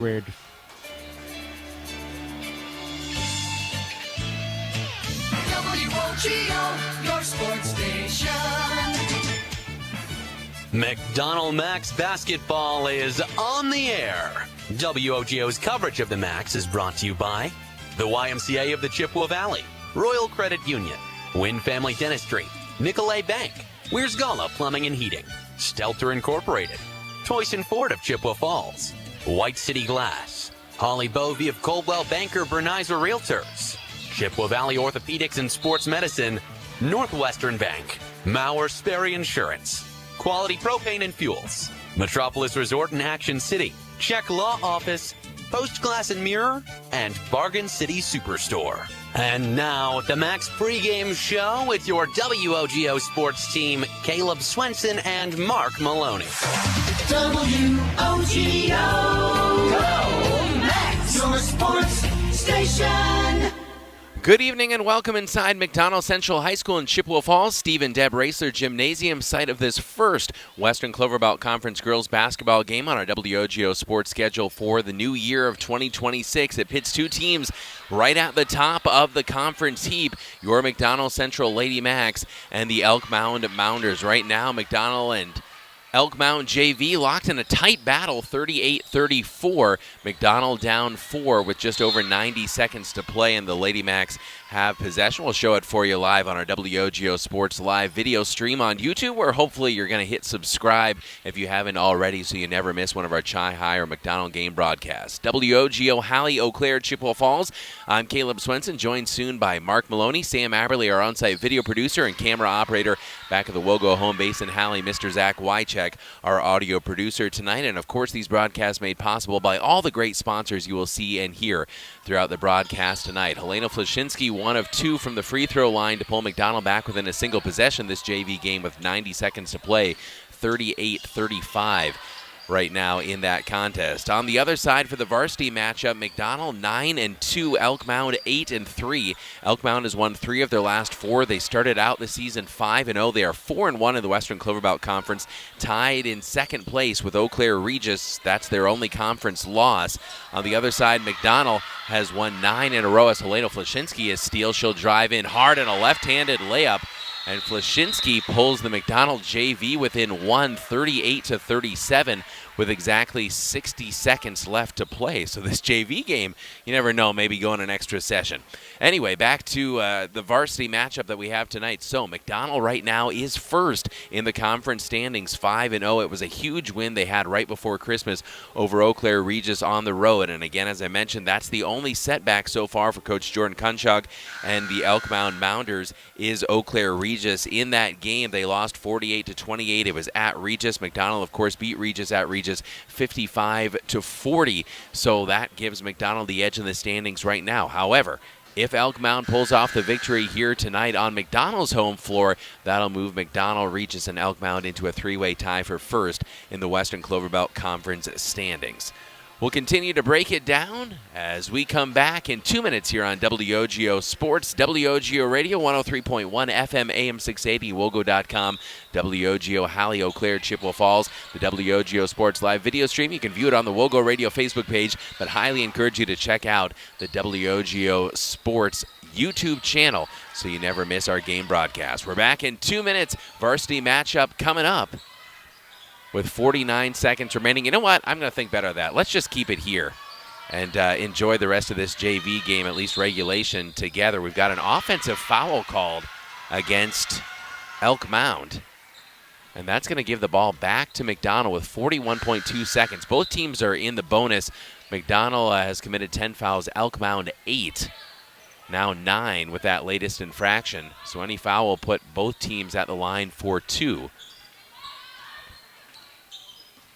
Weird. WOGO, your sports station. McDonell Macks basketball is on the air. WOGO's coverage of the Macks is brought to you by the YMCA of the Chippewa Valley, Royal Credit Union, Wynn Family Dentistry, Nicolay Bank, Weir's Gala Plumbing and Heating, Stelter Incorporated, Toyson Ford of Chippewa Falls, White City Glass, Holly Bovey of Coldwell Banker Bernizer Realtors, Chippewa Valley Orthopedics and Sports Medicine, Northwestern Bank, Mauer Sperry Insurance, Quality Propane and Fuels, Metropolis Resort in Action City, Check Law Office, Post Glass and Mirror, and Bargain City Superstore. And now, the Macks pregame show with your WOGO sports team, Caleb Swenson and Mark Maloney. WOGO, go Macks, your sports station. Good evening and welcome inside McDonell Central High School in Chippewa Falls. Steve and Deb Racer Gymnasium, site of this first Western Cloverbelt Conference girls basketball game on our WOGO sports schedule for the new year of 2026. It pits two teams right at the top of the conference heap, your McDonell Central Lady Macks and the Elk Mound Mounders. Right now, McDonell and Elk Mound JV locked in a tight battle, 38-34. McDonell down 4 with just over 90 seconds to play, and the Lady Macks have possession. We'll show it for you live on our WOGO Sports live video stream on YouTube, where hopefully you're going to hit subscribe if you haven't already so you never miss one of our Chi High or McDonell game broadcasts. WOGO Hallie, Eau Claire, Chippewa Falls. I'm Caleb Swenson, joined soon by Mark Maloney, Sam Aberley, our on-site video producer and camera operator back at the WOGO home base in Hallie, Mr. Zach Wycheck, our audio producer tonight. And of course, these broadcasts made possible by all the great sponsors you will see and hear throughout the broadcast tonight. Helena Flashinsky, 1 of 2 from the free throw line to pull McDonell back within a single possession this JV game with 90 seconds to play, 38-35. Right now in that contest. On the other side for the varsity matchup, McDonell 9-2, Elk Mound 8-3. Elk Mound has won 3 of their last 4. They started out the season 5-0. They are 4-1 in the Western Cloverbelt Conference, tied in second place with Eau Claire Regis. That's their only conference loss. On the other side, McDonell has won 9 in a row as Helena Flashinsky is steal. She'll drive in hard and a left-handed layup. And Flashinsky pulls the McDonell JV within 1, 38-37, with exactly 60 seconds left to play. So this JV game, you never know, maybe going an extra session. Anyway, back to the varsity matchup that we have tonight. So McDonell right now is first in the conference standings, 5-0. It was a huge win they had right before Christmas over Eau Claire Regis on the road. And again, as I mentioned, that's the only setback so far for Coach Jordan Kunchog and the Elk Mound Mounders is Eau Claire Regis. In that game, they lost 48-28. It was at Regis. McDonell, of course, beat Regis at Regis 55-40. So that gives McDonell the edge in the standings right now. However, if Elk Mound pulls off the victory here tonight on McDonell's home floor, that'll move McDonell, Regis, and Elk Mound into a 3-way tie for first in the Western Cloverbelt Conference standings. We'll continue to break it down as we come back in 2 minutes here on WOGO Sports, WOGO Radio, 103.1 FM, AM 680, WOGO.com, WOGO Hallie, Eau Claire, Chippewa Falls, the WOGO Sports live video stream. You can view it on the WOGO Radio Facebook page, but highly encourage you to check out the WOGO Sports YouTube channel so you never miss our game broadcast. We're back in 2 minutes. Varsity matchup coming up. With 49 seconds remaining. You know what? I'm going to think better of that. Let's just keep it here and enjoy the rest of this JV game, at least regulation, together. We've got an offensive foul called against Elk Mound. And that's going to give the ball back to McDonell with 41.2 seconds. Both teams are in the bonus. McDonell has committed 10 fouls. Elk Mound 8. Now 9 with that latest infraction. So any foul will put both teams at the line for 2.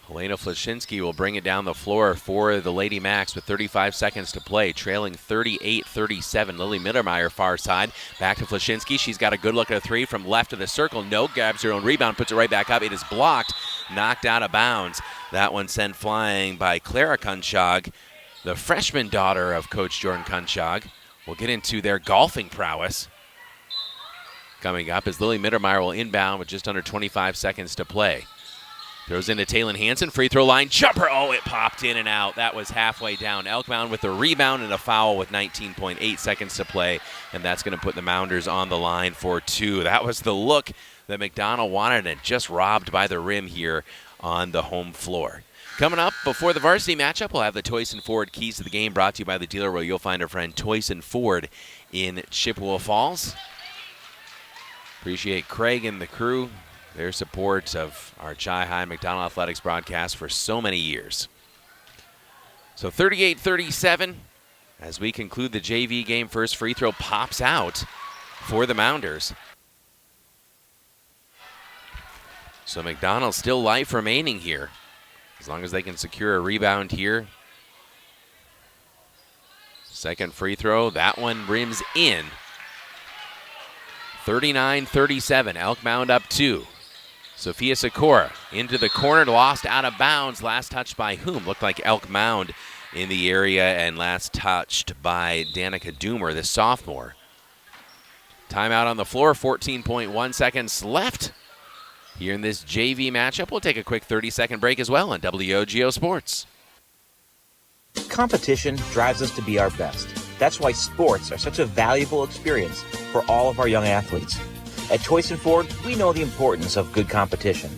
Helena Flashinsky will bring it down the floor for the Lady Macks with 35 seconds to play, trailing 38-37. Lily Mittermeier far side. Back to Flashinsky. She's got a good look at a 3 from left of the circle. No, grabs her own rebound, puts it right back up. It is blocked, knocked out of bounds. That one sent flying by Clara Kunchog, the freshman daughter of Coach Jordan Kunchog. We'll get into their golfing prowess coming up as Lily Mittermeier will inbound with just under 25 seconds to play. Throws into Taylon Hansen, free throw line, jumper. Oh, it popped in and out. That was halfway down. Elk Mound with a rebound and a foul with 19.8 seconds to play, and that's going to put the Mounders on the line for 2. That was the look that McDonell wanted, and just robbed by the rim here on the home floor. Coming up before the varsity matchup, we'll have the Toyson Ford Keys to the Game, brought to you by the dealer where you'll find our friend Toyson Ford in Chippewa Falls. Appreciate Craig and the crew, their support of our Chi-High McDonell Athletics broadcast for so many years. So 38-37 as we conclude the JV game. First free throw pops out for the Mounders. So McDonell still life remaining here, as long as they can secure a rebound here. Second free throw, that one rims in. 39-37, Elk Mound up 2. Sophia Sikora into the corner, lost out of bounds. Last touched by whom? Looked like Elk Mound in the area, and last touched by Danica Doomer, the sophomore. Timeout on the floor, 14.1 seconds left here in this JV matchup. We'll take a quick 30-second break as well on WOGO Sports. Competition drives us to be our best. That's why sports are such a valuable experience for all of our young athletes. At Toyson Ford, we know the importance of good competition.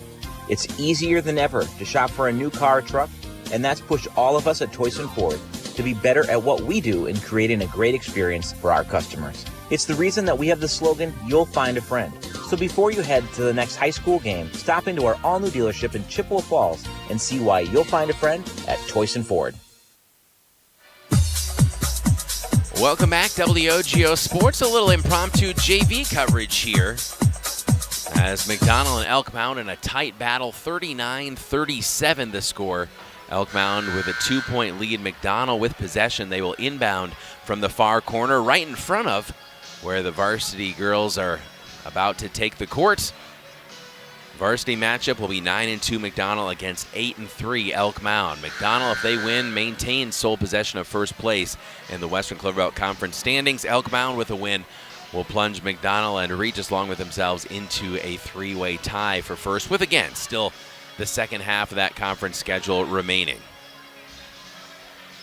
It's easier than ever to shop for a new car or truck, and that's pushed all of us at Toyson Ford to be better at what we do in creating a great experience for our customers. It's the reason that we have the slogan, "You'll find a friend." So before you head to the next high school game, stop into our all-new dealership in Chippewa Falls and see why you'll find a friend at Toyson Ford. Welcome back, WOGO Sports. A little impromptu JV coverage here as McDonell and Elk Mound in a tight battle, 39-37 the score. Elk Mound with a 2-point lead. McDonell with possession. They will inbound from the far corner right in front of where the varsity girls are about to take the court. Varsity matchup will be 9-2 McDonell against 8-3 Elk Mound. McDonell, if they win, maintains sole possession of first place in the Western Cloverbelt Conference standings. Elk Mound with a win will plunge McDonell and Regis along with themselves into a 3-way tie for first, with again still the second half of that conference schedule remaining.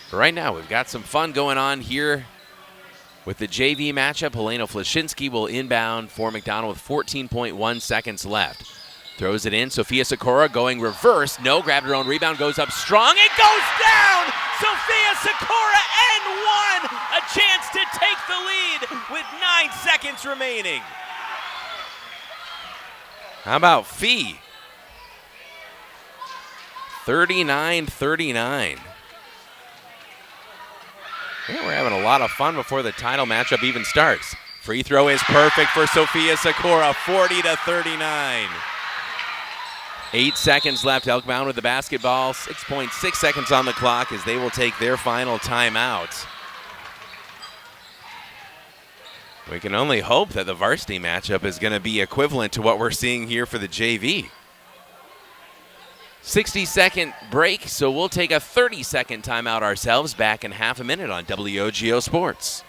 But right now, we've got some fun going on here with the JV matchup. Helena Flashinsky will inbound for McDonell with 14.1 seconds left. Throws it in. Sophia Sikora going reverse. No, grabbed her own rebound, goes up strong. It goes down! Sophia Sikora and one! A chance to take the lead with 9 seconds remaining. How about Fee? 39-39. Yeah, we're having a lot of fun before the title matchup even starts. Free throw is perfect for Sophia Sikora, 40-39. 8 seconds left. Elk Mound with the basketball. 6.6 seconds on the clock as they will take their final timeout. We can only hope that the varsity matchup is going to be equivalent to what we're seeing here for the JV. 60-second break, so we'll take a 30-second timeout ourselves. Back in half a minute on WOGO Sports.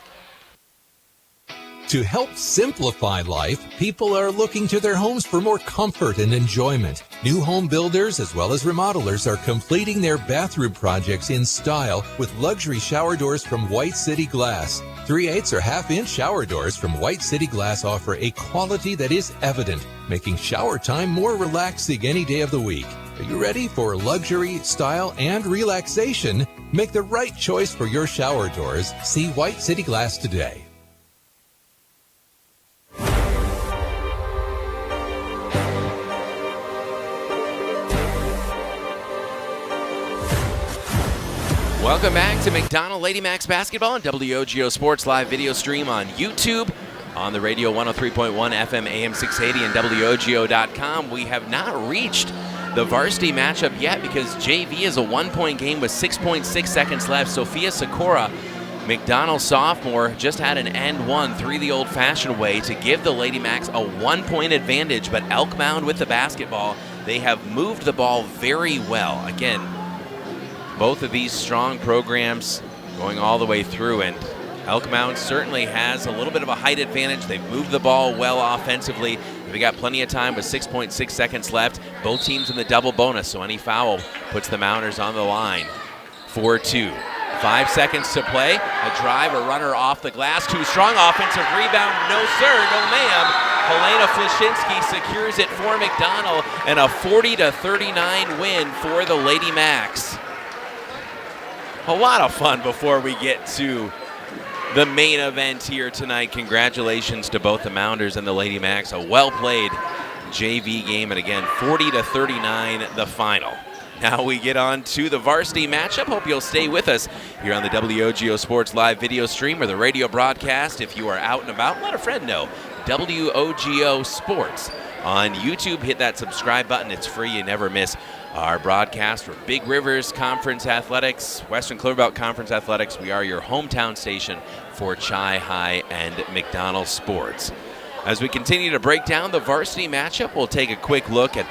To help simplify life, people are looking to their homes for more comfort and enjoyment. New home builders as well as remodelers are completing their bathroom projects in style with luxury shower doors from White City Glass. 3/8 or half-inch shower doors from White City Glass offer a quality that is evident, making shower time more relaxing any day of the week. Are you ready for luxury, style, and relaxation? Make the right choice for your shower doors. See White City Glass today. Welcome back to McDonell Lady Macks basketball and WOGO Sports live video stream on YouTube, on the radio 103.1 FM AM 680 and WOGO.com. We have not reached the varsity matchup yet because JV is a 1-point game with 6.6 seconds left. Sophia Sikora, McDonell sophomore, just had an and one, 3 the old-fashioned way to give the Lady Macks a 1-point advantage, but Elk Mound with the basketball. They have moved the ball very well. Again, both of these strong programs going all the way through, and Elk Mound certainly has a little bit of a height advantage. They've moved the ball well offensively. They got plenty of time with 6.6 seconds left. Both teams in the double bonus, so any foul puts the Mounders on the line. 4-2. 5 seconds to play. A drive, a runner off the glass. Too strong. Offensive rebound. No, sir. No, ma'am. Helena Flashinsky secures it for McDonell, and a 40-39 win for the Lady Macks. A lot of fun before we get to the main event here tonight. Congratulations to both the Mounders and the Lady Macks. A well-played JV game, and again, 40-39 the final. Now we get on to the varsity matchup. Hope you'll stay with us here on the WOGO Sports live video stream or the radio broadcast. If you are out and about, let a friend know. WOGO Sports on YouTube. Hit that subscribe button. It's free. You never miss our broadcast for Big Rivers Conference Athletics, Western Cloverbelt Conference Athletics. We are your hometown station for Chi High and McDonell Sports. As we continue to break down the varsity matchup, we'll take a quick look at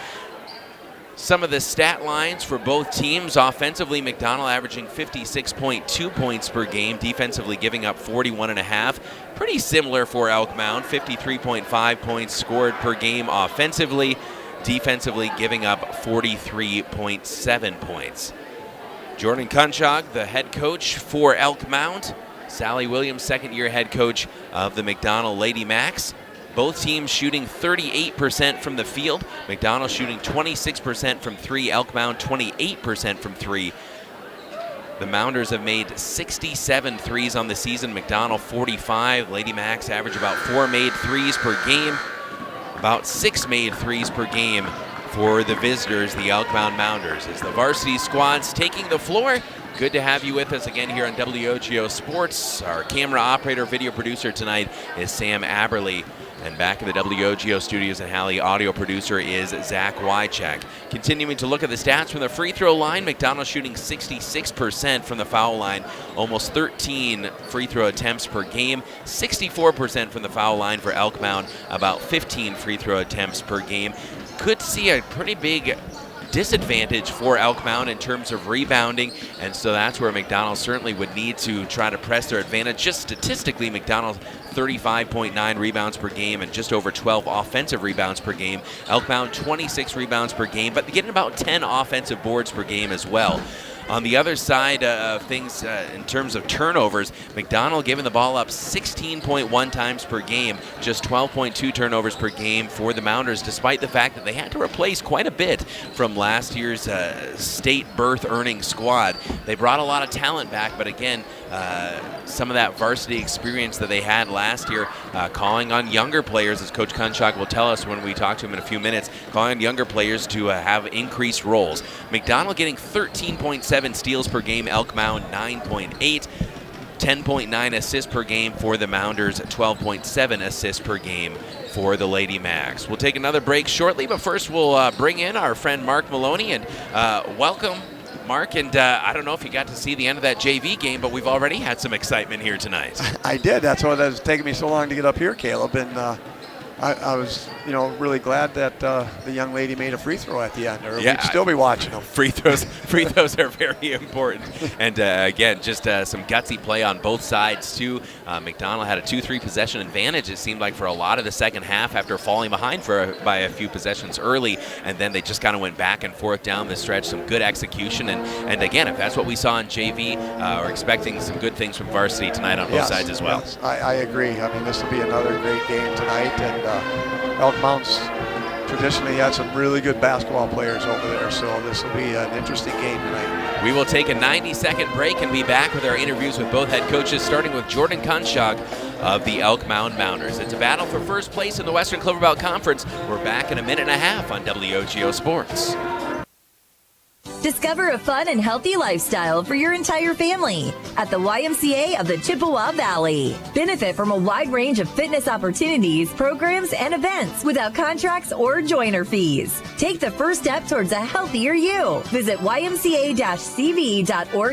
some of the stat lines for both teams. Offensively, McDonell averaging 56.2 points per game, defensively giving up 41.5. Pretty similar for Elk Mound, 53.5 points scored per game offensively, defensively giving up 43.7 points. Jordan Kunchog, the head coach for Elk Mound. Sally Williams, second-year head coach of the McDonell Lady Macks. Both teams shooting 38% from the field. McDonell shooting 26% from three. Elk Mound 28% from three. The Mounders have made 67 threes on the season. McDonell 45. Lady Macks average about 4 made threes per game. About 6 made threes per game for the visitors, the Elk Mound Mounders. As the varsity squad's taking the floor, good to have you with us again here on WOGO Sports. Our camera operator, video producer tonight is Sam Aberley. And back in the WOGO studios in Halley, audio producer is Zach Wycheck. Continuing to look at the stats from the free throw line, McDonell shooting 66% from the foul line, almost 13 free throw attempts per game, 64% from the foul line for Elk Mound, about 15 free throw attempts per game. Could see a pretty big disadvantage for Elk Mound in terms of rebounding, and so that's where McDonell certainly would need to try to press their advantage. Just statistically, McDonell 35.9 rebounds per game and just over 12 offensive rebounds per game. Elk Mound 26 rebounds per game, but getting about 10 offensive boards per game as well. On the other side of things, in terms of turnovers, McDonell giving the ball up 16.1 times per game, just 12.2 turnovers per game for the Mounders, despite the fact that they had to replace quite a bit from last year's state berth earning squad. They brought a lot of talent back, but again, some of that varsity experience that they had last year, calling on younger players, as Coach Kunchak will tell us when we talk to him in a few minutes, calling on younger players to have increased roles. McDonell getting 13.7 steals per game, Elk Mound 9.8, 10.9 assists per game for the Mounders, 12.7 assists per game for the Lady Macks. We'll take another break shortly, but first we'll bring in our friend Mark Maloney, and welcome, Mark. And I don't know if you got to see the end of that JV game, but we've already had some excitement here tonight. I did. That's why it was taking me so long to get up here, Caleb. And I was, really glad that the young lady made a free throw at the end, or we'd still be watching them. Free throws are very important. And again, just some gutsy play on both sides too. McDonell had a 2-3 possession advantage, it seemed like, for a lot of the second half after falling behind by a few possessions early, and then they just kind of went back and forth down the stretch. Some good execution, and again, if that's what we saw in JV, we're expecting some good things from varsity tonight on both sides as well. Yes, I agree. I mean, this will be another great game tonight, and Elk Mound's traditionally had some really good basketball players over there, so this will be an interesting game tonight. We will take a 90-second break and be back with our interviews with both head coaches, starting with Jordan Kunchog of the Elk Mound Mounders. It's a battle for first place in the Western Cloverbelt Conference. We're back in a minute and a half on WOGO Sports. Discover a fun and healthy lifestyle for your entire family at the YMCA of the Chippewa Valley. Benefit from a wide range of fitness opportunities, programs, and events without contracts or joiner fees. Take the first step towards a healthier you. Visit ymca-cv.org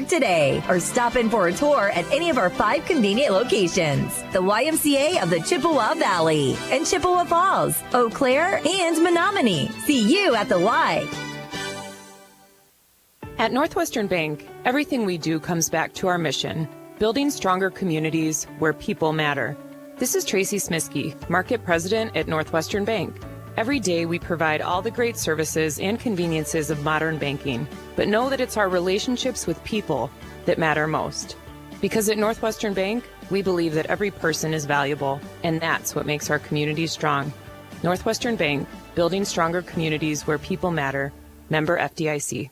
today or stop in for a tour at any of our 5 convenient locations. The YMCA of the Chippewa Valley and Chippewa Falls, Eau Claire, and Menominee. See you at the Y. At Northwestern Bank, everything we do comes back to our mission, building stronger communities where people matter. This is Tracy Smiskey, Market President at Northwestern Bank. Every day we provide all the great services and conveniences of modern banking, but know that it's our relationships with people that matter most. Because at Northwestern Bank, we believe that every person is valuable, and that's what makes our communities strong. Northwestern Bank, building stronger communities where people matter. Member FDIC.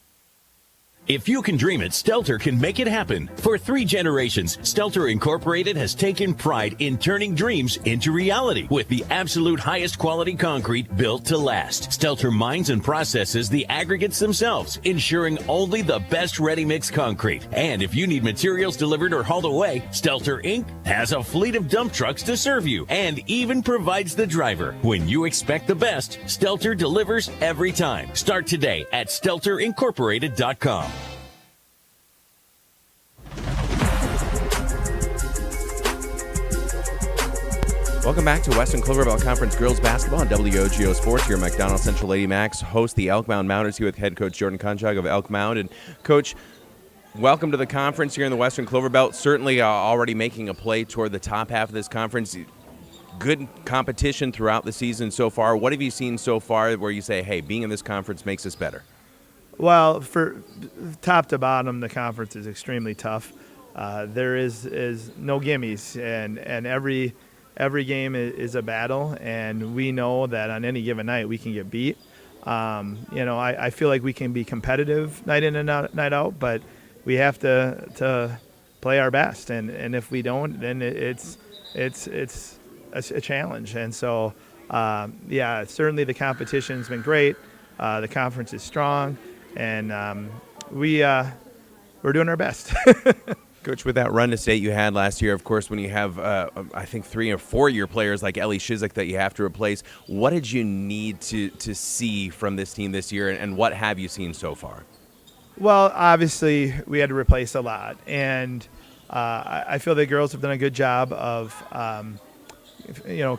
If you can dream it, Stelter can make it happen. For 3 generations, Stelter Incorporated has taken pride in turning dreams into reality with the absolute highest quality concrete built to last. Stelter mines and processes the aggregates themselves, ensuring only the best ready-mix concrete. And if you need materials delivered or hauled away, Stelter Inc. has a fleet of dump trucks to serve you and even provides the driver. When you expect the best, Stelter delivers every time. Start today at StelterIncorporated.com. Welcome back to Western Cloverbelt Conference Girls Basketball on WOGO Sports. Here, McDonell Central Lady Macks host the Elk Mound Mounders here with head coach Jordan Konchak of Elk Mound. And, Coach, welcome to the conference here in the Western Cloverbelt. Certainly already making a play toward the top half of this conference. Good competition throughout the season so far. What have you seen so far where you say, hey, being in this conference makes us better? Well, for top to bottom, the conference is extremely tough. There is no gimmies, and every game is a battle, and we know that on any given night we can get beat. I feel like we can be competitive night in and night out, but we have to play our best, and if we don't, then it's a challenge. And so, certainly the competition's been great. The conference is strong, and we're doing our best. Coach, with that run to state you had last year, of course, when you have, I think, 3 or 4 year players like Ellie Shizik that you have to replace, what did you need to see from this team this year, and what have you seen so far? Well, obviously, we had to replace a lot, and I feel the girls have done a good job of,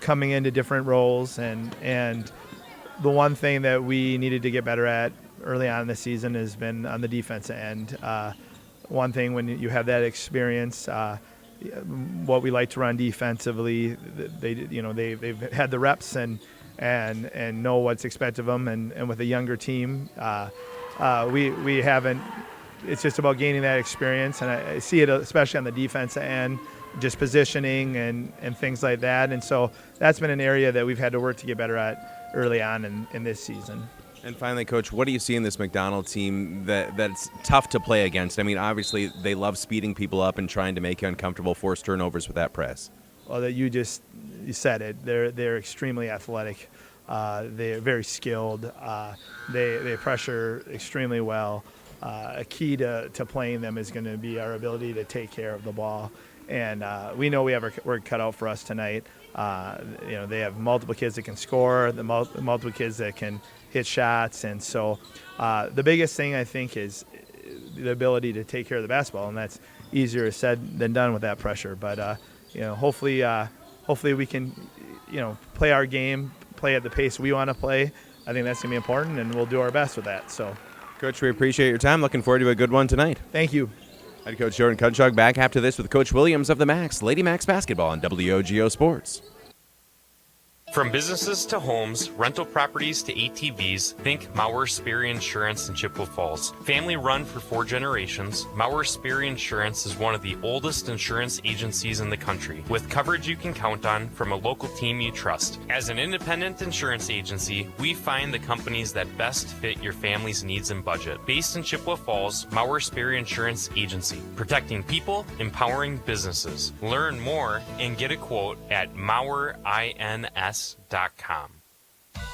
coming into different roles, and the one thing that we needed to get better at early on in the season has been on the defensive end. One thing when you have that experience, what we like to run defensively, they've had the reps and know what's expected of them. And with a younger team, we haven't. It's just about gaining that experience, and I see it especially on the defensive end, just positioning and things like that. And so that's been an area that we've had to work to get better at early on in this season. And finally, Coach, what do you see in this McDonell team that's tough to play against? I mean, obviously, they love speeding people up and trying to make you uncomfortable, force turnovers with that press. Well, you said it. They're extremely athletic. They're very skilled. They pressure extremely well. A key to playing them is going to be our ability to take care of the ball. And we know we have our work cut out for us tonight. They have multiple kids that can score, multiple kids that can hit shots, and so the biggest thing I think is the ability to take care of the basketball, and that's easier said than done with that pressure. But hopefully we can play our game, play at the pace we want to play. I think that's gonna be important, and we'll do our best with that. So, Coach, we appreciate your time. Looking forward to a good one tonight. Thank you. Head Coach Jordan Konchak back after this with Coach Williams of the Macks, Lady Macks basketball on WOGO Sports. From businesses to homes, rental properties to ATVs, think Maurer Sperry Insurance in Chippewa Falls. Family run for 4 generations, Maurer Sperry Insurance is one of the oldest insurance agencies in the country, with coverage you can count on from a local team you trust. As an independent insurance agency, we find the companies that best fit your family's needs and budget. Based in Chippewa Falls, Maurer Sperry Insurance Agency, protecting people, empowering businesses. Learn more and get a quote at MauerINS.com.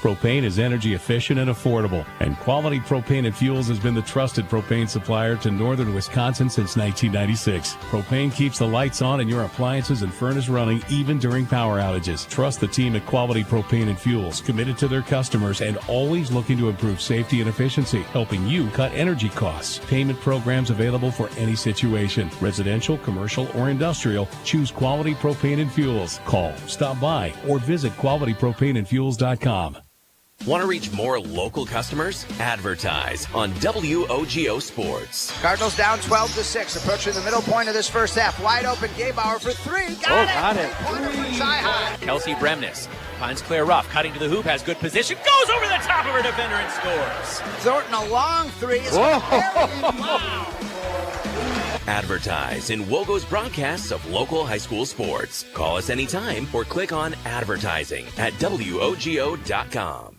Propane is energy efficient and affordable, and Quality Propane and Fuels has been the trusted propane supplier to northern Wisconsin since 1996. Propane keeps the lights on and your appliances and furnace running even during power outages. Trust the team at Quality Propane and Fuels, committed to their customers and always looking to improve safety and efficiency, helping you cut energy costs. Payment programs available for any situation, residential, commercial, or industrial. Choose Quality Propane and Fuels. Call, stop by, or visit qualitypropaneandfuels.com. Want to reach more local customers? Advertise on WOGO Sports. Cardinals down 12-6, approaching the middle point of this first half. Wide open, Gabauer for 3. Got it! Got it. Pointer from Sci High. Kelsey Bremnes Finds Claire Ruff, cutting to the hoop, has good position, goes over the top of her defender and scores. Thornton a long three. Wow. Advertise in WOGO's broadcasts of local high school sports. Call us anytime or click on advertising at WOGO.com.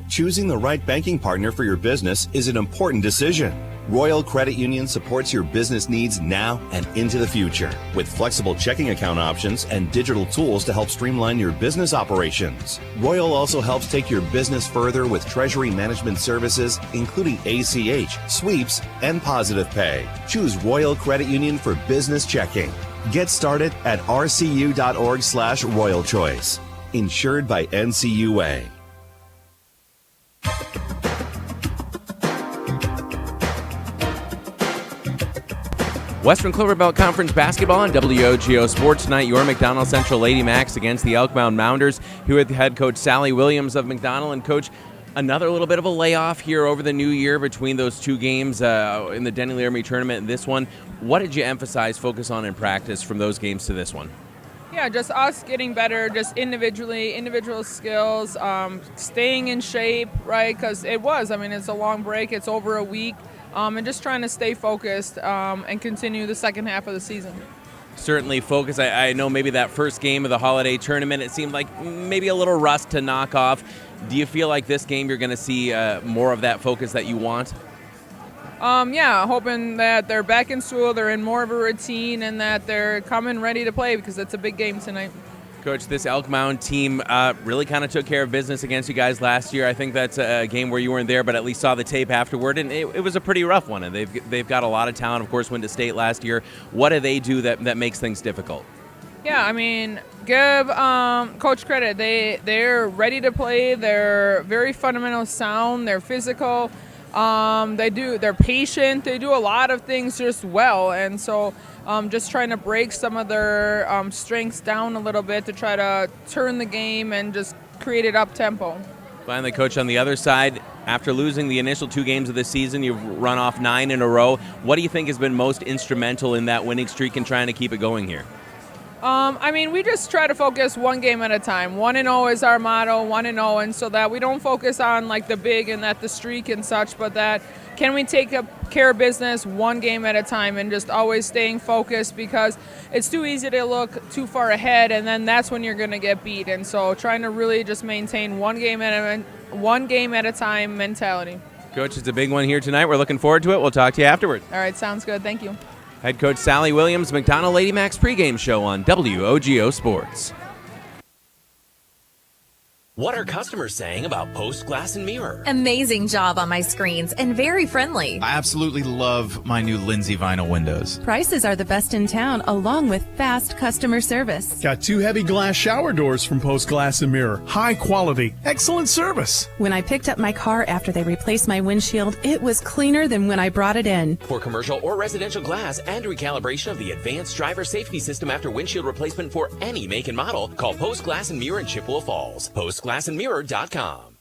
Choosing the right banking partner for your business is an important decision. Royal Credit Union supports your business needs now and into the future with flexible checking account options and digital tools to help streamline your business operations. Royal also helps take your business further with treasury management services, including ACH, sweeps, and positive pay. Choose Royal Credit Union for business checking. Get started at rcu.org/Royal Choice. Insured by NCUA. Western Cloverbelt Conference basketball on WOGO Sports tonight. Your McDonell Central Lady Macks against the Elk Mound Mounders. Here with head coach Sally Williams of McDonell. And coach, another little bit of a layoff here over the new year between those two games in the Denny Laramie tournament and this one. What did you emphasize, focus on in practice from those games to this one? Yeah, just us getting better, just individual skills, staying in shape, right? Because it's a long break. It's over a week. And just trying to stay focused and continue the second half of the season. Certainly focus. I know maybe that first game of the holiday tournament, it seemed like maybe a little rust to knock off. Do you feel like this game you're going to see more of that focus that you want? Yeah, hoping that they're back in school, they're in more of a routine, and that they're coming ready to play because it's a big game tonight. Coach, this Elk Mound team really kind of took care of business against you guys last year. I think that's a game where you weren't there, but at least saw the tape afterward, and it was a pretty rough one. And they've got a lot of talent. Of course, went to state last year. What do they do that makes things difficult? Yeah, give Coach credit. They're ready to play. They're very fundamental sound. They're physical. They're patient. They do a lot of things just well, and so just trying to break some of their strengths down a little bit to try to turn the game and just create it up tempo. Finally, Coach, on the other side, after losing the initial two games of this season, you've run off 9 in a row. What do you think has been most instrumental in that winning streak and trying to keep it going here? We just try to focus one game at a time. 1-0 is our motto, 1-0, and so that we don't focus on like the big and that the streak and such, but that can we take care of business one game at a time and just always staying focused, because it's too easy to look too far ahead and then that's when you're going to get beat. And so trying to really just maintain one game at a time mentality. Coach, it's a big one here tonight. We're looking forward to it. We'll talk to you afterward. All right, sounds good. Thank you. Head coach Sally Williams, McDonell Lady Macks pregame show on WOGO Sports. What are customers saying about Post Glass and Mirror? Amazing job on my screens and very friendly. I absolutely love my new Lindsay vinyl windows. Prices are the best in town, along with fast customer service. Got 2 heavy glass shower doors from Post Glass and Mirror. High quality, excellent service. When I picked up my car after they replaced my windshield, it was cleaner than when I brought it in. For commercial or residential glass and recalibration of the advanced driver safety system after windshield replacement for any make and model, call Post Glass and Mirror in Chippewa Falls. PostGlassandMirror.com.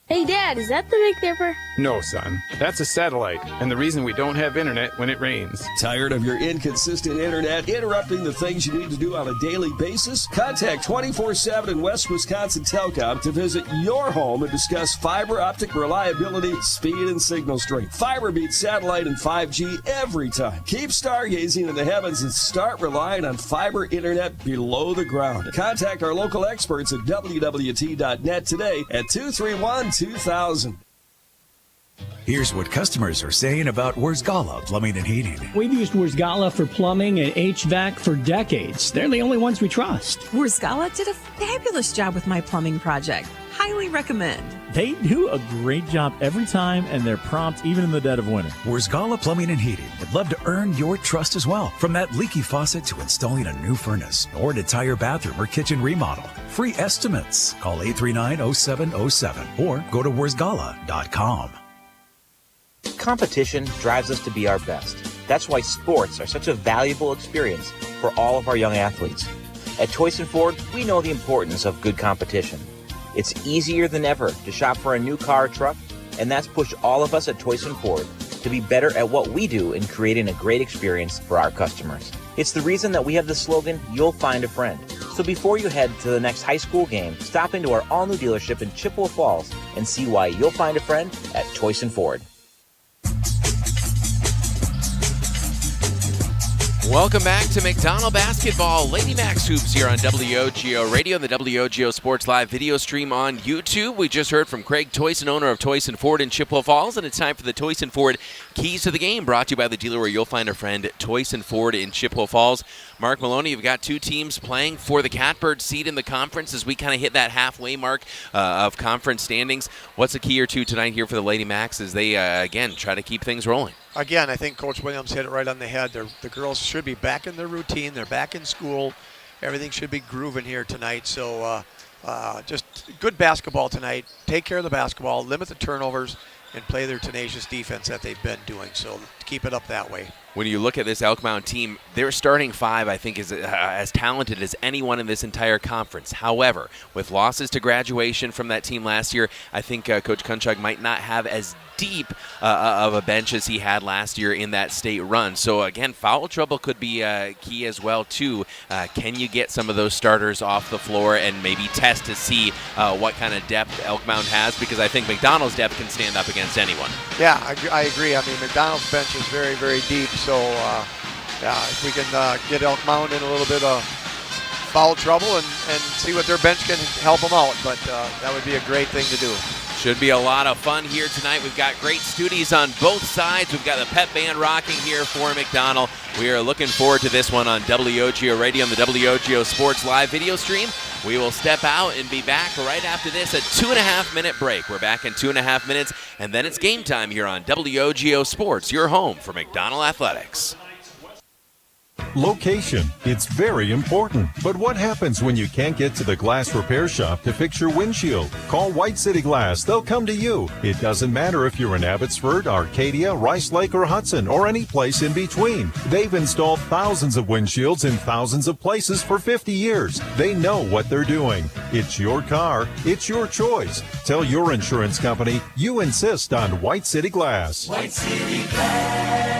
Hey, Dad, is that the Big Dipper? No, son. That's a satellite, and the reason we don't have internet when it rains. Tired of your inconsistent internet interrupting the things you need to do on a daily basis? Contact 24/7 in West Wisconsin Telecom to visit your home and discuss fiber optic reliability, speed, and signal strength. Fiber beats satellite and 5G every time. Keep stargazing in the heavens and start relying on fiber internet below the ground. Contact our local experts at WWT.net today at 231-2000. Here's what customers are saying about Wurzgala Plumbing and Heating. We've used Wurzgala for plumbing and HVAC for decades. They're the only ones we trust. Wurzgala did a fabulous job with my plumbing project. Highly recommend. They do a great job every time, and they're prompt even in the dead of winter. Wurzgala Plumbing and Heating would love to earn your trust as well. From that leaky faucet to installing a new furnace or an entire bathroom or kitchen remodel. Free estimates. Call 839-0707 or go to Wurzgala.com. Competition drives us to be our best. That's why sports are such a valuable experience for all of our young athletes. At Choice & Ford, we know the importance of good competition. It's easier than ever to shop for a new car or truck, and that's pushed all of us at Choice & Ford to be better at what we do in creating a great experience for our customers. It's the reason that we have the slogan, "You'll find a friend." So before you head to the next high school game, stop into our all-new dealership in Chippewa Falls and see why you'll find a friend at Toyson Ford. Welcome back to McDonell Basketball. Lady Macks Hoops here on WOGO Radio, the WOGO Sports Live video stream on YouTube. We just heard from Craig Toyson, owner of Toyson Ford in Chippewa Falls, and it's time for the Toyson Ford Keys to the Game, brought to you by the dealer where you'll find a friend, Toyson Ford in Chippewa Falls. Mark Maloney, you've got two teams playing for the Catbird seed in the conference as we kind of hit that halfway mark of conference standings. What's a key or two tonight here for the Lady Macks as they, again, try to keep things rolling? Again, I think Coach Williams hit it right on the head. The girls should be back in their routine. They're back in school. Everything should be grooving here tonight. So just good basketball tonight. Take care of the basketball, limit the turnovers, and play their tenacious defense that they've been doing. So keep it up that way. When you look at this Elk Mound team, their starting five, I think, is as talented as anyone in this entire conference. However, with losses to graduation from that team last year, I think Coach Kunchuk might not have as deep of a bench as he had last year in that state run. So, again, foul trouble could be key as well, too. Can you get some of those starters off the floor and maybe test to see what kind of depth Elk Mound has? Because I think McDonell's depth can stand up against anyone. Yeah, I agree. I mean, McDonell's bench is very, very deep. So, if we can get Elk Mound in a little bit of foul trouble and see what their bench can help them out. But that would be a great thing to do. Should be a lot of fun here tonight. We've got great studios on both sides. We've got the pep band rocking here for McDonell. We are looking forward to this one on WOGO Radio and the WOGO Sports Live video stream. We will step out and be back right after this, a 2.5-minute break. We're back in 2.5 minutes, and then it's game time here on WOGO Sports, your home for McDonell Athletics. Location. It's very important. But what happens when you can't get to the glass repair shop to fix your windshield? Call White City Glass. They'll come to you. It doesn't matter if you're in Abbotsford, Arcadia, Rice Lake, or Hudson, or any place in between. They've installed thousands of windshields in thousands of places for 50 years. They know what they're doing. It's your car. It's your choice. Tell your insurance company you insist on White City Glass. White City Glass.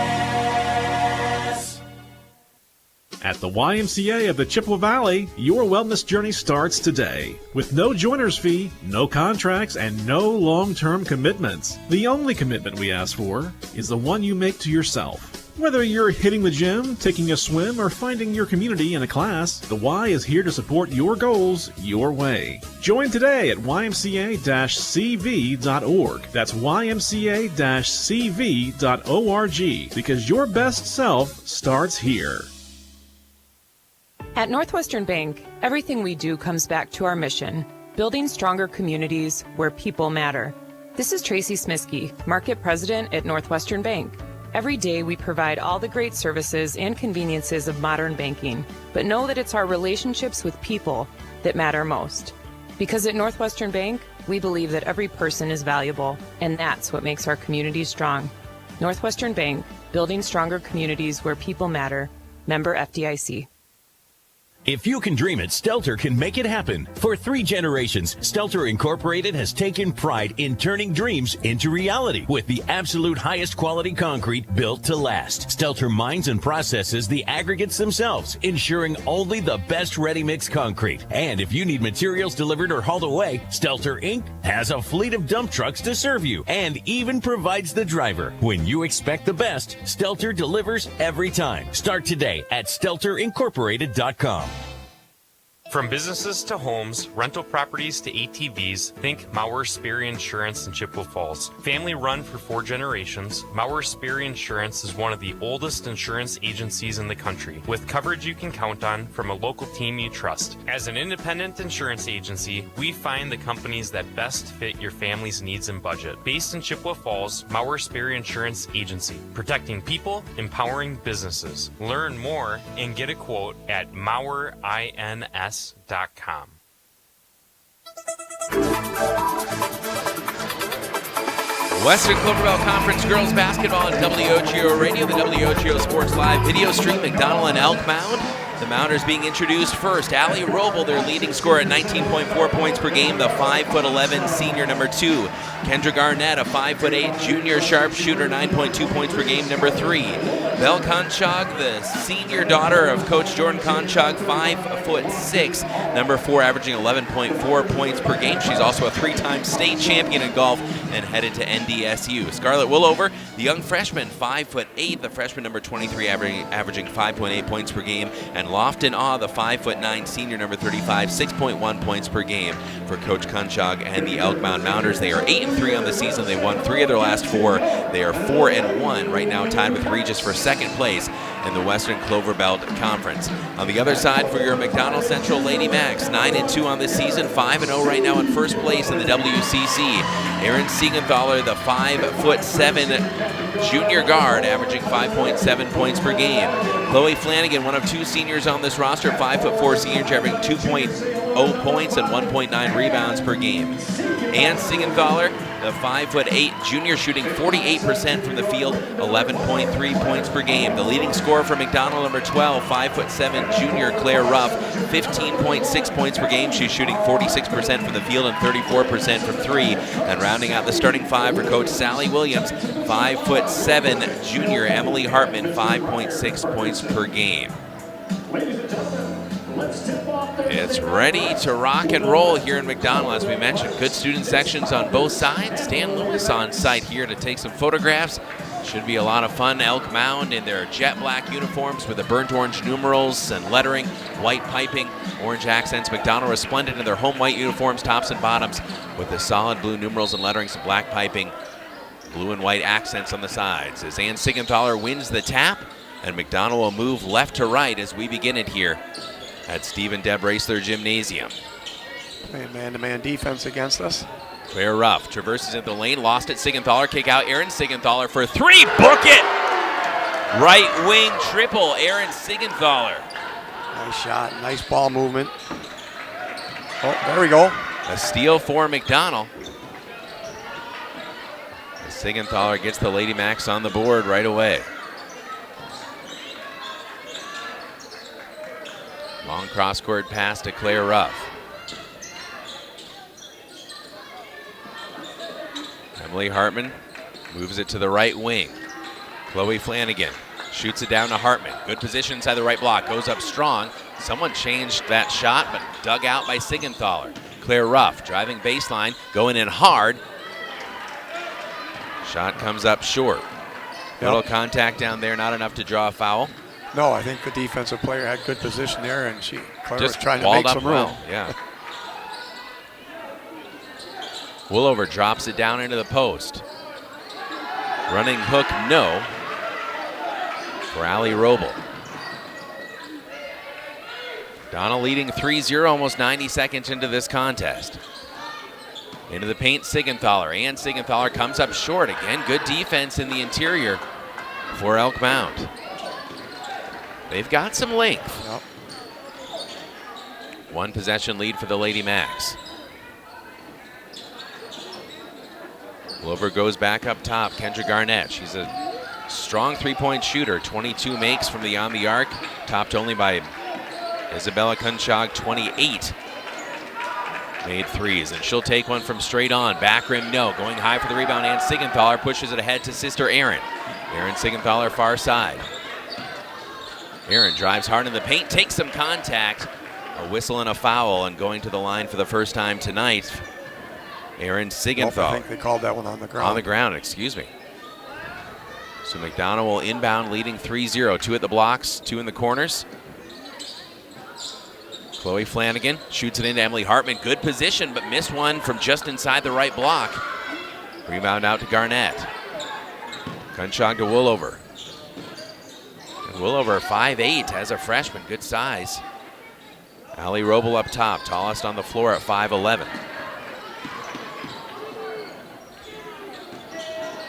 At the YMCA of the Chippewa Valley, your wellness journey starts today. With no joiner's fee, no contracts, and no long-term commitments. The only commitment we ask for is the one you make to yourself. Whether you're hitting the gym, taking a swim, or finding your community in a class, the Y is here to support your goals your way. Join today at ymca-cv.org. That's ymca-cv.org, because your best self starts here. At Northwestern Bank, everything we do comes back to our mission, building stronger communities where people matter. This is Tracy Smiskey, Market President at Northwestern Bank. Every day we provide all the great services and conveniences of modern banking, but know that it's our relationships with people that matter most. Because at Northwestern Bank, we believe that every person is valuable, and that's what makes our community strong. Northwestern Bank, building stronger communities where people matter. Member FDIC. If you can dream it, Stelter can make it happen. For 3 generations, Stelter Incorporated has taken pride in turning dreams into reality with the absolute highest quality concrete built to last. Stelter mines and processes the aggregates themselves, ensuring only the best ready-mix concrete. And if you need materials delivered or hauled away, Stelter Inc. has a fleet of dump trucks to serve you and even provides the driver. When you expect the best, Stelter delivers every time. Start today at StelterIncorporated.com. From businesses to homes, rental properties to ATVs, think Mauer Sperry Insurance in Chippewa Falls. Family run for 4 generations, Mauer Sperry Insurance is one of the oldest insurance agencies in the country, with coverage you can count on from a local team you trust. As an independent insurance agency, we find the companies that best fit your family's needs and budget. Based in Chippewa Falls, Mauer Sperry Insurance Agency, protecting people, empowering businesses. Learn more and get a quote at MauerINS.com. Western Cloverbelt Conference Girls Basketball on WOGO Radio, the WOGO Sports Live video stream, McDonell and Elk Mound. The Mounders being introduced first. Allie Roble, their leading scorer at 19.4 points per game, the 5'11" senior number 2. Kendra Garnett, a 5'8" junior sharpshooter, 9.2 points per game, number 3. Belle Conchog, the senior daughter of Coach Jordan Conchog, 5'6", number 4, averaging 11.4 points per game. She's also a 3-time state champion in golf and headed to NDSU. Scarlett Willover, the young freshman, 5'8", the freshman number 23, averaging 5.8 points per game. And Lofton Awe, the 5'9" senior number 35, 6.1 points per game for Coach Conchog and the Elk Mound Mounders. They are 8-3 on the season. They won 3 of their last 4. They are 4-1 right now, tied with Regis for second place in the Western Cloverbelt Conference. On the other side for your McDonell Central Lady Macks, 9-2 on this season, 5-0 right now in first place in the WCC. Erin Siegenthaler, the 5'7" junior guard, averaging 5.7 points per game. Chloe Flanagan, one of 2 seniors on this roster, 5'4" senior, averaging 2.0 points and 1.9 rebounds per game. Ann Siegenthaler, the 5'8" junior, shooting 48% from the field, 11.3 points per game. The leading scorer for McDonell, number 12, 5'7" junior Claire Ruff, 15.6 points per game. She's shooting 46% from the field and 34% from 3. And rounding out the starting 5 for Coach Sally Williams, 5'7" junior Emily Hartman, 5.6 points per game. It's ready to rock and roll here in McDonell. As we mentioned, good student sections on both sides. Dan Lewis on site here to take some photographs. Should be a lot of fun. Elk Mound in their jet black uniforms with the burnt orange numerals and lettering, white piping, orange accents. McDonell resplendent in their home white uniforms, tops and bottoms, with the solid blue numerals and lettering, some black piping, blue and white accents on the sides. As Ann Siegenthaler wins the tap, and McDonell will move left to right as we begin it here at Stephen Deb Raisler Gymnasium. Playing man-to-man defense against us. Claire Ruff traverses into the lane, lost it. Siegenthaler, kick out. Erin Siegenthaler for 3, book it! Right wing triple, Erin Siegenthaler. Nice shot, nice ball movement. Oh, there we go. A steal for McDonell. Siegenthaler gets the Lady Macks on the board right away. Long cross-court pass to Claire Ruff. Emily Hartman moves it to the right wing. Chloe Flanagan shoots it down to Hartman. Good position inside the right block. Goes up strong. Someone changed that shot, but dug out by Siegenthaler. Claire Ruff driving baseline, going in hard. Shot comes up short. Little contact down there, not enough to draw a foul. No, I think the defensive player had good position there, and Claire was Just trying to make some room. Well, yeah. Willover drops it down into the post. Running hook, no, for Allie Roble. Donna leading 3-0, almost 90 seconds into this contest. Into the paint, Siegenthaler. Ann Siegenthaler comes up short. Again, good defense in the interior for Elk Mound. They've got some length. Yep. 1 possession lead for the Lady Macks. Willover goes back up top. Kendra Garnett. She's a strong 3-point shooter. 22 makes from beyond the arc, topped only by Isabella Conchog, 28 made threes. And she'll take one from straight on. Back rim, no. Going high for the rebound, and Siegenthaler pushes it ahead to sister Erin. Erin Siegenthaler, far side. Erin drives hard in the paint, takes some contact. A whistle and a foul, and going to the line for the first time tonight, Erin Siegenthaler. I think they called that one on the ground. On the ground, excuse me. So McDonell will inbound, leading 3-0. 2 at the blocks, 2 in the corners. Chloe Flanagan shoots it into Emily Hartman. Good position, but missed one from just inside the right block. Rebound out to Garnett. Conchog to Willover. And Willover, 5'8", as a freshman, good size. Allie Roble up top, tallest on the floor at 5'11".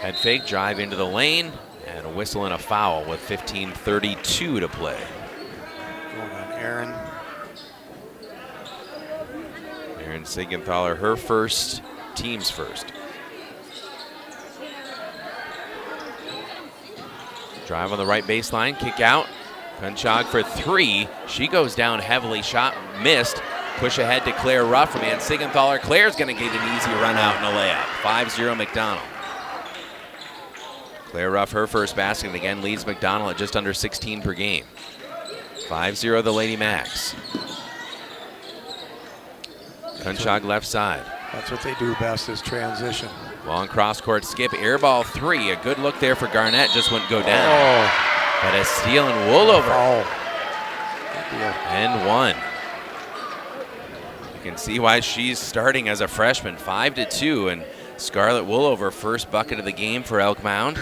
Head fake, drive into the lane, and a whistle and a foul with 15:32 to play. Going on Erin. Erin Siegenthaler, her first, team's first. Drive on the right baseline, kick out. Kunchog for 3. She goes down heavily, shot missed. Push ahead to Claire Ruff from Ann Sigenthaler. Claire's going to get an easy run out and a layup. 5-0 McDonell. Claire Ruff, her first basket, and again leads McDonell at just under 16 per game. 5-0 the Lady Macks. Kunchog left side. That's what they do best, is transition. Long cross-court skip, air ball 3. A good look there for Garnett, just wouldn't go down. But a steal and Woolover. And 1. You can see why she's starting as a freshman. 5-2, and Scarlett Woolover, first bucket of the game for Elk Mound.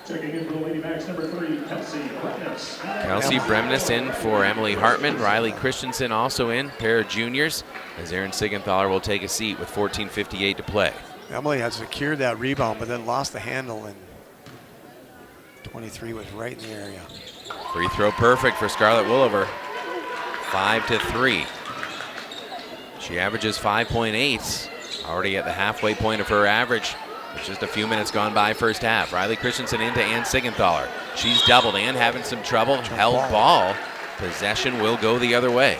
Checking in for the Lady Macks, number 3, Kelsey Bremnes. Kelsey Bremnes in for Emily Hartman. Riley Christensen also in, pair of juniors, as Erin Sigenthaler will take a seat with 14:58 to play. Emily had secured that rebound, but then lost the handle, and 23 was right in the area. Free throw perfect for Scarlett Woolover. 5-3. She averages 5.8, already at the halfway point of her average. It's just a few minutes gone by first half. Riley Christensen into Ann Sigenthaler. She's doubled. Ann having some trouble. Held ball. Possession will go the other way.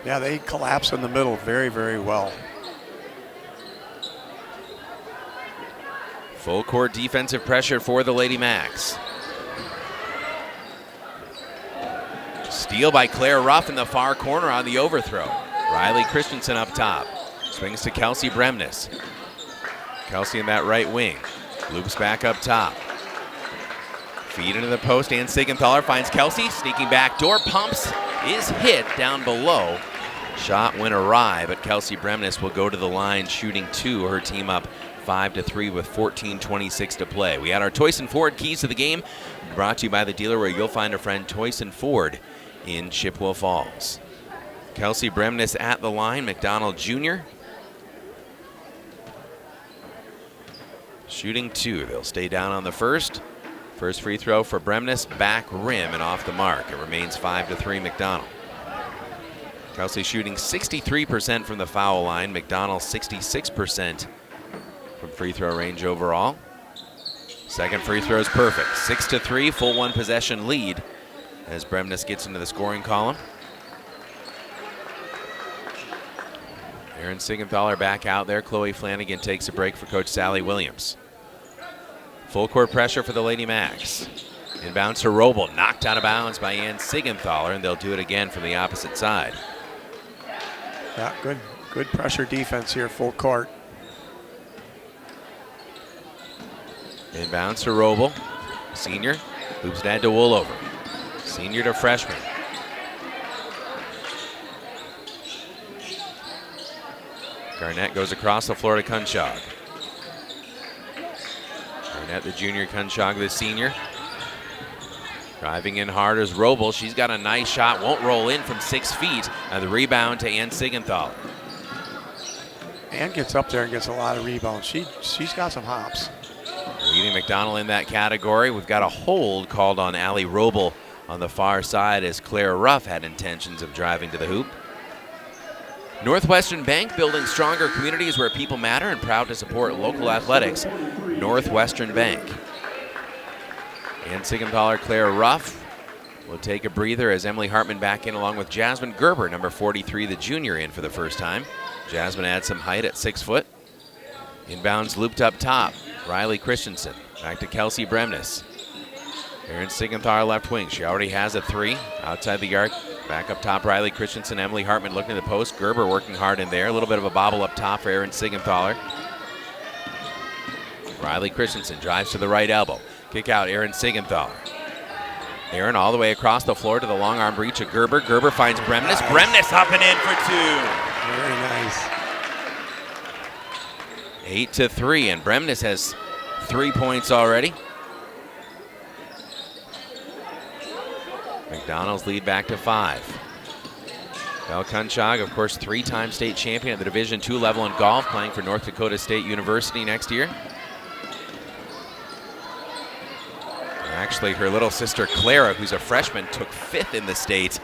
Yeah, they collapse in the middle very, very well. Full court defensive pressure for the Lady Macks. Steal by Claire Ruff in the far corner on the overthrow. Riley Christensen up top. Swings to Kelsey Bremnes. Kelsey in that right wing. Loops back up top. Feed into the post. Ann Sigenthaler finds Kelsey. Sneaking back door. Pumps. Is hit down below. Shot went awry, but Kelsey Bremnes will go to the line shooting 2. Her team up 5-3 with 14:26 to play. We had our Toyson Ford keys to the game, brought to you by the dealer where you'll find a friend, Toyson Ford in Chippewa Falls. Kelsey Bremnes at the line. McDonell Jr. shooting 2. They'll stay down on the first. First free throw for Bremnes, back rim and off the mark. It remains 5-3 McDonell. Kelsey shooting 63% from the foul line. McDonell 66% from free throw range overall. Second free throw is perfect. 6-3, full 1 possession lead as Bremnes gets into the scoring column. Erin Sigenthaler back out there. Chloe Flanagan takes a break for Coach Sally Williams. Full court pressure for the Lady Macks. Inbounds to Roble, knocked out of bounds by Ann Sigenthaler, and they'll do it again from the opposite side. Yeah, good pressure defense here, full court. Inbounds to Roble, senior, loops down to Woolover. Senior to freshman. Garnett goes across the floor to Kunchog. Garnett, the junior, Kunchog, the senior. Driving in hard is Roble. She's got a nice shot, won't roll in from 6 feet. And the rebound to Ann Sigenthaler. Ann gets up there and gets a lot of rebounds. She's got some hops. Leading McDonell in that category. We've got a hold called on Allie Roble on the far side as Claire Ruff had intentions of driving to the hoop. Northwestern Bank, building stronger communities where people matter and proud to support local athletics. Northwestern Bank. Ann Sigenthaler, Claire Ruff will take a breather as Emily Hartman back in along with Jasmine Gerber, number 43, the junior, in for the first time. Jasmine adds some height at 6 foot. Inbounds looped up top. Riley Christensen back to Kelsey Bremnes. Erin Sigenthaler left wing. She already has a 3 outside the arc. Back up top, Riley Christensen, Emily Hartman looking at the post. Gerber working hard in there. A little bit of a bobble up top for Erin Sigenthaler. Riley Christensen drives to the right elbow. Kick out, Erin Sigenthaler. Erin all the way across the floor to the long arm reach of Gerber. Gerber finds Bremnes. Bremnes hopping in for 2. Very nice. 8-3, and Bremnes has 3 points already. McDonell's lead back to 5. Belle Kunchog, of course, 3-time state champion at the Division II level in golf, playing for North Dakota State University next year. Actually, her little sister Clara, who's a freshman, took 5th in the state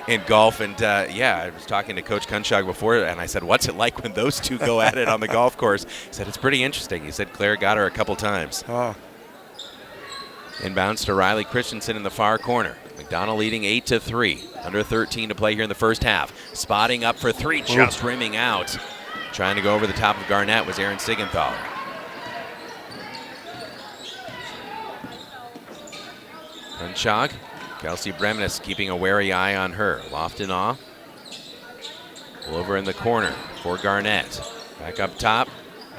in golf. And I was talking to Coach Kunschag before, and I said, what's it like when those two go at it on the golf course? He said, it's pretty interesting. He said Claire got her a couple times. Oh. Inbounds to Riley Christensen in the far corner. McDonell leading 8-3. Under 13 to play here in the first half. Spotting up for three, just rimming out. Trying to go over the top of Garnett was Aaron Sigenthaler. Kunschag. Kelsey Bremnes keeping a wary eye on her. Loftinaw. Over in the corner for Garnett. Back up top.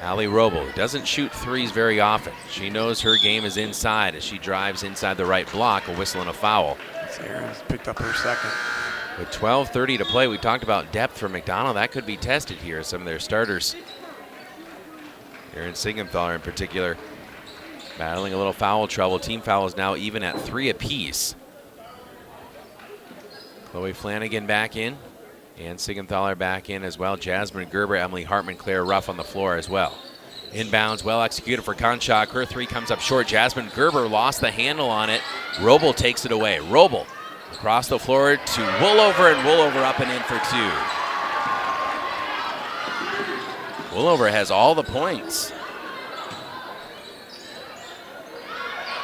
Allie Roble doesn't shoot threes very often. She knows her game is inside as she drives inside the right block, a whistle and a foul. Aaron's picked up her second. With 12:30 to play, we talked about depth for McDonell. That could be tested here, some of their starters. Aaron Sigenthaler in particular battling a little foul trouble. Team foul is now even at 3 apiece. Chloe Flanagan back in. And Sigenthaler back in as well. Jasmine Gerber, Emily Hartman, Claire Ruff on the floor as well. Inbounds, well executed for Kunschag. Her three comes up short. Jasmine Gerber lost the handle on it. Roble takes it away. Roble across the floor to Woolover, and Woolover up and in for two. Woolover has all the points.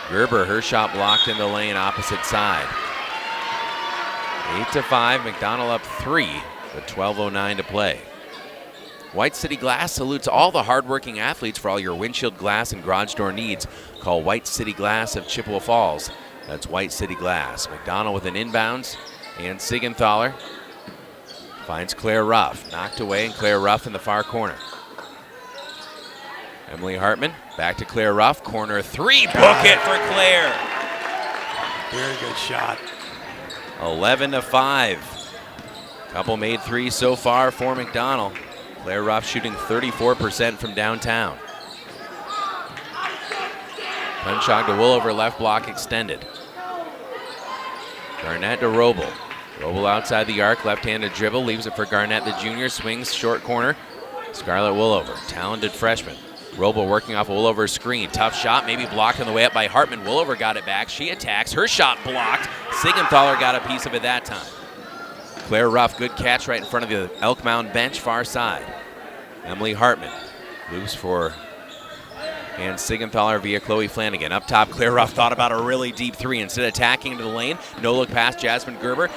Gerber, her shot blocked in the lane opposite side. 8-5, McDonell up 3 with 12:09 to play. White City Glass salutes all the hardworking athletes for all your windshield glass and garage door needs. Call White City Glass of Chippewa Falls. That's White City Glass. McDonell with an inbounds, and Sigenthaler finds Claire Ruff. Knocked away, and Claire Ruff in the far corner. Emily Hartman back to Claire Ruff. Corner three, book it for Claire. Very good shot. 11-5. Couple made threes so far for McDonell. Claire Ruff shooting 34% from downtown. Kunschag to Woolover, left block extended. Garnett to Roble. Roble outside the arc, left-handed dribble, leaves it for Garnett, the junior, swings short corner. Scarlett Woolover, talented freshman. Roble working off Woolover's screen. Tough shot, maybe blocked on the way up by Hartman. Woolover got it back. She attacks. Her shot blocked. Sigenthaler got a piece of it that time. Claire Ruff, good catch right in front of the Elk Mound bench, far side. Emily Hartman moves for and Sigenthaler via Chloe Flanagan. Up top, Claire Ruff thought about a really deep three. Instead of attacking into the lane, no look past Jasmine Gerber.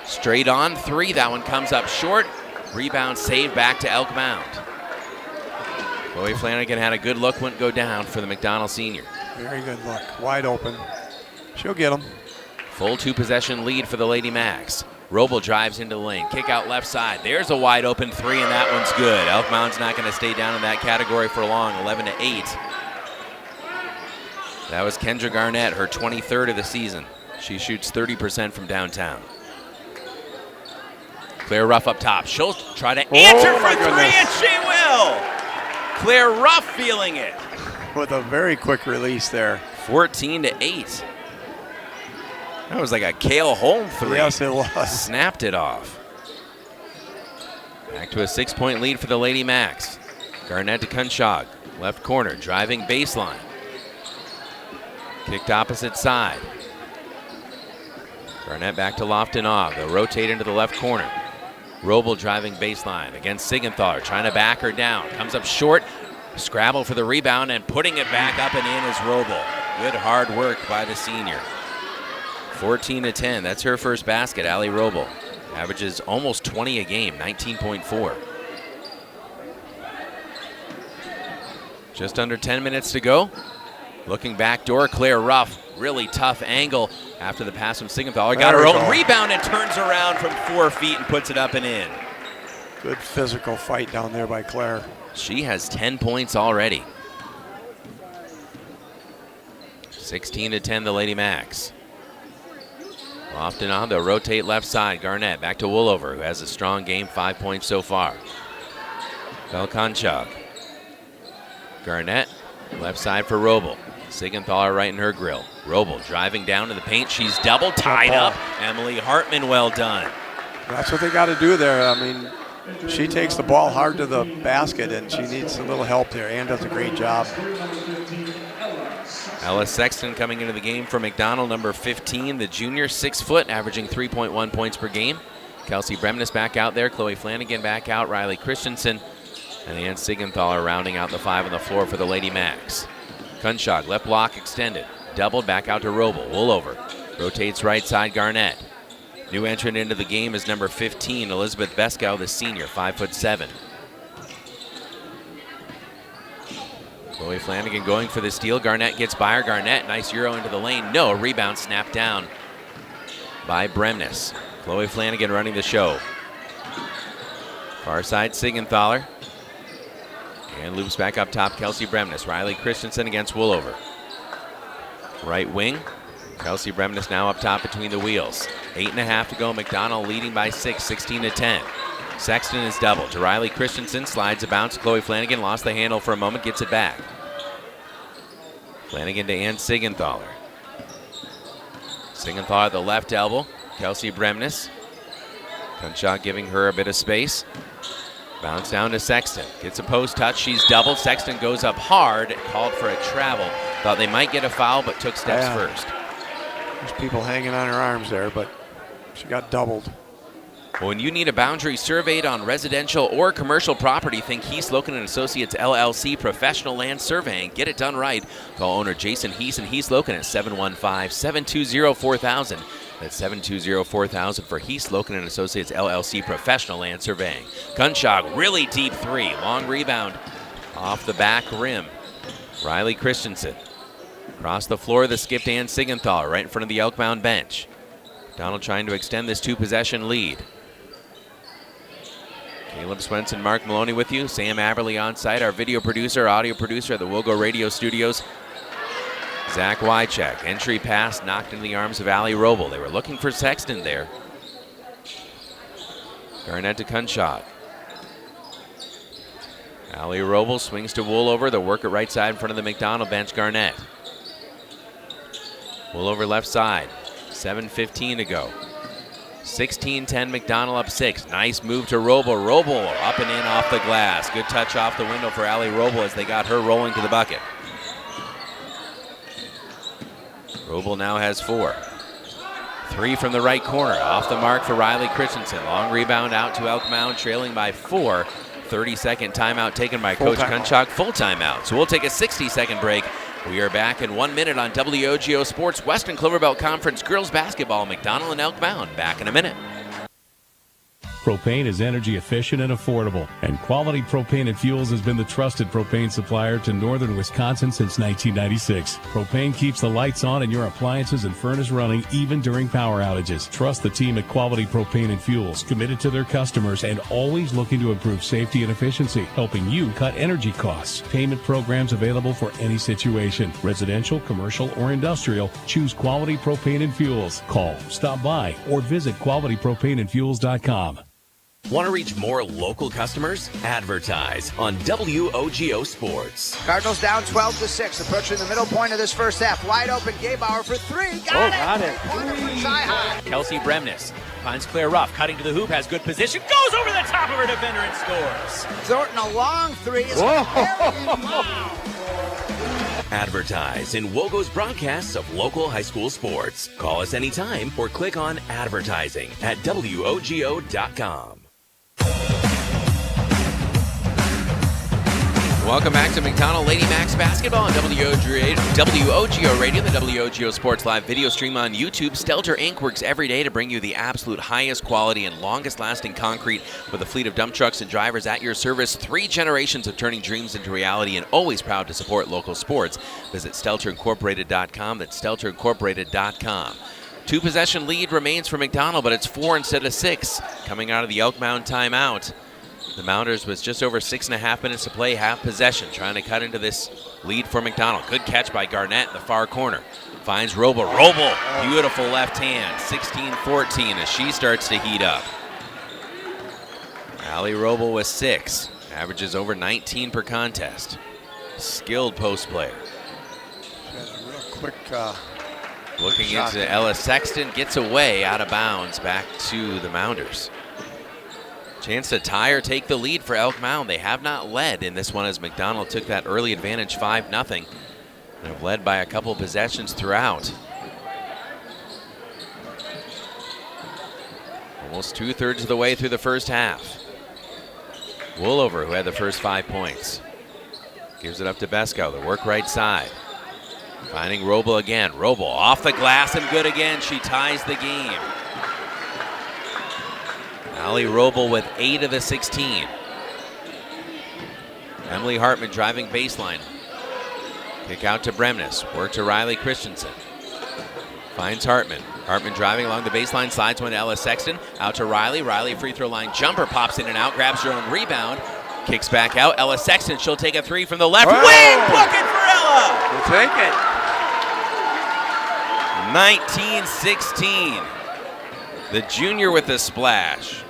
Straight on three. That one comes up short. Rebound saved back to Elk Mound. Chloe Flanagan had a good look, wouldn't go down for the McDonell senior. Very good look, wide open. She'll get them. Full two-possession lead for the Lady Macks. Roble drives into the lane, kick out left side. There's a wide open three, and that one's good. Elk Mound's not going to stay down in that category for long, 11-8. That was Kendra Garnett, her 23rd of the season. She shoots 30% from downtown. Claire Ruff up top. She'll try to answer for three, and she will! Claire Ruff feeling it. With a very quick release there. 14-8. That was like a Cale Holm three. Yes, it was. Snapped it off. Back to a 6-point lead for the Lady Macks. Garnett to Kunschag. Left corner, driving baseline. Kicked opposite side. Garnett back to Loftinaw. They'll rotate into the left corner. Roble driving baseline against Sigenthaler, trying to back her down. Comes up short, scrabble for the rebound, and putting it back up and in is Roble. Good hard work by the senior. 14-10, that's her first basket, Allie Roble. Averages almost 20 a game, 19.4. Just under 10 minutes to go. Looking back door, Claire Ruff. Really tough angle after the pass from Sigenthaler. Got her own rebound and turns around from 4 feet and puts it up and in. Good physical fight down there by Claire. She has 10 points already. 16-10, the Lady Macks. Often on, they'll rotate left side. Garnett back to Woolover, who has a strong game, 5 points so far. Kunschag. Garnett, left side for Roble. Sigenthaler right in her grill. Roble driving down to the paint. She's double tied up. Emily Hartman, well done. That's what they got to do there. I mean, she takes the ball hard to the basket, and she needs a little help there. Ann does a great job. Ella Sexton coming into the game for McDonell, number 15, the junior, 6 foot, averaging 3.1 points per game. Kelsey Bremnes back out there, Chloe Flanagan back out, Riley Christensen, and Ann Sigenthaler rounding out the 5 on the floor for the Lady Macks. Kunschak, left block extended, doubled back out to Roble, Woolover, rotates right side, Garnett. New entrant into the game is number 15, Elizabeth Beskow, the senior, 5'7". Chloe Flanagan going for the steal. Garnett gets by her. Garnett, nice Euro into the lane. No, rebound snapped down by Bremnes. Chloe Flanagan running the show. Far side, Sigenthaler. And loops back up top, Kelsey Bremnes. Riley Christensen against Woolover. Right wing, Kelsey Bremnes now up top between the wheels. 8.5 to go. McDonell leading by 6, 16-10. Sexton is doubled to Riley Christensen, slides a bounce. Chloe Flanagan lost the handle for a moment, gets it back. Flanagan to Ann Sigenthaler. Sigenthaler at the left elbow. Kelsey Bremnes. Kunschak giving her a bit of space. Bounce down to Sexton. Gets a post touch. She's doubled. Sexton goes up hard. Called for a travel. Thought they might get a foul, but took steps first. There's people hanging on her arms there, but she got doubled. When you need a boundary surveyed on residential or commercial property, think Heath Loken and Associates LLC Professional Land Surveying. Get it done right. Call owner Jason Heath and Heath Loken at 715-720-4000. That's 720-4000 for Heath Loken and Associates LLC Professional Land Surveying. Kunschak, really deep 3. Long rebound off the back rim. Riley Christensen. Across the floor, the skipped Ann Sigenthaler right in front of the Elk Mound bench. Donald trying to extend this 2-possession lead. Caleb Swenson, Mark Maloney with you. Sam Aberley on site, our video producer, audio producer at the WOGO Radio Studios. Zach Wycheck, entry pass knocked into the arms of Allie Roble. They were looking for Sexton there. Garnett to Kunschak. Allie Roble swings to Woolover. The work at right side in front of the McDonell bench, Garnett. Woolover left side. 7:15 to go. 16-10 McDonell up 6. Nice move to Roble. Roble up and in off the glass. Good touch off the window for Allie Roble as they got her rolling to the bucket. Roble now has 4. 3 from the right corner. Off the mark for Riley Christensen. Long rebound out to Elk Mound, trailing by 4. 30-second timeout taken by Coach Kunschak. Full timeout. So we'll take a 60-second break. We are back in 1 minute on WOGO Sports, Western Cloverbelt Conference girls basketball, McDonell and Elk Mound. Back in a minute. Propane is energy efficient and affordable, and Quality Propane and Fuels has been the trusted propane supplier to northern Wisconsin since 1996. Propane keeps the lights on and your appliances and furnace running even during power outages. Trust the team at Quality Propane and Fuels, committed to their customers and always looking to improve safety and efficiency, helping you cut energy costs. Payment programs available for any situation, residential, commercial, or industrial. Choose Quality Propane and Fuels. Call, stop by, or visit qualitypropaneandfuels.com. Want to reach more local customers? Advertise on WOGO Sports. Cardinals down 12-6, approaching the middle point of this first half. Wide open, Gabauer for 3. Got it. Pointer from Sci-High. Kelsey Bremnes finds Claire Ruff, cutting to the hoop, has good position, goes over the top of her defender and scores. Thornton a long 3. Wow. Advertise in WOGO's broadcasts of local high school sports. Call us anytime or click on advertising at WOGO.com. Welcome back to McDonell Lady Macks basketball on WOGO Radio, the WOGO Sports Live video stream on YouTube. Stelter Inc. works every day to bring you the absolute highest quality and longest lasting concrete with a fleet of dump trucks and drivers at your service. 3 generations of turning dreams into reality and always proud to support local sports. Visit StelterIncorporated.com. That's StelterIncorporated.com. 2-possession lead remains for McDonell, but it's 4 instead of 6 coming out of the Elk Mound timeout. The Mounders with just over 6.5 minutes to play, half possession, trying to cut into this lead for McDonell. Good catch by Garnett in the far corner. Finds Roble. Roble, beautiful left hand, 16-14 as she starts to heat up. Allie Roble with 6, averages over 19 per contest. Skilled post player. Real quick looking into Ella Sexton, gets away out of bounds back to the Mounders. Chance to tie or take the lead for Elk Mound. They have not led in this one as McDonell took that early advantage 5-0. They've led by a couple possessions throughout. Almost 2/3 of the way through the first half. Woolover, who had the first 5 points, gives it up to Besko. The work right side. Finding Roble again. Roble off the glass and good again. She ties the game. Allie Roble with 8 of the 16. Emily Hartman driving baseline. Kick out to Bremnes. Work to Riley Christensen. Finds Hartman. Hartman driving along the baseline. Slides one to Ella Sexton. Out to Riley. Riley free throw line jumper. Pops in and out. Grabs her own rebound. Kicks back out. Ella Sexton. She'll take a 3 from the left. Whoa. Wing bucket for Ella. We'll take it. 19-16. The junior with the splash.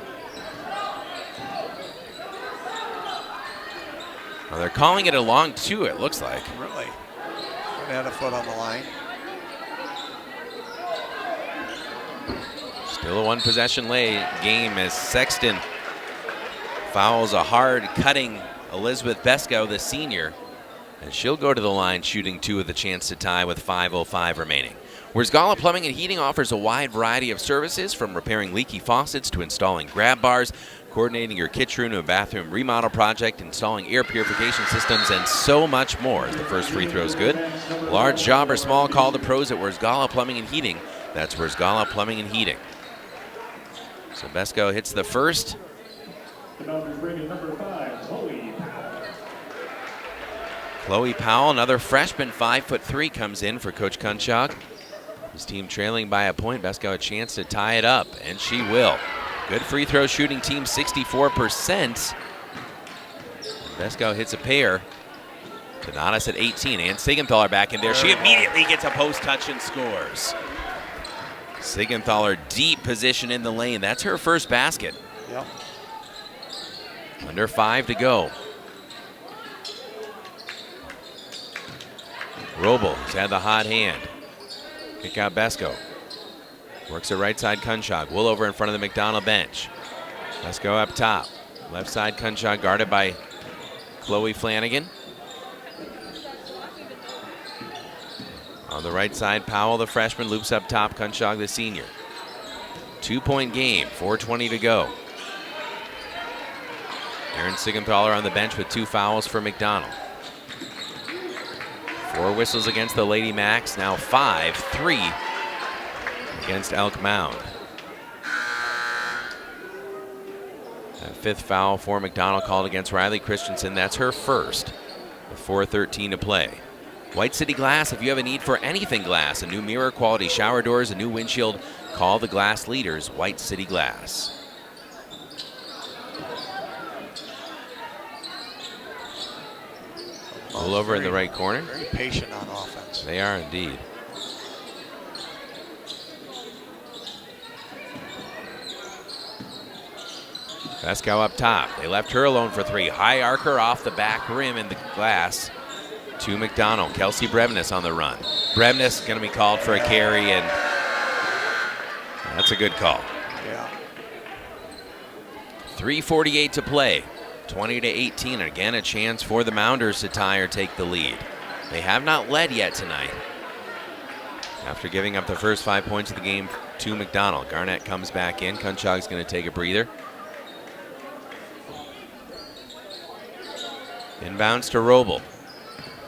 Well, they're calling it a long 2, it looks like. Really? Had a foot on the line. Still a one possession game as Sexton fouls a hard cutting Elizabeth Besko, the senior, and she'll go to the line shooting 2 with a chance to tie with 5:05 remaining. Wersgala Plumbing and Heating offers a wide variety of services, from repairing leaky faucets to installing grab bars, coordinating your kitchen room to a bathroom remodel project, installing air purification systems, and so much more. As the first free throw is good. Large job or small, call the pros at Wersgala Plumbing and Heating. That's Wersgala Plumbing and Heating. So Besko hits the first. Chloe Powell, another freshman, 5'3", comes in for Coach Kunchak. His team trailing by a point. Besko a chance to tie it up, and she will. Good free throw shooting team, 64%. Besko hits a pair. Donatus at 18, and Sigenthaler back in there. She immediately gets a post touch and scores. Sigenthaler deep position in the lane. That's her first basket. Yep. Under 5 to go. Roble has had the hot hand. Kick out Besko. Works the right side Kunchak. Woolover in front of the McDonell bench. Besko up top. Left side Kunchak guarded by Chloe Flanagan. On the right side, Powell, the freshman, loops up top. Kunchak, the senior. 2-point game, 4:20 to go. Erin Sigenthaler on the bench with 2 fouls for McDonell. 4 whistles against the Lady Macks, now 5-3 against Elk Mound. That 5th foul for McDonell called against Riley Christensen. That's her first. With 4:13 to play. White City Glass, if you have a need for anything glass, a new mirror, quality shower doors, a new windshield, call the glass leaders, White City Glass. All over in the right corner. Very patient on offense. They are indeed. Besko up top. They left her alone for 3. High arcer off the back rim in the glass to McDonell. Kelsey Bremnes on the run. Bremnes going to be called for a carry, and that's a good call. Yeah. 3:48 to play. 20-18. Again, a chance for the Mounders to tie or take the lead. They have not led yet tonight. After giving up the first 5 points of the game to McDonell. Garnett comes back in. Kunchak's going to take a breather. Inbounds to Roble.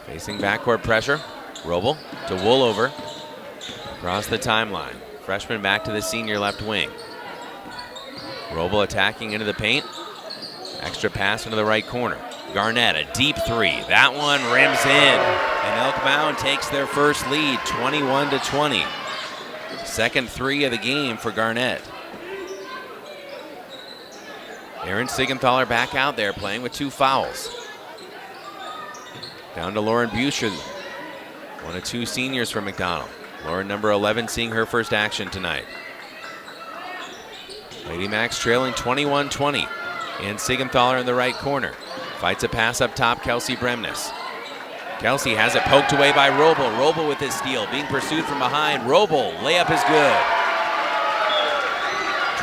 Facing backcourt pressure. Roble to Woolover. Across the timeline. Freshman back to the senior left wing. Roble attacking into the paint. Extra pass into the right corner. Garnett, a deep 3. That one rims in. And Elk Mound takes their first lead, 21-20. Second 3 of the game for Garnett. Erin Sigenthaler back out there playing with 2 fouls. Down to Lauren Buscher, one of 2 seniors for McDonell. Lauren, number 11, seeing her first action tonight. Lady Macks trailing 21-20. And Sigenthaler in the right corner. Fights a pass up top, Kelsey Bremnes. Kelsey has it poked away by Roble. Roble with his steal, being pursued from behind. Roble, layup is good.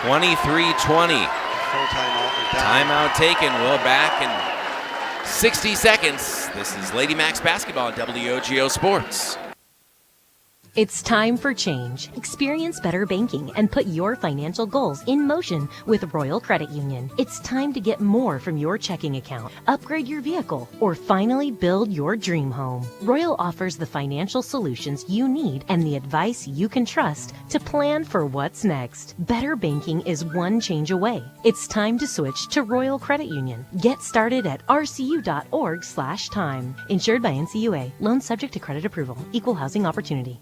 23-20. Full timeout. Timeout taken. We're back in 60 seconds. This is Lady Macks basketball on WOGO Sports. It's time for change. Experience better banking and put your financial goals in motion with Royal Credit Union. It's time to get more from your checking account, upgrade your vehicle, or finally build your dream home. Royal offers the financial solutions you need and the advice you can trust to plan for what's next. Better banking is one change away. It's time to switch to Royal Credit Union. Get started at rcu.org/time. Insured by NCUA. Loan subject to credit approval. Equal housing opportunity.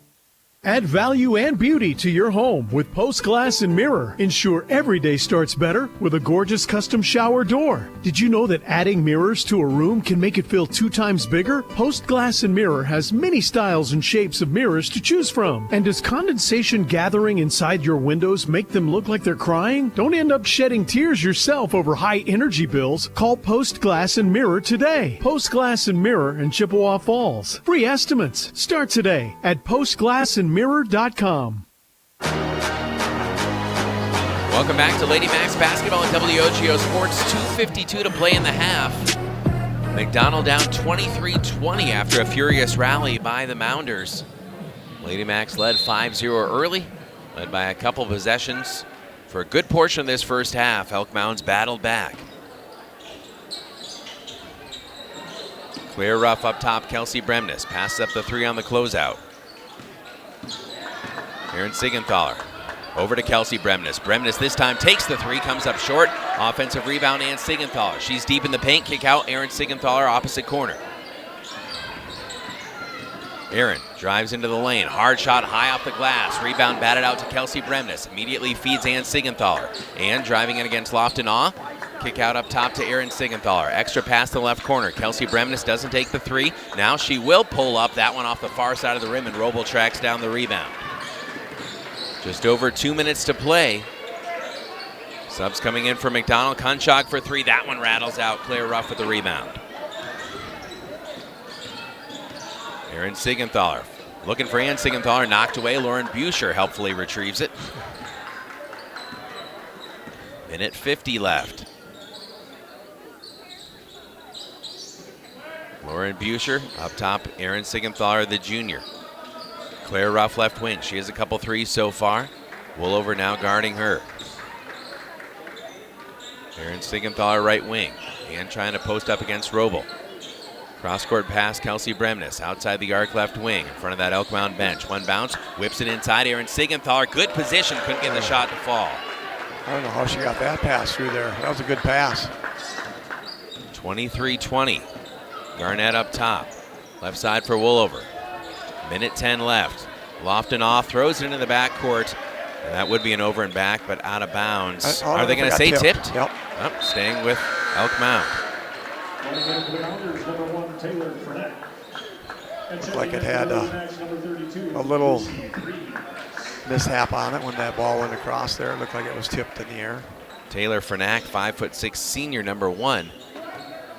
Add value and beauty to your home with Post Glass and Mirror. Ensure every day starts better with a gorgeous custom shower door. Did you know that adding mirrors to a room can make it feel 2 times bigger? Post Glass and Mirror has many styles and shapes of mirrors to choose from. And does condensation gathering inside your windows make them look like they're crying? Don't end up shedding tears yourself over high energy bills. Call Post Glass and Mirror today. Post Glass and Mirror in Chippewa Falls. Free estimates. Start today at postglassandmirror.com. Welcome back to Lady Macks basketball on WOGO Sports. 2:52 to play in the half. McDonell down 23-20 after a furious rally by the Mounders. Lady Macks led 5-0 early, led by a couple possessions. For a good portion of this first half, Elk Mounds battled back. Clear rough up top, Kelsey Bremnes passes up the 3 on the closeout. Aaron Siegenthaler over to Kelsey Bremnes. Bremnes this time takes the 3, comes up short. Offensive rebound, and Siegenthaler. She's deep in the paint, kick out, Aaron Siegenthaler, opposite corner. Aaron drives into the lane, hard shot high off the glass. Rebound batted out to Kelsey Bremnes. Immediately feeds Ann Siegenthaler. Ann driving in against Lofton-Awe. Kick out up top to Aaron Siegenthaler. Extra pass to the left corner. Kelsey Bremnes doesn't take the 3. Now she will pull up, that one off the far side of the rim, and Roble tracks down the rebound. Just over 2 minutes to play. Subs coming in for McDonell. Kunchak for 3. That one rattles out. Claire Ruff with the rebound. Aaron Siegenthaler looking for Ann Siegenthaler. Knocked away. Lauren Buescher helpfully retrieves it. Minute 50 left. Lauren Buescher up top. Aaron Siegenthaler, the junior. Claire Ruff left wing. She has a couple 3s so far. Woolover now guarding her. Aaron Siegenthaler right wing. And trying to post up against Roble. Cross-court pass, Kelsey Bremnes outside the arc left wing in front of that Elk Mound bench. One bounce, whips it inside. Aaron Siegenthaler, good position, couldn't get the shot to fall. I don't know how she got that pass through there. That was a good pass. 23-20. Garnett up top. Left side for Woolover. Minute 10 left. Lofton-Awe throws it into the backcourt. And that would be an over and back, but out of bounds. Are they going to say tipped? Yep. Oh, staying with Elk Mound. Looked like it had a little mishap on it when that ball went across there. It looked like it was tipped in the air. Taylor Fernack, 5'6" senior, number 1,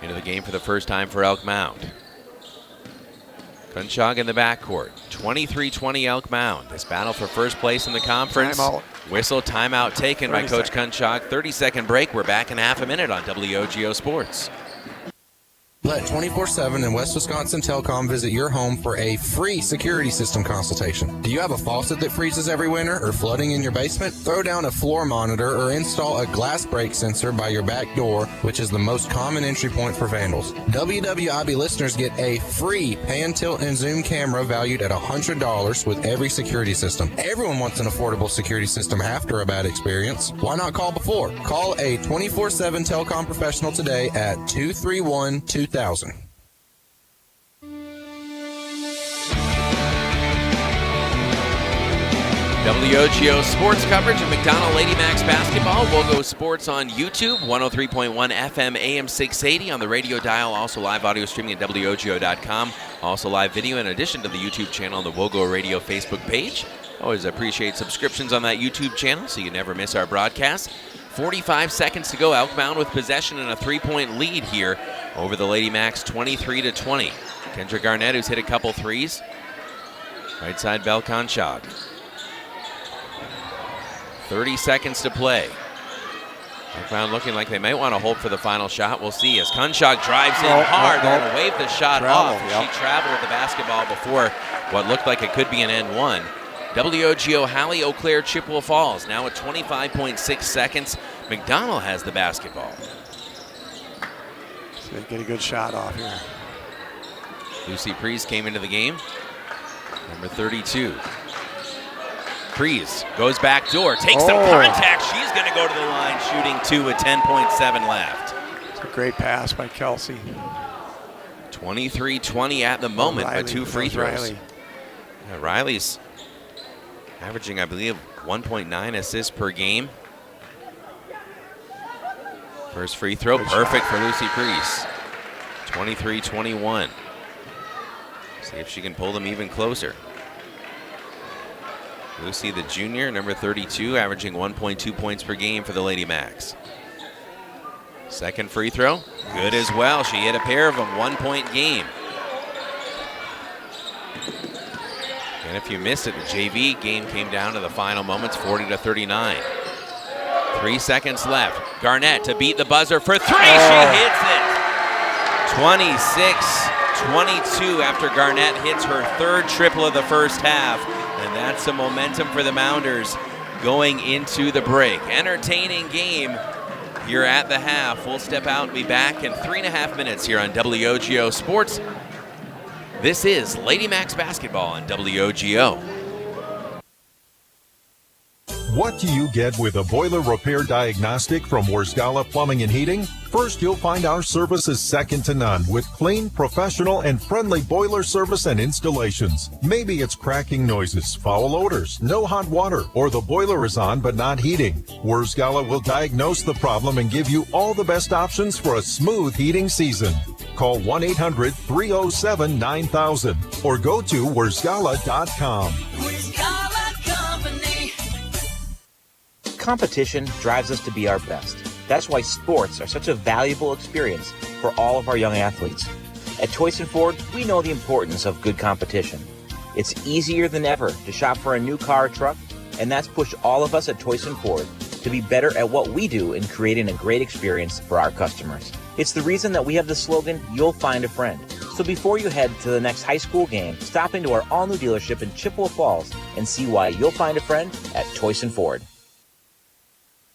into the game for the first time for Elk Mound. Kunchak in the backcourt. 23-20 Elk Mound. This battle for first place in the conference. Timeout. Whistle, timeout taken by Coach Kunchak. 30-second break. We're back in half a minute on WOGO Sports. Let 24/7 and West Wisconsin Telecom visit your home for a free security system consultation. Do you have a faucet that freezes every winter or flooding in your basement? Throw down a floor monitor or install a glass break sensor by your back door, which is the most common entry point for vandals. WWIB listeners get a free pan, tilt, and zoom camera valued at $100 with every security system. Everyone wants an affordable security system after a bad experience. Why not call before? Call a 24/7 telecom professional today at 231-2000. WOGO Sports coverage of McDonell Lady Macks basketball. WOGO Sports on YouTube, 103.1 FM AM 680 on the radio dial. Also live audio streaming at WOGO.com. Also live video in addition to the YouTube channel on the WOGO Radio Facebook page. Always appreciate subscriptions on that YouTube channel so you never miss our broadcast. 45 seconds to go. Elk Mound with possession and a 3-point lead here over the Lady Macks, 23-20. Kendra Garnett, who's hit a couple 3s. Right side, Belle Kunchak. 30 seconds to play. Elk Mound looking like they might want to hold for the final shot. We'll see as Kunshak drives in hard. They're going to wave the shot off. She traveled the basketball before what looked like it could be an N1. WOGO Halley, Eau Claire, Chippewa Falls now at 25.6 seconds. McDonell has the basketball. So they get a good shot off here. Lucy Prees came into the game. Number 32. Prees goes back door, takes some contact. She's going to go to the line, shooting 2 with 10.7 left. It's a great pass by Kelsey. 23-20 at the moment, but 2 free throws. Riley's averaging, I believe, 1.9 assists per game. First free throw, perfect for Lucy Prees. 23-21. See if she can pull them even closer. Lucy, the junior, number 32, averaging 1.2 points per game for the Lady Macks. Second free throw, good as well. She hit a pair of them, 1-point game. And if you missed it, the JV game came down to the final moments, 40-39. 3 seconds left. Garnett to beat the buzzer for 3. She hits it. 26-22 after Garnett hits her third triple of the first half. And that's the momentum for the Mounders going into the break. Entertaining game here at the half. We'll step out and be back in 3.5 minutes here on WOGO Sports. This is Lady Macks basketball on WOGO. What do you get with a boiler repair diagnostic from Worsgala Plumbing and Heating? First, you'll find our service is second to none with clean, professional, and friendly boiler service and installations. Maybe it's cracking noises, foul odors, no hot water, or the boiler is on but not heating. Worsgala will diagnose the problem and give you all the best options for a smooth heating season. Call 1-800-307-9000 or go to worsgala.com. Competition drives us to be our best. That's why sports are such a valuable experience for all of our young athletes. At Toys & Ford, we know the importance of good competition. It's easier than ever to shop for a new car or truck, and that's pushed all of us at Toys & Ford to be better at what we do in creating a great experience for our customers. It's the reason that we have the slogan, "You'll find a friend." So before you head to the next high school game, stop into our all-new dealership in Chippewa Falls and see why you'll find a friend at Toys & Ford.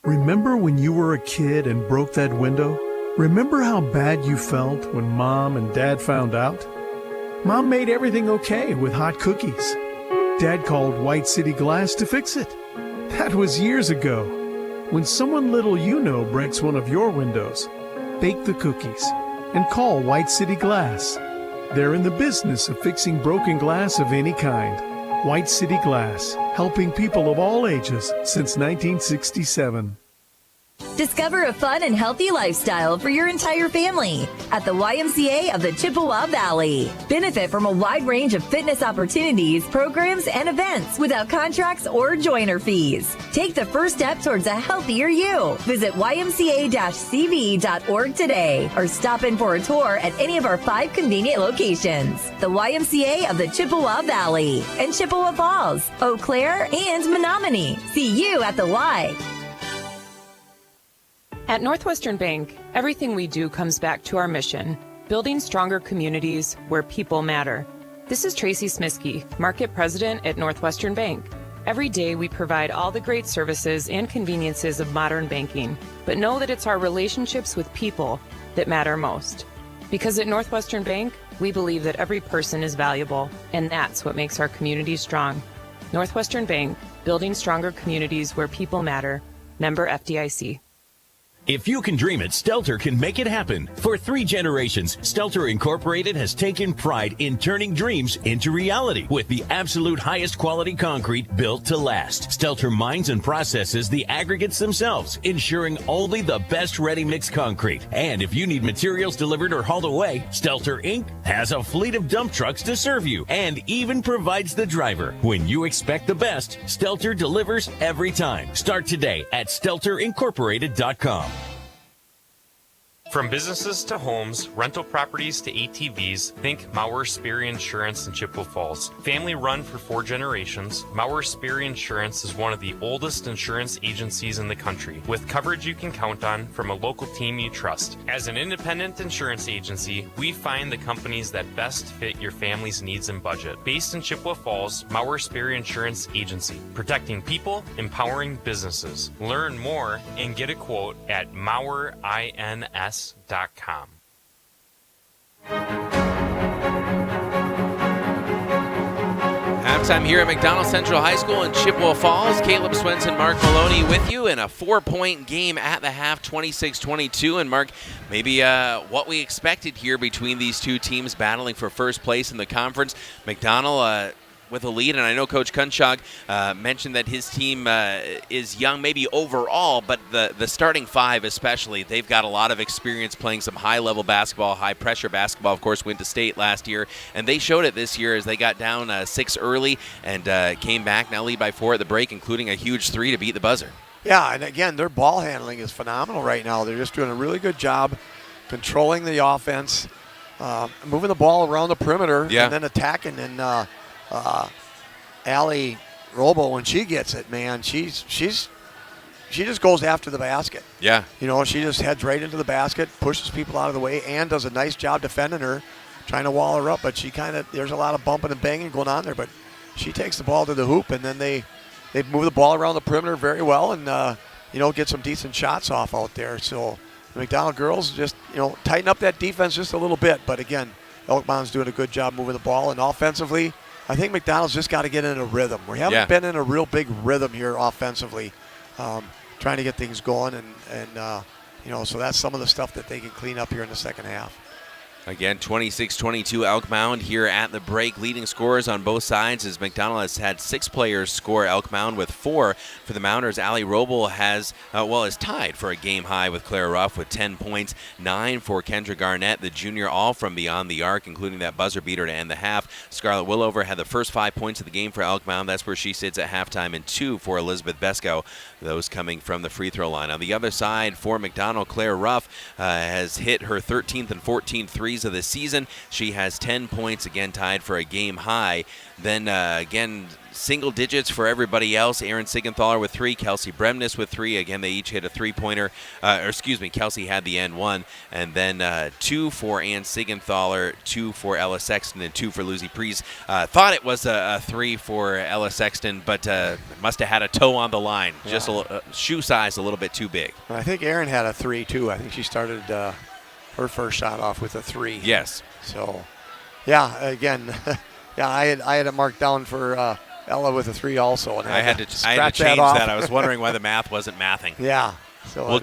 Remember when you were a kid and broke that window? Remember how bad you felt when Mom and Dad found out? Mom made everything okay with hot cookies. Dad called White City Glass to fix it. That was years ago. When someone little you know breaks one of your windows, bake the cookies and call White City Glass. They're in the business of fixing broken glass of any kind. White City Glass, helping people of all ages since 1967. Discover a fun and healthy lifestyle for your entire family at the YMCA of the Chippewa Valley. Benefit from a wide range of fitness opportunities, programs, and events without contracts or joiner fees. Take the first step towards a healthier you. Visit ymca-cv.org today or stop in for a tour at any of our 5 convenient locations. The YMCA of the Chippewa Valley and Chippewa Falls, Eau Claire, and Menominee. See you at the Y. At Northwestern Bank, everything we do comes back to our mission, building stronger communities where people matter. This is Tracy Smiskey, Market President at Northwestern Bank. Every day we provide all the great services and conveniences of modern banking, but know that it's our relationships with people that matter most. Because at Northwestern Bank, we believe that every person is valuable, and that's what makes our community strong. Northwestern Bank, building stronger communities where people matter. Member FDIC. If you can dream it, Stelter can make it happen. For 3 generations, Stelter Incorporated has taken pride in turning dreams into reality with the absolute highest quality concrete built to last. Stelter mines and processes the aggregates themselves, ensuring only the best ready-mix concrete. And if you need materials delivered or hauled away, Stelter Inc. has a fleet of dump trucks to serve you and even provides the driver. When you expect the best, Stelter delivers every time. Start today at StelterIncorporated.com. From businesses to homes, rental properties to ATVs, think Mauer Sperry Insurance in Chippewa Falls. Family run for 4 generations, Mauer Sperry Insurance is one of the oldest insurance agencies in the country, with coverage you can count on from a local team you trust. As an independent insurance agency, we find the companies that best fit your family's needs and budget. Based in Chippewa Falls, Mauer Sperry Insurance Agency, protecting people, empowering businesses. Learn more and get a quote at MauerINS.com. Halftime here at McDonell Central High School in Chippewa Falls. Caleb Swenson, Mark Maloney with you in a 4-point game at the half, 26-22. And Mark, maybe what we expected here between these two teams battling for first place in the conference. McDonell with a lead, and I know Coach Kunschog mentioned that his team is young maybe overall, but the starting 5 especially, they've got a lot of experience playing some high-level basketball, high-pressure basketball. Of course, went to state last year, and they showed it this year as they got down 6 early and came back, now lead by 4 at the break, including a huge 3 to beat the buzzer. Yeah, and again, their ball handling is phenomenal right now. They're just doing a really good job controlling the offense, moving the ball around the perimeter, and then attacking. And Allie Robo, when she gets it, man, she just goes after the basket. Yeah. You know, she just heads right into the basket, pushes people out of the way, and does a nice job defending her, trying to wall her up. But there's a lot of bumping and banging going on there. But she takes the ball to the hoop, and then they move the ball around the perimeter very well, and get some decent shots off out there. So the McDonell girls just tighten up that defense just a little bit. But again, Elk Mound's doing a good job moving the ball, and offensively, I think McDonell's just got to get in a rhythm. We haven't been in a real big rhythm here offensively, trying to get things going, and so that's some of the stuff that they can clean up here in the second half. Again, 26-22 Elk Mound here at the break. Leading scorers on both sides as McDonell has had 6 players score Elk Mound with 4 for the Mounders. Allie Roble is tied for a game high with Clara Ruff with 10 points, 9 for Kendra Garnett, the junior, all from beyond the arc, including that buzzer beater to end the half. Scarlett Willover had the first 5 points of the game for Elk Mound. That's where she sits at halftime, and 2 for Elizabeth Besko, those coming from the free throw line. On the other side for McDonell, Claire Ruff has hit her 13th and 14th threes of the season. She has 10 points, again tied for a game high. Then again, single digits for everybody else. Erin Sigenthaler with 3, Kelsey Bremnes with 3. Again, they each hit a three-pointer. Kelsey had the end one. And then 2 for Ann Sigenthaler, 2 for Ella Sexton, and 2 for Lucy Preece. Thought it was a 3 for Ella Sexton, but must have had a toe on the line. Yeah. Just shoe size a little bit too big. I think Erin had a 3 too. I think she started her first shot off with a 3. Yes. So, again, I had it marked down for Ella with a 3 also. And I had to change that. I was wondering why the math wasn't mathing. Yeah. So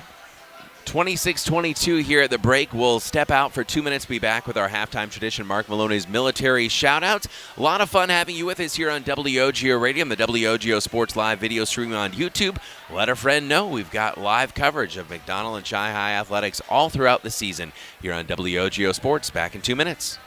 26-22 here at the break. We'll step out for 2 minutes, be back with our halftime tradition, Mark Maloney's military shout-outs. A lot of fun having you with us here on WOGO Radio and the WOGO Sports Live video streaming on YouTube. Let a friend know we've got live coverage of McDonell and Chi High athletics all throughout the season here on WOGO Sports. Back in 2 minutes.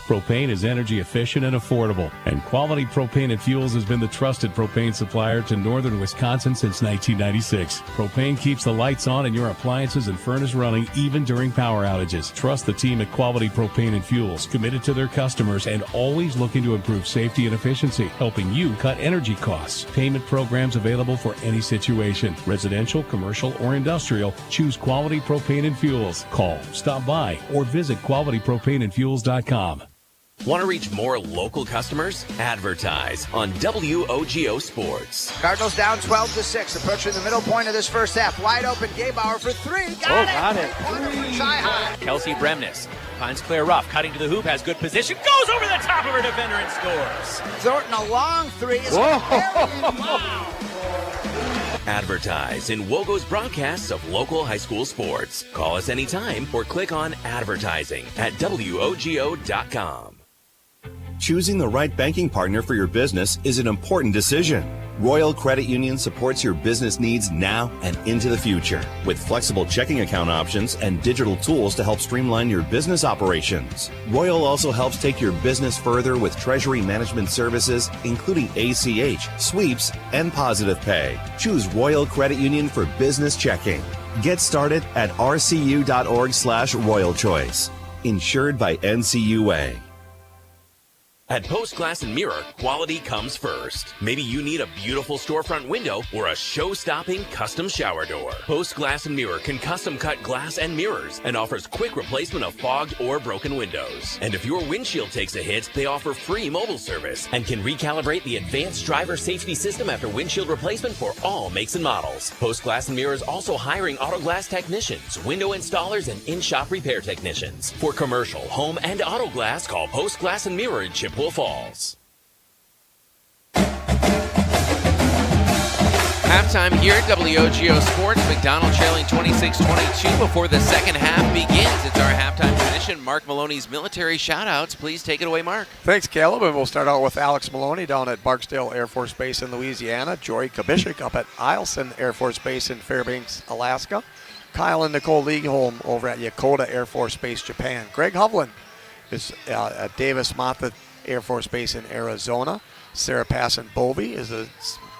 Propane is energy efficient and affordable, and Quality Propane and Fuels has been the trusted propane supplier to northern Wisconsin since 1996. Propane keeps the lights on and your appliances and furnace running even during power outages. Trust the team at Quality Propane and Fuels, committed to their customers and always looking to improve safety and efficiency, helping you cut energy costs. Payment programs available for any situation, residential, commercial, or industrial. Choose Quality Propane and Fuels. Call, stop by, or visit qualitypropaneandfuels.com. Want to reach more local customers? Advertise on WOGO Sports. Cardinals down 12-6, approaching the middle point of this first half. Wide open, Gabauer for 3. Got it. Corner for Chi High. Kelsey Bremnes finds Claire Ruff, cutting to the hoop, has good position, goes over the top of her defender and scores. Thornton, a long 3. Wow. Advertise in WOGO's broadcasts of local high school sports. Call us anytime or click on advertising at WOGO.com. Choosing the right banking partner for your business is an important decision. Royal Credit Union supports your business needs now and into the future with flexible checking account options and digital tools to help streamline your business operations. Royal also helps take your business further with treasury management services, including ACH, sweeps, and positive pay. Choose Royal Credit Union for business checking. Get started at rcu.org/Royal Choice. Insured by NCUA. At Post Glass and Mirror, quality comes first. Maybe you need a beautiful storefront window or a show-stopping custom shower door. Post Glass and Mirror can custom cut glass and mirrors and offers quick replacement of fogged or broken windows. And if your windshield takes a hit, they offer free mobile service and can recalibrate the advanced driver safety system after windshield replacement for all makes and models. Post Glass and Mirror is also hiring auto glass technicians, window installers, and in-shop repair technicians. For commercial, home, and auto glass, call Post Glass and Mirror in Chippewa Falls. Halftime here at WOGO Sports. McDonell trailing 26-22 before the second half begins. It's our halftime tradition. Mark Maloney's military shout-outs. Please take it away, Mark. Thanks, Caleb. And we'll start out with Alex Maloney down at Barksdale Air Force Base in Louisiana. Jory Kabishik up at Eielson Air Force Base in Fairbanks, Alaska. Kyle and Nicole Leagholm over at Yokota Air Force Base, Japan. Greg Hovland is at Davis Montha Air Force Base in Arizona. Sarah Passon-Bovey is a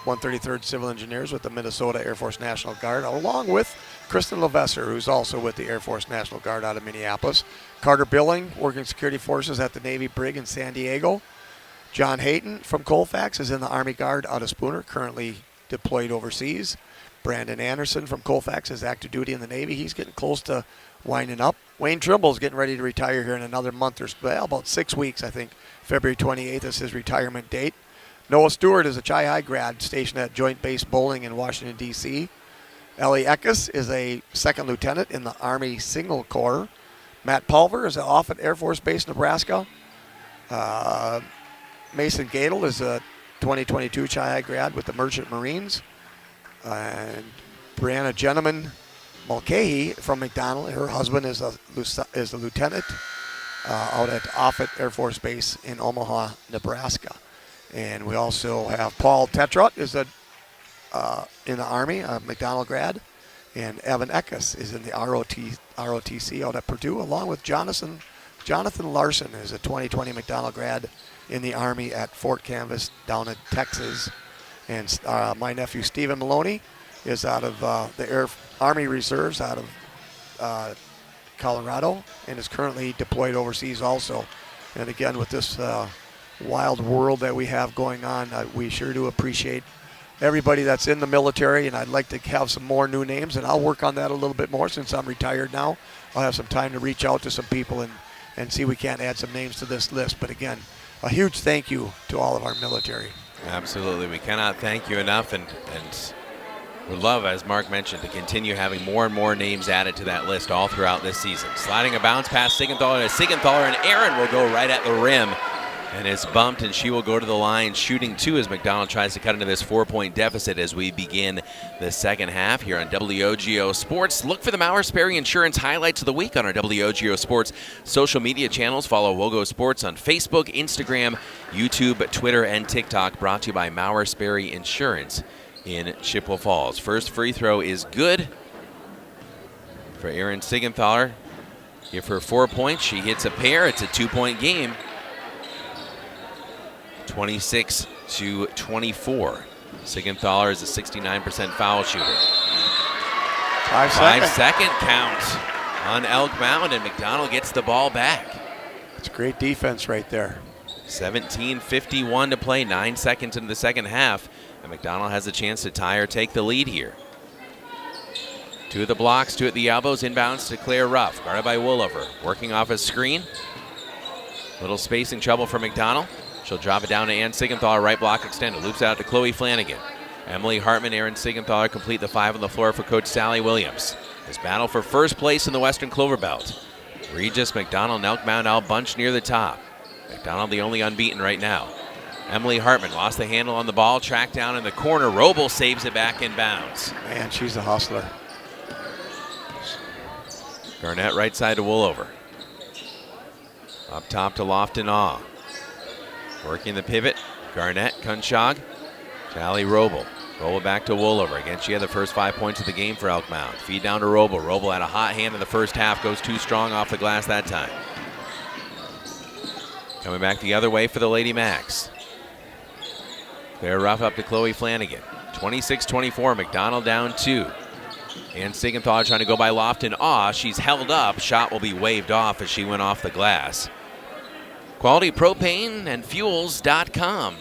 133rd Civil Engineers with the Minnesota Air Force National Guard, along with Kristen Levesser, who's also with the Air Force National Guard out of Minneapolis. Carter Billing, working security forces at the Navy Brig in San Diego. John Hayton from Colfax is in the Army Guard out of Spooner, currently deployed overseas. Brandon Anderson from Colfax is active duty in the Navy. He's getting close to winding up. Wayne Trimble's getting ready to retire here in another month or so, well, about 6 weeks, I think. February 28th is his retirement date. Noah Stewart is a Chi-High grad stationed at Joint Base Bowling in Washington, D.C. Ellie Eckes is a second lieutenant in the Army Signal Corps. Matt Pulver is off at Air Force Base, Nebraska. Mason Gadel is a 2022 Chi-High grad with the Merchant Marines. And Brianna Gentleman Mulcahy from McDonell. Her husband is a lieutenant out at Offutt Air Force Base in Omaha, Nebraska. And we also have Paul Tetrot is in the Army, a McDonell grad. And Evan Eckes is in the ROTC out at Purdue, along with Jonathan Larson is a 2020 McDonell grad in the Army at Fort Canvas down in Texas. And my nephew Stephen Maloney is out of the Army Reserves out of Colorado and is currently deployed overseas also. And again, with this wild world that we have going on, we sure do appreciate everybody that's in the military, and I'd like to have some more new names, and I'll work on that a little bit more since I'm retired now. I'll have some time to reach out to some people and see if we can't add some names to this list. But again, a huge thank you to all of our military. Absolutely. We cannot thank you enough, and would love, as Mark mentioned, to continue having more and more names added to that list all throughout this season. Sliding a bounce past Siegenthaler to Siegenthaler, and Aaron will go right at the rim. And it's bumped, and she will go to the line shooting two as McDonell tries to cut into this 4-point deficit as we begin the second half here on WOGO Sports. Look for the Maurer Sperry Insurance highlights of the week on our WOGO Sports social media channels. Follow WOGO Sports on Facebook, Instagram, YouTube, Twitter, and TikTok. Brought to you by Maurer Sperry Insurance in Chippewa Falls. First free throw is good for Erin Siegenthaler. Give her 4 points. She hits a pair. It's a 2-point game. 26-24. Siegenthaler is a 69% foul shooter. 5 second count on Elk Mound, and McDonell gets the ball back. It's great defense right there. 17:51 to play, 9 seconds into the second half, and McDonell has a chance to tie or take the lead here. Two at the blocks, two at the elbows, inbounds to Claire Ruff, guarded by Woolover, working off a screen. Little spacing trouble for McDonell. She'll drop it down to Ann Siegenthaler, right block extended. Loops out to Chloe Flanagan. Emily Hartman, Erin Siegenthaler complete the 5 on the floor for Coach Sally Williams. This battle for first place in the Western Cloverbelt. Regis, McDonell, and Elk Mound all bunched near the top. McDonell the only unbeaten right now. Emily Hartman lost the handle on the ball, tracked down in the corner. Roble saves it back in bounds. Man, she's a hustler. Garnett right side to Woolover. Up top to Lofton Awe. Working the pivot, Garnett, Kunschag, Tally Roble. Roble back to Woolover. Again, she had the first 5 points of the game for Elk Mound. Feed down to Roble. Roble had a hot hand in the first half, goes too strong off the glass that time. Coming back the other way for the Lady Macks. Claire Ruff up to Chloe Flanagan. 26-24, McDonell down 2. And Siegenthaler trying to go by Lofton Awe. She's held up. Shot will be waved off as she went off the glass. Quality Propane and Fuels.com.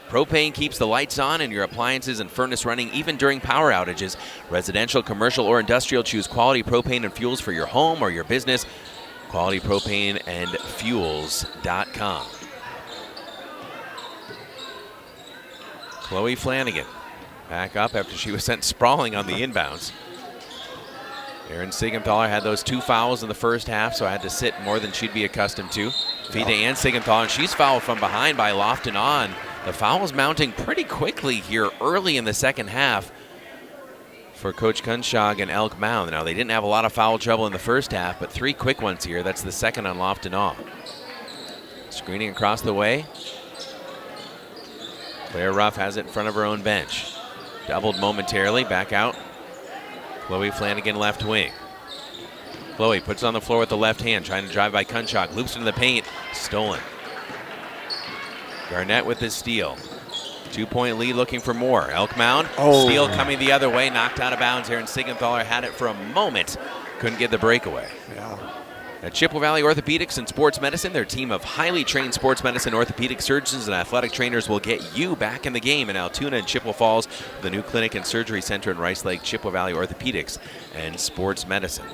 Propane keeps the lights on and your appliances and furnace running even during power outages. Residential, commercial, or industrial, choose Quality Propane and Fuels for your home or your business. Quality Propane and Fuels.com. Chloe Flanagan back up after she was sent sprawling on the inbounds. Erin Siegenthaler had those 2 fouls in the first half, so had to sit more than she'd be accustomed to. Feed to Ann Siegenthaler, and she's fouled from behind by Lofton On. The foul is mounting pretty quickly here early in the second half for Coach Kunschag and Elk Mound. Now, they didn't have a lot of foul trouble in the first half, but 3 quick ones here. That's the second on Lofton On. Screening across the way. Claire Ruff has it in front of her own bench. Doubled momentarily, back out. Chloe Flanagan left wing. Chloe puts it on the floor with the left hand, trying to drive by Kunschag. Loops into the paint, stolen. Garnett with the steal. 2-point lead, looking for more. Elk Mound, steal coming the other way, knocked out of bounds here, and Siegenthaler had it for a moment. Couldn't get the breakaway. Yeah. At Chippewa Valley Orthopedics and Sports Medicine, their team of highly trained sports medicine orthopedic surgeons and athletic trainers will get you back in the game in Altoona and Chippewa Falls, the new clinic and surgery center in Rice Lake. Chippewa Valley Orthopedics and Sports Medicine.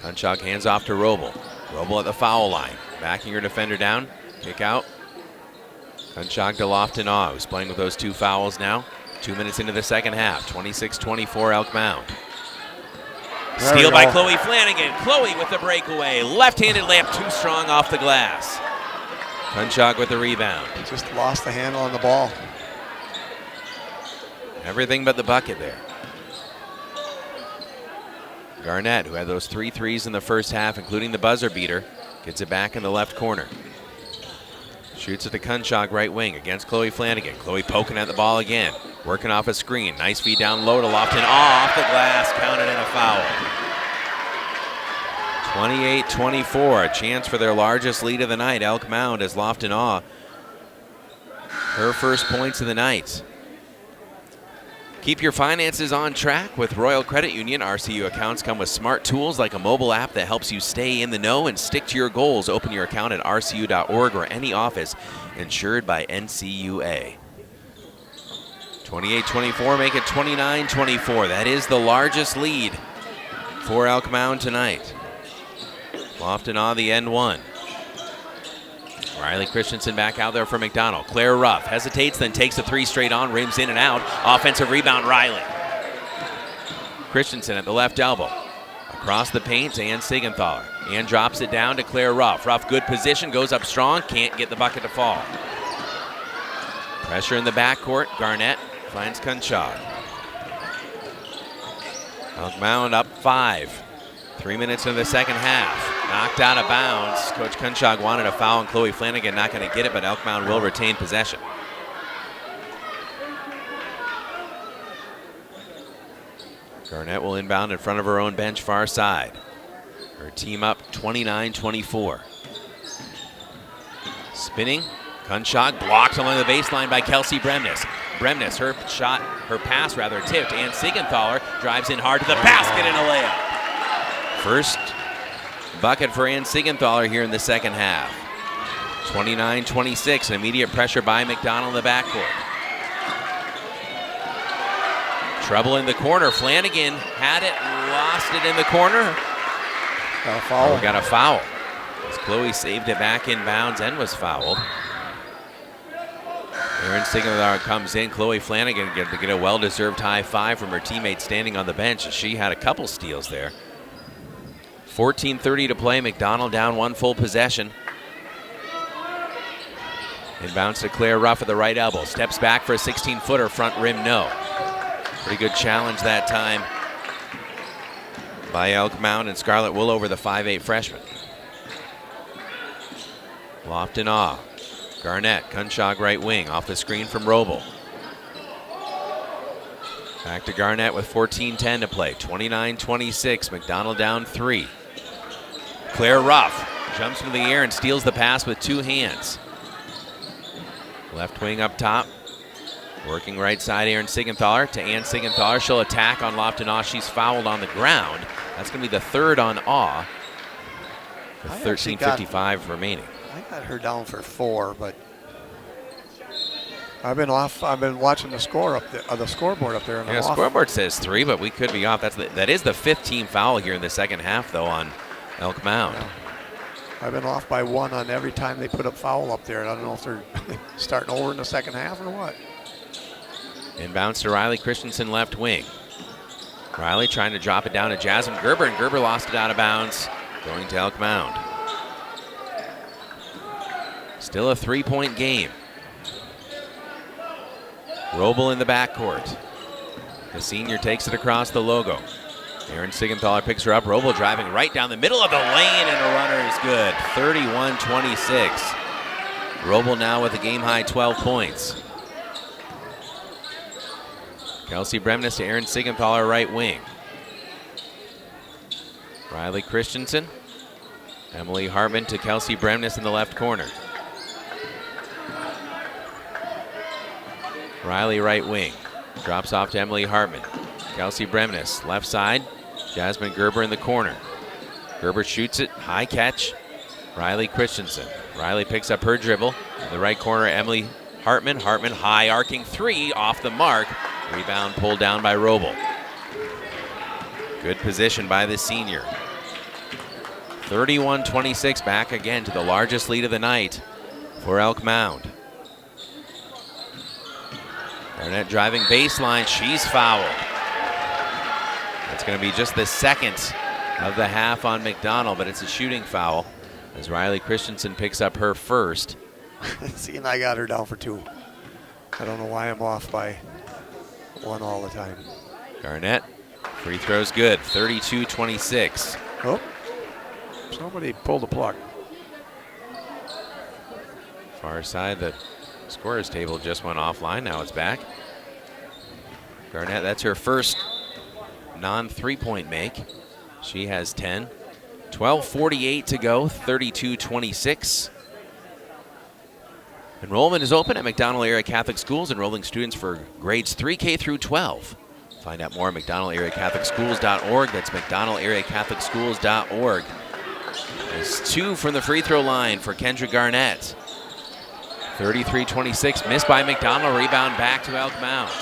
Kunschag hands off to Roble. Roble at the foul line, backing her defender down. Kick out. Kunschag to Lofton Awe, who's playing with those 2 fouls now. 2 minutes into the second half. 26-24 Elk Mound. Steal by Chloe Flanagan. Chloe with the breakaway. Left-handed layup, too strong off the glass. Kunschag with the rebound. Just lost the handle on the ball. Everything but the bucket there. Garnett, who had those 3 threes in the first half, including the buzzer beater, gets it back in the left corner. Shoots it to Kunschag, right wing, against Chloe Flanagan. Chloe poking at the ball again. Working off a screen. Nice feed down low to Lofton. Off the glass, counted in a foul. 28-24, a chance for their largest lead of the night. Elk Mound as Lofton Awe, her first points of the night. Keep your finances on track with Royal Credit Union. RCU accounts come with smart tools like a mobile app that helps you stay in the know and stick to your goals. Open your account at rcu.org or any office insured by NCUA. 28-24, make it 29-24. That is the largest lead for Elk Mound tonight. Lofton Awe, the end one. Riley Christensen back out there for McDonell. Claire Ruff hesitates, then takes a 3 straight on, rims in and out. Offensive rebound, Riley. Christensen at the left elbow. Across the paint to Ann Siegenthaler. Ann drops it down to Claire Ruff. Ruff, good position, goes up strong, can't get the bucket to fall. Pressure in the backcourt. Garnett finds Kunschag. Elk Mound up 5. 3 minutes into the second half. Knocked out of bounds. Coach Kunschag wanted a foul, and Chloe Flanagan not going to get it, but Elk Mound will retain possession. Garnett will inbound in front of her own bench, far side. Her team up 29-24. Spinning. Kunschag blocked along the baseline by Kelsey Bremnes. Bremnes, her pass tipped, and Siegenthaler drives in hard to the basket and a layup. First bucket for Ann Siegenthaler here in the second half. 29-26, an immediate pressure by McDonell in the backcourt. Trouble in the corner. Flanagan had it, lost it in the corner. Got a foul. Got a foul. As Chloe saved it back in bounds and was fouled. Erin Siegenthaler comes in. Chloe Flanagan to get a well-deserved high five from her teammate standing on the bench, as she had a couple steals there. 14:30 to play. McDonell down 1 full possession. Inbounds to Claire Ruff at the right elbow. Steps back for a 16-footer. Front rim, no. Pretty good challenge that time by Elk Mound and Scarlett Willover, the 5'8 freshman. Lofton Awe. Garnett, Kunschag right wing, off the screen from Roble. Back to Garnett with 14:10 to play. 29-26, McDonell down 3. Claire Ruff jumps into the air and steals the pass with 2 hands. Left wing up top. Working right side, Aaron Siegenthaler to Ann Siegenthaler. She'll attack on Lofton Awe. She's fouled on the ground. That's going to be the third on Awe. With 13:55 remaining. I got her down for 4, but I've been off. I've been watching the score up there, the scoreboard up there. And yeah, the scoreboard says 3, but we could be off. That is the 5th team foul here in the second half, though, on Elk Mound. Yeah. I've been off by 1 on every time they put a foul up there. I don't know if they're starting over in the second half or what. Inbounds to Riley Christensen, left wing. Riley trying to drop it down to Jasmine Gerber, and Gerber lost it out of bounds, going to Elk Mound. Still a 3-point game. Roble in the backcourt. The senior takes it across the logo. Aaron Siegenthaler picks her up. Roble driving right down the middle of the lane, and a runner is good. 31-26. Roble now with a game-high 12 points. Kelsey Bremnes to Aaron Siegenthaler, right wing. Riley Christensen. Emily Hartman to Kelsey Bremnes in the left corner. Riley, right wing. Drops off to Emily Hartman. Kelsey Bremnes, left side. Jasmine Gerber in the corner. Gerber shoots it, high catch. Riley Christensen. Riley picks up her dribble. In the right corner, Emily Hartman. Hartman, high arcing 3, off the mark. Rebound pulled down by Roble. Good position by the senior. 31-26, back again to the largest lead of the night for Elk Mound. Barnett driving baseline, she's fouled. That's going to be just the second of the half on McDonell, but it's a shooting foul as Riley Christensen picks up her first. See, and I got her down for 2. I don't know why I'm off by 1 all the time. Garnett, free throw's good, 32-26. Oh, somebody pulled the plug. Far side, the scorer's table just went offline, now it's back. Garnett, that's her first non-3-point make. She has 10. 12:48 to go, 32-26. Enrollment is open at McDonell Area Catholic Schools, enrolling students for grades 3K through 12. Find out more at McDonellAreaCatholicSchools.org. That's McDonellAreaCatholicSchools.org. There's 2 from the free throw line for Kendra Garnett. 33-26, missed by McDonell, rebound back to Elk Mound.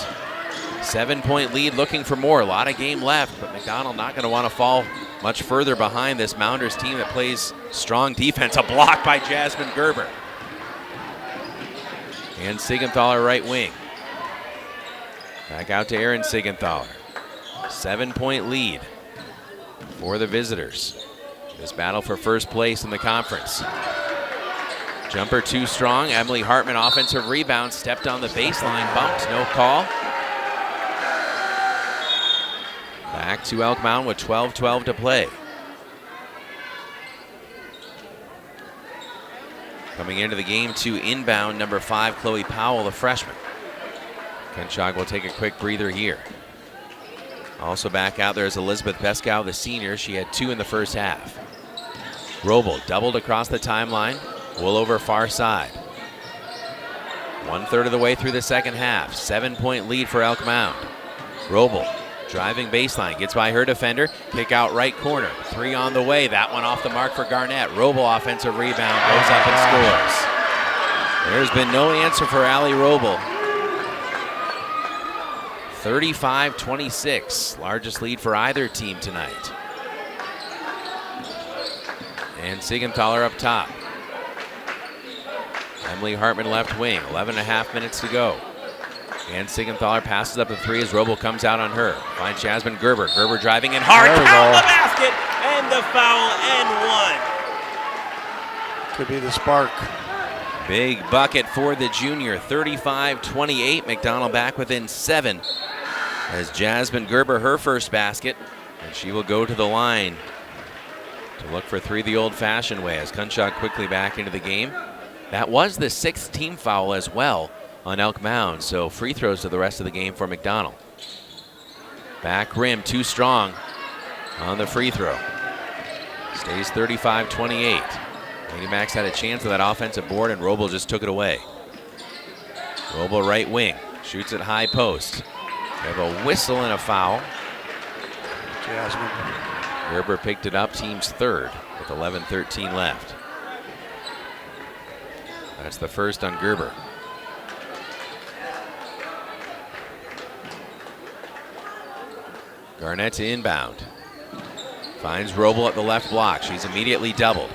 7-point lead, looking for more. A lot of game left, but McDonell not going to want to fall much further behind this Mounders team that plays strong defense. A block by Jasmine Gerber. And Siegenthaler, right wing. Back out to Aaron Siegenthaler. 7-point lead for the visitors. This battle for first place in the conference. Jumper too strong. Emily Hartman, offensive rebound, stepped on the baseline, bumped, no call. Back to Elk Mound with 12:12 to play. Coming into the game to inbound, number 5, Chloe Powell, the freshman. Kenshog will take a quick breather here. Also back out there is Elizabeth Pescow, the senior. She had 2 in the first half. Roble doubled across the timeline. Woolover far side. 1/3 of the way through the second half. 7-point lead for Elk Mound. Roble driving baseline, gets by her defender. Kick out right corner. 3 on the way. That one off the mark for Garnett. Roble offensive rebound, goes up and scores. There's been no answer for Allie Roble. 35-26, largest lead for either team tonight. And Siegenthaler up top. Emily Hartman left wing, 11.5 minutes to go. And Siegenthaler passes up the 3 as Roble comes out on her. Finds Jasmine Gerber. Gerber driving in hard. Count the basket, and the foul, and 1. Could be the spark. Big bucket for the junior, 35-28. McDonell back within 7 as Jasmine Gerber her first basket, and she will go to the line to look for 3 the old-fashioned way as Kunshog quickly back into the game. That was the 6th team foul as well on Elk Mound, so free throws to the rest of the game for McDonell. Back rim too strong on the free throw. Stays 35-28. Lady Macks had a chance of that offensive board, and Roble just took it away. Roble right wing. Shoots at high post. We have a whistle and a foul. Jasmine. Gerber picked it up, team's third, with 11:13 left. That's the first on Gerber. Garnett's inbound. Finds Roble at the left block. She's immediately doubled.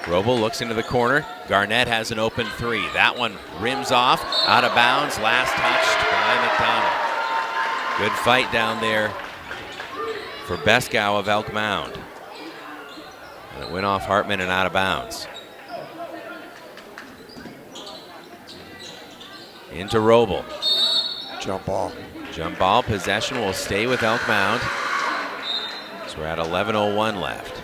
Roble looks into the corner. Garnett has an open three. That one rims off, out of bounds, last touched by McDonell. Good fight down there for Beskow of Elk Mound. And it went off Hartman and out of bounds. Into Roble. Jump ball. Jump ball. Possession will stay with Elk Mound. So we're at 11:01 left.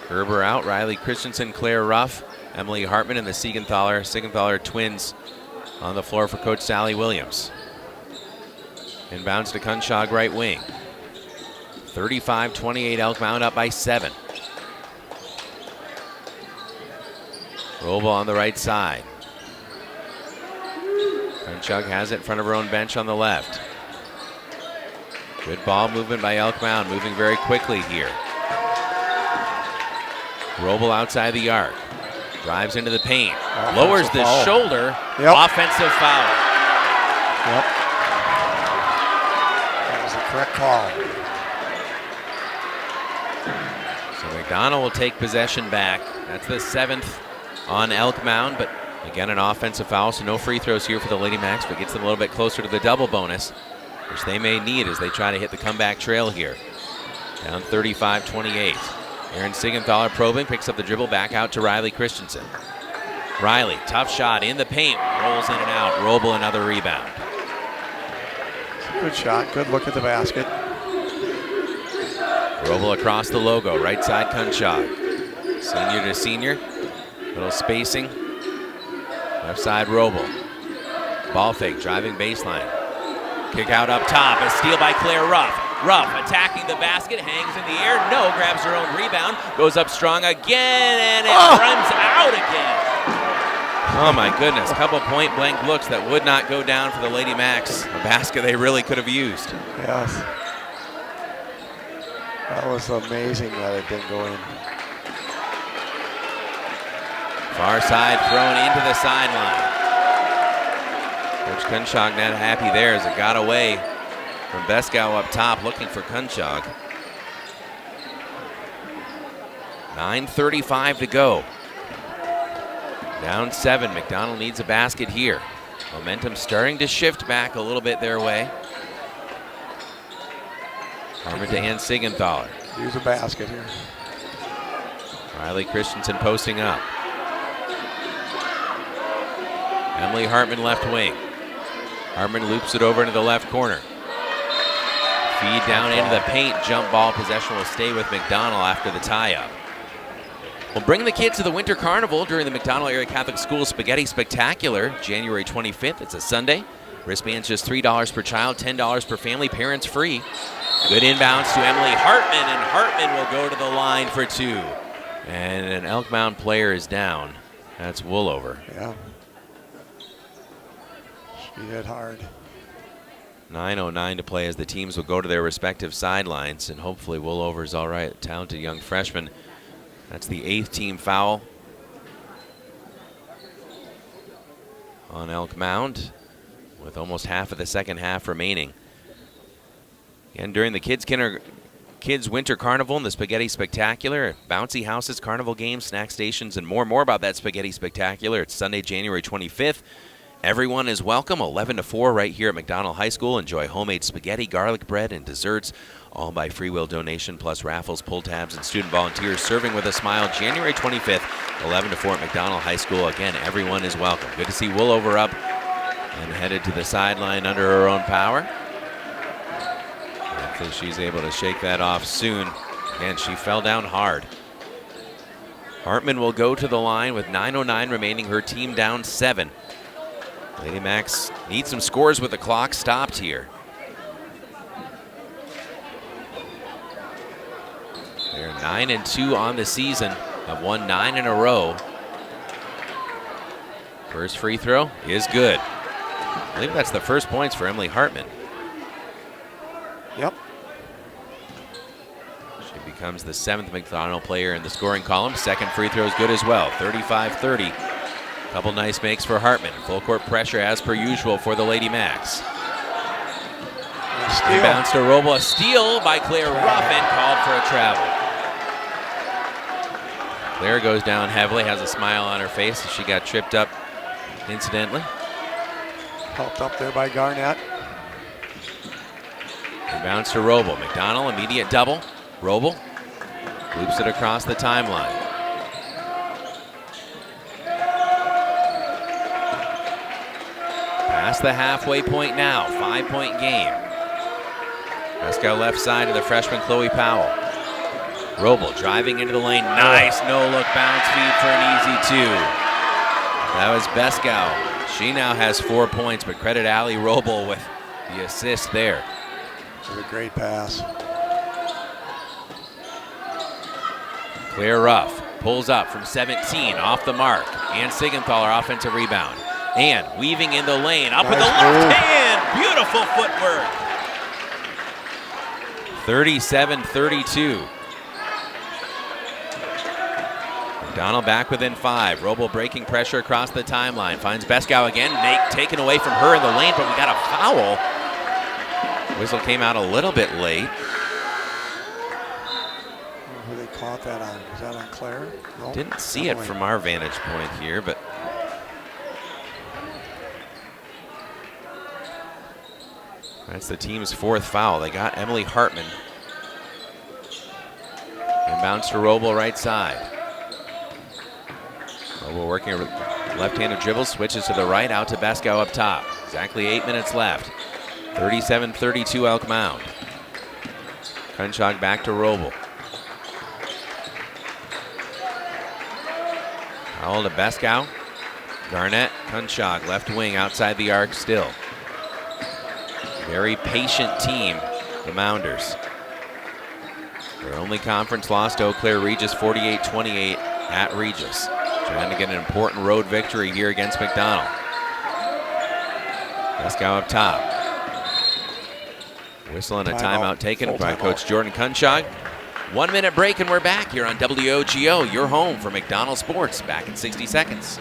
Gerber out. Riley Christensen, Claire Ruff, Emily Hartman, and the Siegenthaler twins on the floor for Coach Sally Williams. Inbounds to Kunshog, right wing. 35-28, Elk Mound up by 7. Roble on the right side. Kunshog has it in front of her own bench on the left. Good ball movement by Elk Mound, moving very quickly here. Roble outside the arc. Drives into the paint. Lowers the shoulder. Offensive foul. Yep. That was the correct call. So McDonell will take possession back. That's the 7th on Elk Mound, but again an offensive foul, so no free throws here for the Lady Macks, but gets them a little bit closer to the double bonus, which they may need as they try to hit the comeback trail here. Down 35-28. Aaron Siegenthaler probing, picks up the dribble, back out to Riley Christensen. Riley, tough shot in the paint, rolls in and out. Roble another rebound. Good shot, good look at the basket. Roble across the logo, right side Kunshog. Senior to senior, little spacing. Left side Roble. Ball fake, driving baseline. Kick out up top, a steal by Claire Ruff. Ruff attacking the basket, hangs in the air, no, grabs her own rebound, goes up strong again, and it runs out again. Oh my goodness, couple point blank looks that would not go down for the Lady Macks. A basket they really could have used. Yes. That was amazing that it didn't go in. Far side thrown into the sideline. Coach Kunshog not happy there as it got away from Beskow up top, looking for Kunshog. 9:35 to go. Down 7. McDonell needs a basket here. Momentum starting to shift back a little bit their way. Harmon to Ann Siegenthaler. Use a basket here. Riley Christensen posting up. Emily Hartman left wing. Hartman loops it over into the left corner. Feed down into the paint. Jump ball. Possession will stay with McDonell after the tie-up. We'll bring the kids to the Winter Carnival during the McDonell Area Catholic School Spaghetti Spectacular, January 25th. It's a Sunday. Wristbands just $3 per child, $10 per family, parents free. Good inbounds to Emily Hartman, and Hartman will go to the line for 2. And an Elk Mound player is down. That's Woolover. Yeah. She hit hard. 9:09 to play as the teams will go to their respective sidelines, and hopefully Woolover's all right. Talented young freshman. That's the 8th team foul on Elk Mound, with almost half of the second half remaining. And during the Kids Winter Carnival and the Spaghetti Spectacular, bouncy houses, carnival games, snack stations, and more. More about that Spaghetti Spectacular. It's Sunday, January 25th. Everyone is welcome, 11 to 4 right here at McDonell High School. Enjoy homemade spaghetti, garlic bread, and desserts, all by free will donation, plus raffles, pull tabs, and student volunteers serving with a smile. January 25th, 11 to 4 at McDonell High School. Again, everyone is welcome. Good to see Woolover up and headed to the sideline under her own power. Hopefully she's able to shake that off soon. Again, she fell down hard. Hartman will go to the line with 9:09 remaining, her team down 7. Lady Macks need some scores with the clock stopped here. They're 9-2 on the season, have won 9 in a row. First free throw is good. I believe that's the first points for Emily Hartman. Yep. She becomes the 7th McDonell player in the scoring column. Second free throw is good as well, 35-30. Couple nice makes for Hartman. Full court pressure as per usual for the Lady Macks. Bounce to Roble. A steal by Claire Ruffin, called for a travel. Claire goes down heavily, has a smile on her face as she got tripped up incidentally. Helped up there by Garnett. Bounce to Roble. McDonell, immediate double. Roble loops it across the timeline. Past the halfway point now, 5-point game. Pascal left side to the freshman Chloe Powell. Roble driving into the lane, nice no-look bounce feed for an easy 2. That was Beskow. She now has 4 points, but credit Allie Roble with the assist there. It was a great pass. Claire Ruff pulls up from 17, off the mark. Ann Sigenthaler offensive rebound. And weaving in the lane, up with the left hand. Beautiful footwork. 37-32. McDonell back within 5. Roble breaking pressure across the timeline. Finds Beskow again. Taken away from her in the lane, but we got a foul. Whistle came out a little bit late. Who they caught that on? Was that on Claire? No, didn't see it from our vantage point here, but that's the team's 4th foul. They got Emily Hartman. And bounce to Roble right side. Roble working a left-handed dribble, switches to the right, out to Beskow up top. Exactly 8 minutes left. 37-32 Elk Mound. Kunschog back to Roble. Powell to Beskow. Garnett, Kunschog, left wing outside the arc still. Very patient team, the Mounders. Their only conference loss to Eau Claire Regis, 48-28 at Regis. Trying to get an important road victory here against McDonell. Beskow up top. Whistle and a timeout taken by Coach Jordan Kunschog. 1 minute break and we're back here on WOGO, your home for McDonell Sports. Back in 60 seconds.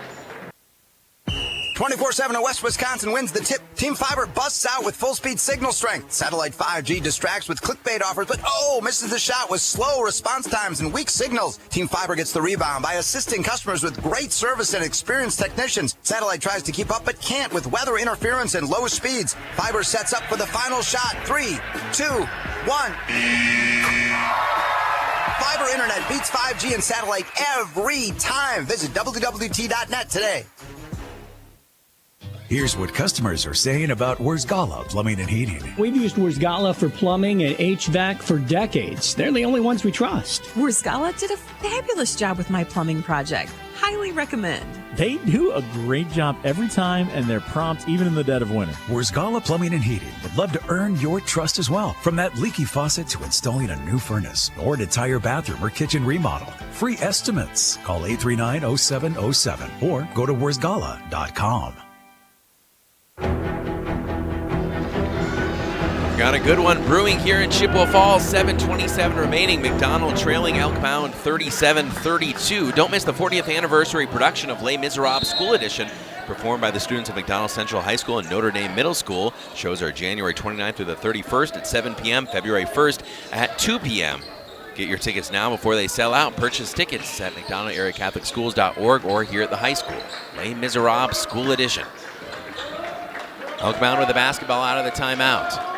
24/7 at West Wisconsin wins the tip. Team Fiber busts out with full-speed signal strength. Satellite 5G distracts with clickbait offers, but misses the shot with slow response times and weak signals. Team Fiber gets the rebound by assisting customers with great service and experienced technicians. Satellite tries to keep up but can't with weather interference and low speeds. Fiber sets up for the final shot. 3, 2, 1. Fiber internet beats 5G and satellite every time. Visit WWT.net today. Here's what customers are saying about Wurzgala Plumbing and Heating. We've used Wurzgala for plumbing and HVAC for decades. They're the only ones we trust. Wurzgala did a fabulous job with my plumbing project. Highly recommend. They do a great job every time, and they're prompt even in the dead of winter. Wurzgala Plumbing and Heating would love to earn your trust as well. From that leaky faucet to installing a new furnace or an entire bathroom or kitchen remodel. Free estimates. Call 839-0707 or go to wurzgala.com. Got a good one brewing here in Chippewa Falls. 7:27 remaining. McDonell trailing Elk Mound 37-32. Don't miss the 40th anniversary production of Les Miserables School Edition, performed by the students of McDonell Central High School and Notre Dame Middle School. Shows are January 29th through the 31st at 7 p.m., February 1st at 2 p.m. Get your tickets now before they sell out. Purchase tickets at McDonell-area-Catholic-Schools.org or here at the high school. Les Miserables School Edition. Elk Mound with the basketball out of the timeout.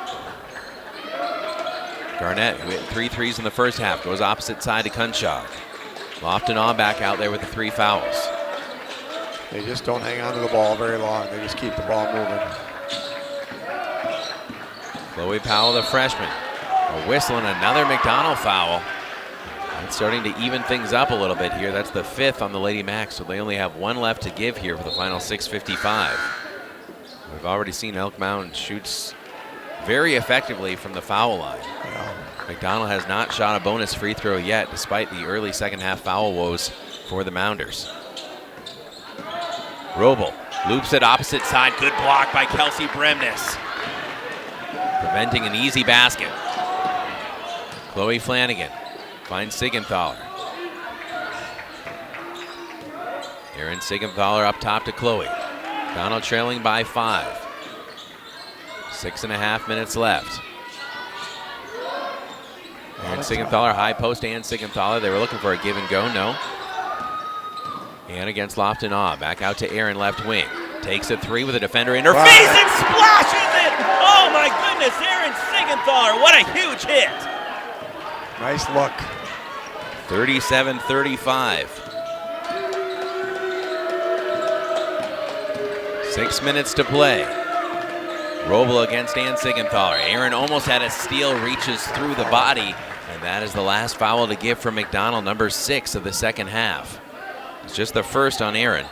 Garnett, who hit 3 threes in the first half, goes opposite side to Kunschog. Lofton on back out there with the 3 fouls. They just don't hang on to the ball very long. They just keep the ball moving. Chloe Powell, the freshman. A whistle and another McDonell foul. It's starting to even things up a little bit here. That's the 5th on the Lady Macks, so they only have 1 left to give here for the final 6:55. We've already seen Elk Mound shoots very effectively from the foul line. McDonell has not shot a bonus free throw yet, despite the early second half foul woes for the Mounders. Roble Loops it opposite side. Good block by Kelsey Bremnes. Preventing an easy basket. Chloe Flanagan finds Siegenthaler. Erin Siegenthaler up top to Chloe. Donald trailing by 5. 6.5 minutes left. Erin Siegenthaler, high post and Siegenthaler. They were looking for a give and go, no. And against Lofton Awe, back out to Erin, left wing. Takes a 3 with a defender in her face and splashes it! Oh my goodness, Erin Siegenthaler, what a huge hit! Nice look. 37-35. 6 minutes to play. Roble against Ann Siegenthaler. Erin almost had a steal, reaches through the body, and that is the last foul to give for McDonell, number 6 of the second half. It's just the first on Erin.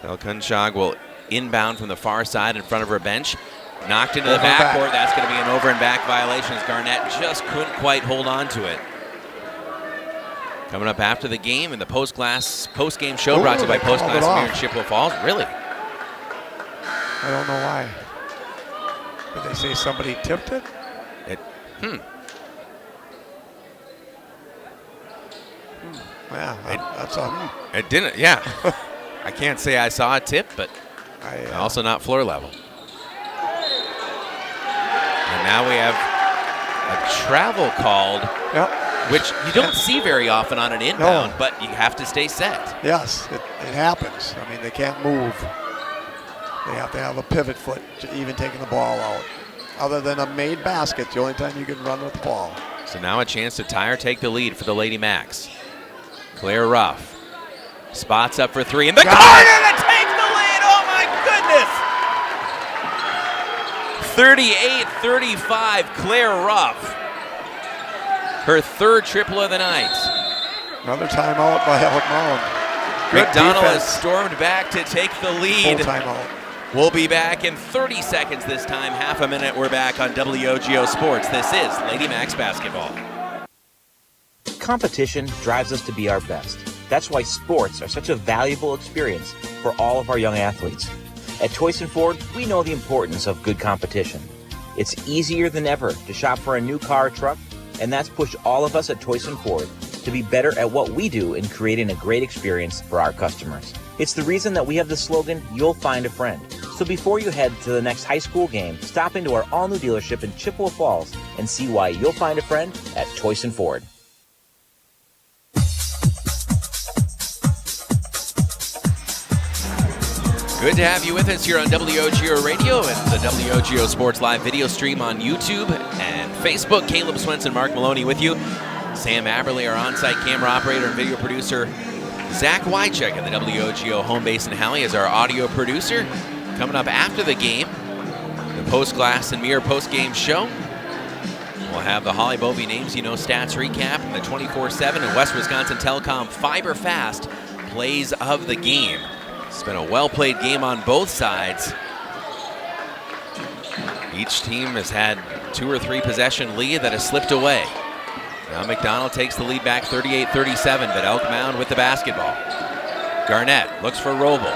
Belkunshag will inbound from the far side in front of her bench. Knocked into the backcourt. That's going to be an over and back violation as Garnett just couldn't quite hold on to it. Coming up after the game in the post-game show brought to you by Post Glass Beer in Chippewa Falls. Really? I don't know why. Did they say somebody tipped it? Yeah, that's a It didn't, yeah. I can't say I saw a tip, but also not floor level. And now we have a travel called, which you don't see very often on an inbound, but you have to stay set. Yes, it happens. I mean, they can't move. They have to have a pivot foot, even taking the ball out. Other than a made basket, the only time you can run with the ball. So now a chance to tie or take the lead for the Lady Macks. Claire Ruff spots up for 3 in the corner to take the lead. Oh my goodness! 38-35, Claire Ruff. Her third triple of the night. Another timeout by Elk Mound. McDonell has stormed back to take the lead. Full timeout. We'll be back in 30 seconds this time. Half a minute, we're back on WOGO Sports. This is Lady Macks basketball. Competition drives us to be our best. That's why sports are such a valuable experience for all of our young athletes. At Toyson Ford, we know the importance of good competition. It's easier than ever to shop for a new car or truck, and that's pushed all of us at Toyson Ford to be better at what we do in creating a great experience for our customers. It's the reason that we have the slogan, "You'll find a friend." So before you head to the next high school game, stop into our all-new dealership in Chippewa Falls and see why you'll find a friend at Toyson Ford. Good to have you with us here on WOGO Radio and the WOGO Sports Live video stream on YouTube and Facebook. Caleb Swenson, Mark Maloney with you. Sam Aberley, our on-site camera operator and video producer. Zach Wycheck at the WOGO home base in Halley is our audio producer. Coming up after the game, the Post Glass and Mirror post-game show. We'll have the Holly Bovey Names You Know Stats recap and the 24/7 and West Wisconsin Telecom Fiber Fast plays of the game. It's been a well-played game on both sides. Each team has had 2 or 3 possession lead that has slipped away. Now McDonell takes the lead back 38-37, but Elk Mound with the basketball. Garnett looks for Roble.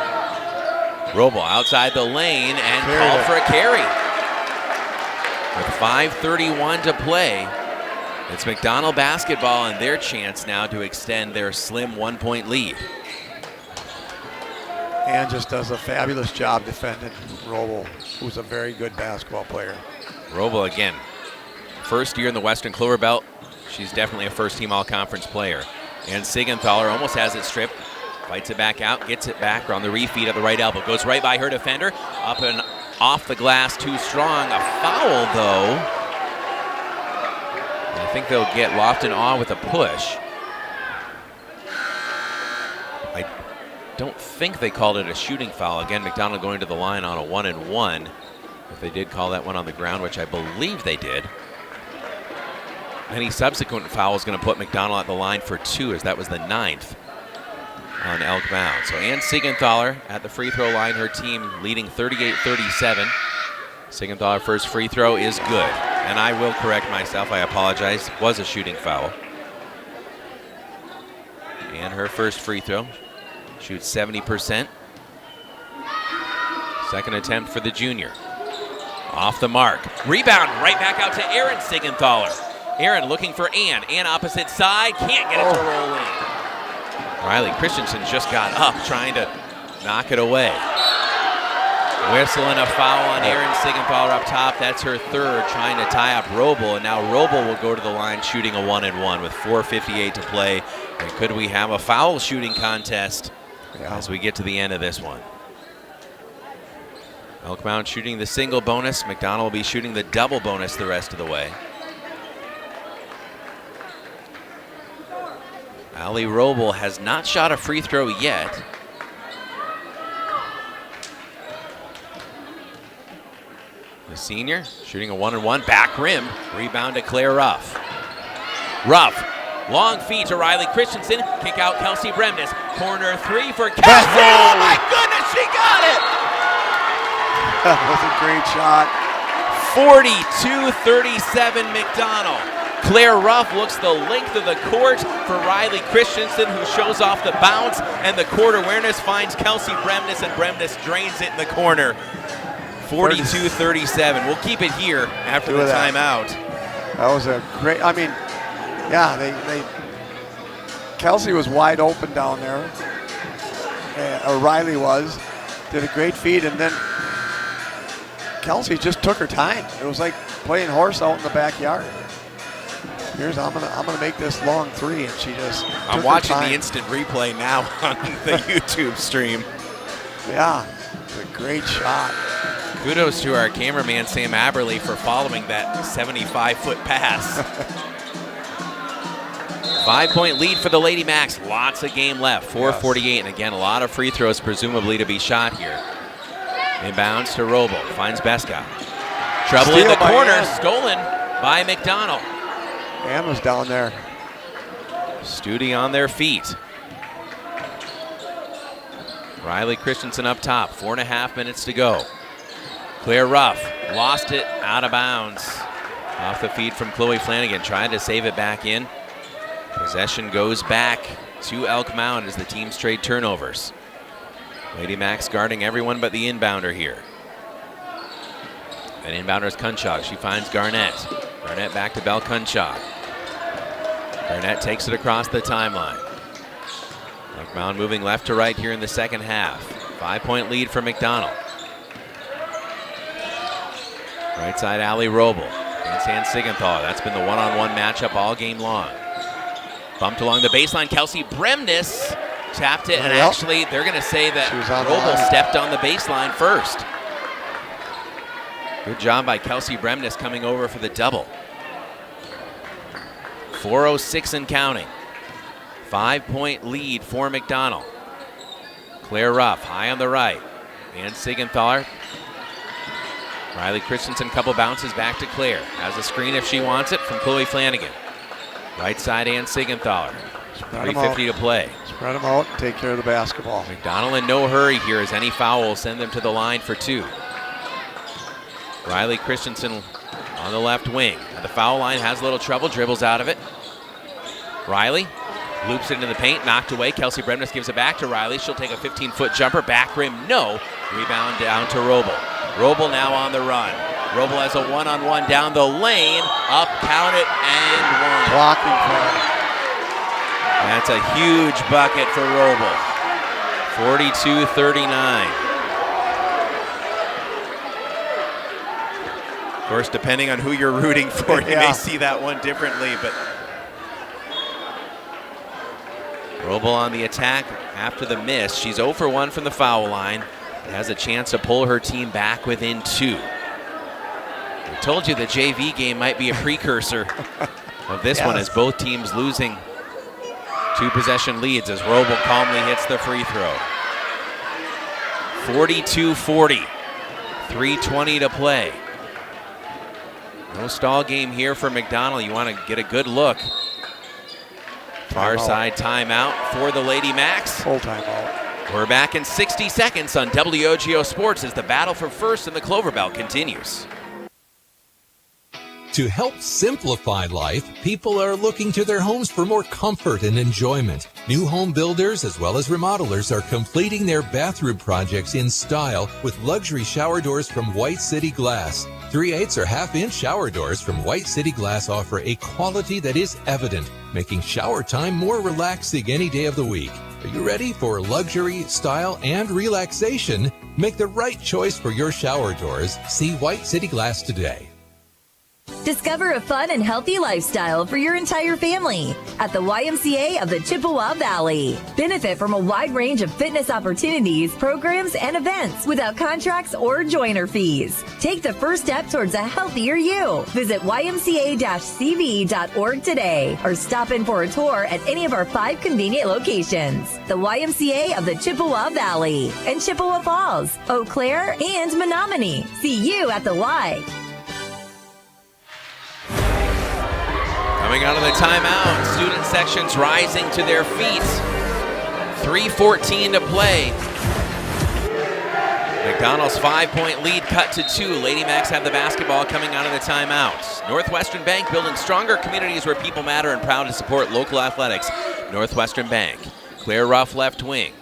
Roble outside the lane and called for a carry. With 5:31 to play, it's McDonell basketball and their chance now to extend their slim 1-point lead. And just does a fabulous job defending Roble, who's a very good basketball player. Roble again, first year in the Western Cloverbelt. She's definitely a first-team all-conference player. And Siegenthaler almost has it stripped, fights it back out, gets it back on the refeed at the right elbow. Goes right by her defender, up and off the glass, too strong. A foul, though. And I think they'll get Lofton Awe with a push. I don't think they called it a shooting foul. Again, McDonell going to the line on a 1-and-1. If they did call that one on the ground, which I believe they did. Any subsequent foul is going to put McDonell at the line for 2, as that was the 9th on Elk Mound. So Ann Siegenthaler at the free throw line, her team leading 38-37. Siegenthaler first free throw is good. And I will correct myself, I apologize, it was a shooting foul. And her first free throw. Shoots 70%. Second attempt for the junior. Off the mark. Rebound right back out to Aaron Sigenthaler. Aaron looking for Ann. Ann opposite side. Can't get it to roll in. Riley Christensen just got up trying to knock it away. Whistle and a foul on Aaron Sigenthaler up top. That's her third, trying to tie up Roble. And now Roble will go to the line shooting a 1-and-1 with 4:58 to play. And could we have a foul shooting contest as we get to the end of this one? Elk Mound shooting the single bonus. McDonell will be shooting the double bonus the rest of the way. Allie Roble has not shot a free throw yet. The senior shooting a 1-and-1, back rim, rebound to Claire Ruff. Ruff, long feed to Riley Christensen, kick out Kelsey Bremnes. Corner three for Kelsey, oh my goodness, she got it! That was a great shot. 42-37 McDonell. Claire Ruff looks the length of the court for Riley Christensen, who shows off the bounce, and the court awareness finds Kelsey Bremnes, and Bremnes drains it in the corner. 42-37. We'll keep it here after the timeout. That was a great, I mean, yeah, Kelsey was wide open down there. Riley was. Did a great feed, and then Kelsey just took her time. It was like playing horse out in the backyard. Here's, I'm gonna make this long three, and she just I'm watching the instant replay now on the YouTube stream. Yeah, it's a great shot. Kudos to our cameraman, Sam Aberley, for following that 75-foot pass. 5-point lead for the Lady Macks. Lots of game left. 4:48, and again, a lot of free throws presumably to be shot here. Inbounds to Roble. Finds Beskow. Trouble in the corner. Stolen by McDonell. Ann was down there. Studi on their feet. Riley Christensen up top. 4.5 minutes to go. Claire Ruff lost it out of bounds. Off the feed from Chloe Flanagan, trying to save it back in. Possession goes back to Elk Mound as the teams trade turnovers. Lady Macks guarding everyone but the inbounder here. And inbounder is Kunchak. She finds Garnett. Garnett back to Belle Kunchak. Garnett takes it across the timeline. Elk Mound moving left to right here in the second half. 5-point lead for McDonell. Right side, Allie Roble against Ann Sigenthaler. That's been the one-on-one matchup all game long. Bumped along the baseline. Kelsey Bremnes tapped it, and actually they're going to say that Roble stepped on the baseline first. Good job by Kelsey Bremnes coming over for the double. 4:06 and counting. 5-point lead for McDonell. Claire Ruff high on the right. Ann Sigenthaler. Riley Christensen, couple bounces back to Claire. Has a screen if she wants it from Chloe Flanagan. Right side, Ann Sigenthaler. 3:50 to play. Spread them out and take care of the basketball. McDonell in no hurry here, as any foul will send them to the line for two. Riley Christensen on the left wing. At the foul line, has a little trouble, dribbles out of it. Riley loops it into the paint, knocked away. Kelsey Bremnes gives it back to Riley. She'll take a 15-foot jumper, back rim, no. Rebound down to Roble. Roble now on the run. Roble has a one-on-one down the lane. Up, count it, and one. Blocking foul. That's a huge bucket for Roble. 42-39. Of course, depending on who you're rooting for, you may see that one differently, but Roble on the attack after the miss. She's 0 for 1 from the foul line. Has a chance to pull her team back within 2. I told you the JV game might be a precursor of this one, as both teams losing 2-possession leads as Roble calmly hits the free throw. 42-40, 3:20 to play. No stall game here for McDonell. You want to get a good look. Far side timeout for the Lady Macks. Full timeout. We're back in 60 seconds on WOGO Sports as the battle for first in the Cloverbelt continues. To help simplify life, people are looking to their homes for more comfort and enjoyment. New home builders as well as remodelers are completing their bathroom projects in style with luxury shower doors from White City Glass. 3/8 or half-inch shower doors from White City Glass offer a quality that is evident, making shower time more relaxing any day of the week. Are you ready for luxury, style, and relaxation? Make the right choice for your shower doors. See White City Glass today. Discover a fun and healthy lifestyle for your entire family at the YMCA of the Chippewa Valley. Benefit from a wide range of fitness opportunities, programs, and events without contracts or joiner fees. Take the first step towards a healthier you. Visit ymca-cv.org today or stop in for a tour at any of our 5 convenient locations. The YMCA of the Chippewa Valley and Chippewa Falls, Eau Claire, and Menominee. See you at the Y. Coming out of the timeout, student sections rising to their feet. 3:14 to play. McDonell's 5-point lead cut to 2. Lady Macks have the basketball coming out of the timeout. Northwestern Bank building stronger communities where people matter and proud to support local athletics. Northwestern Bank. Claire Ruff left wing.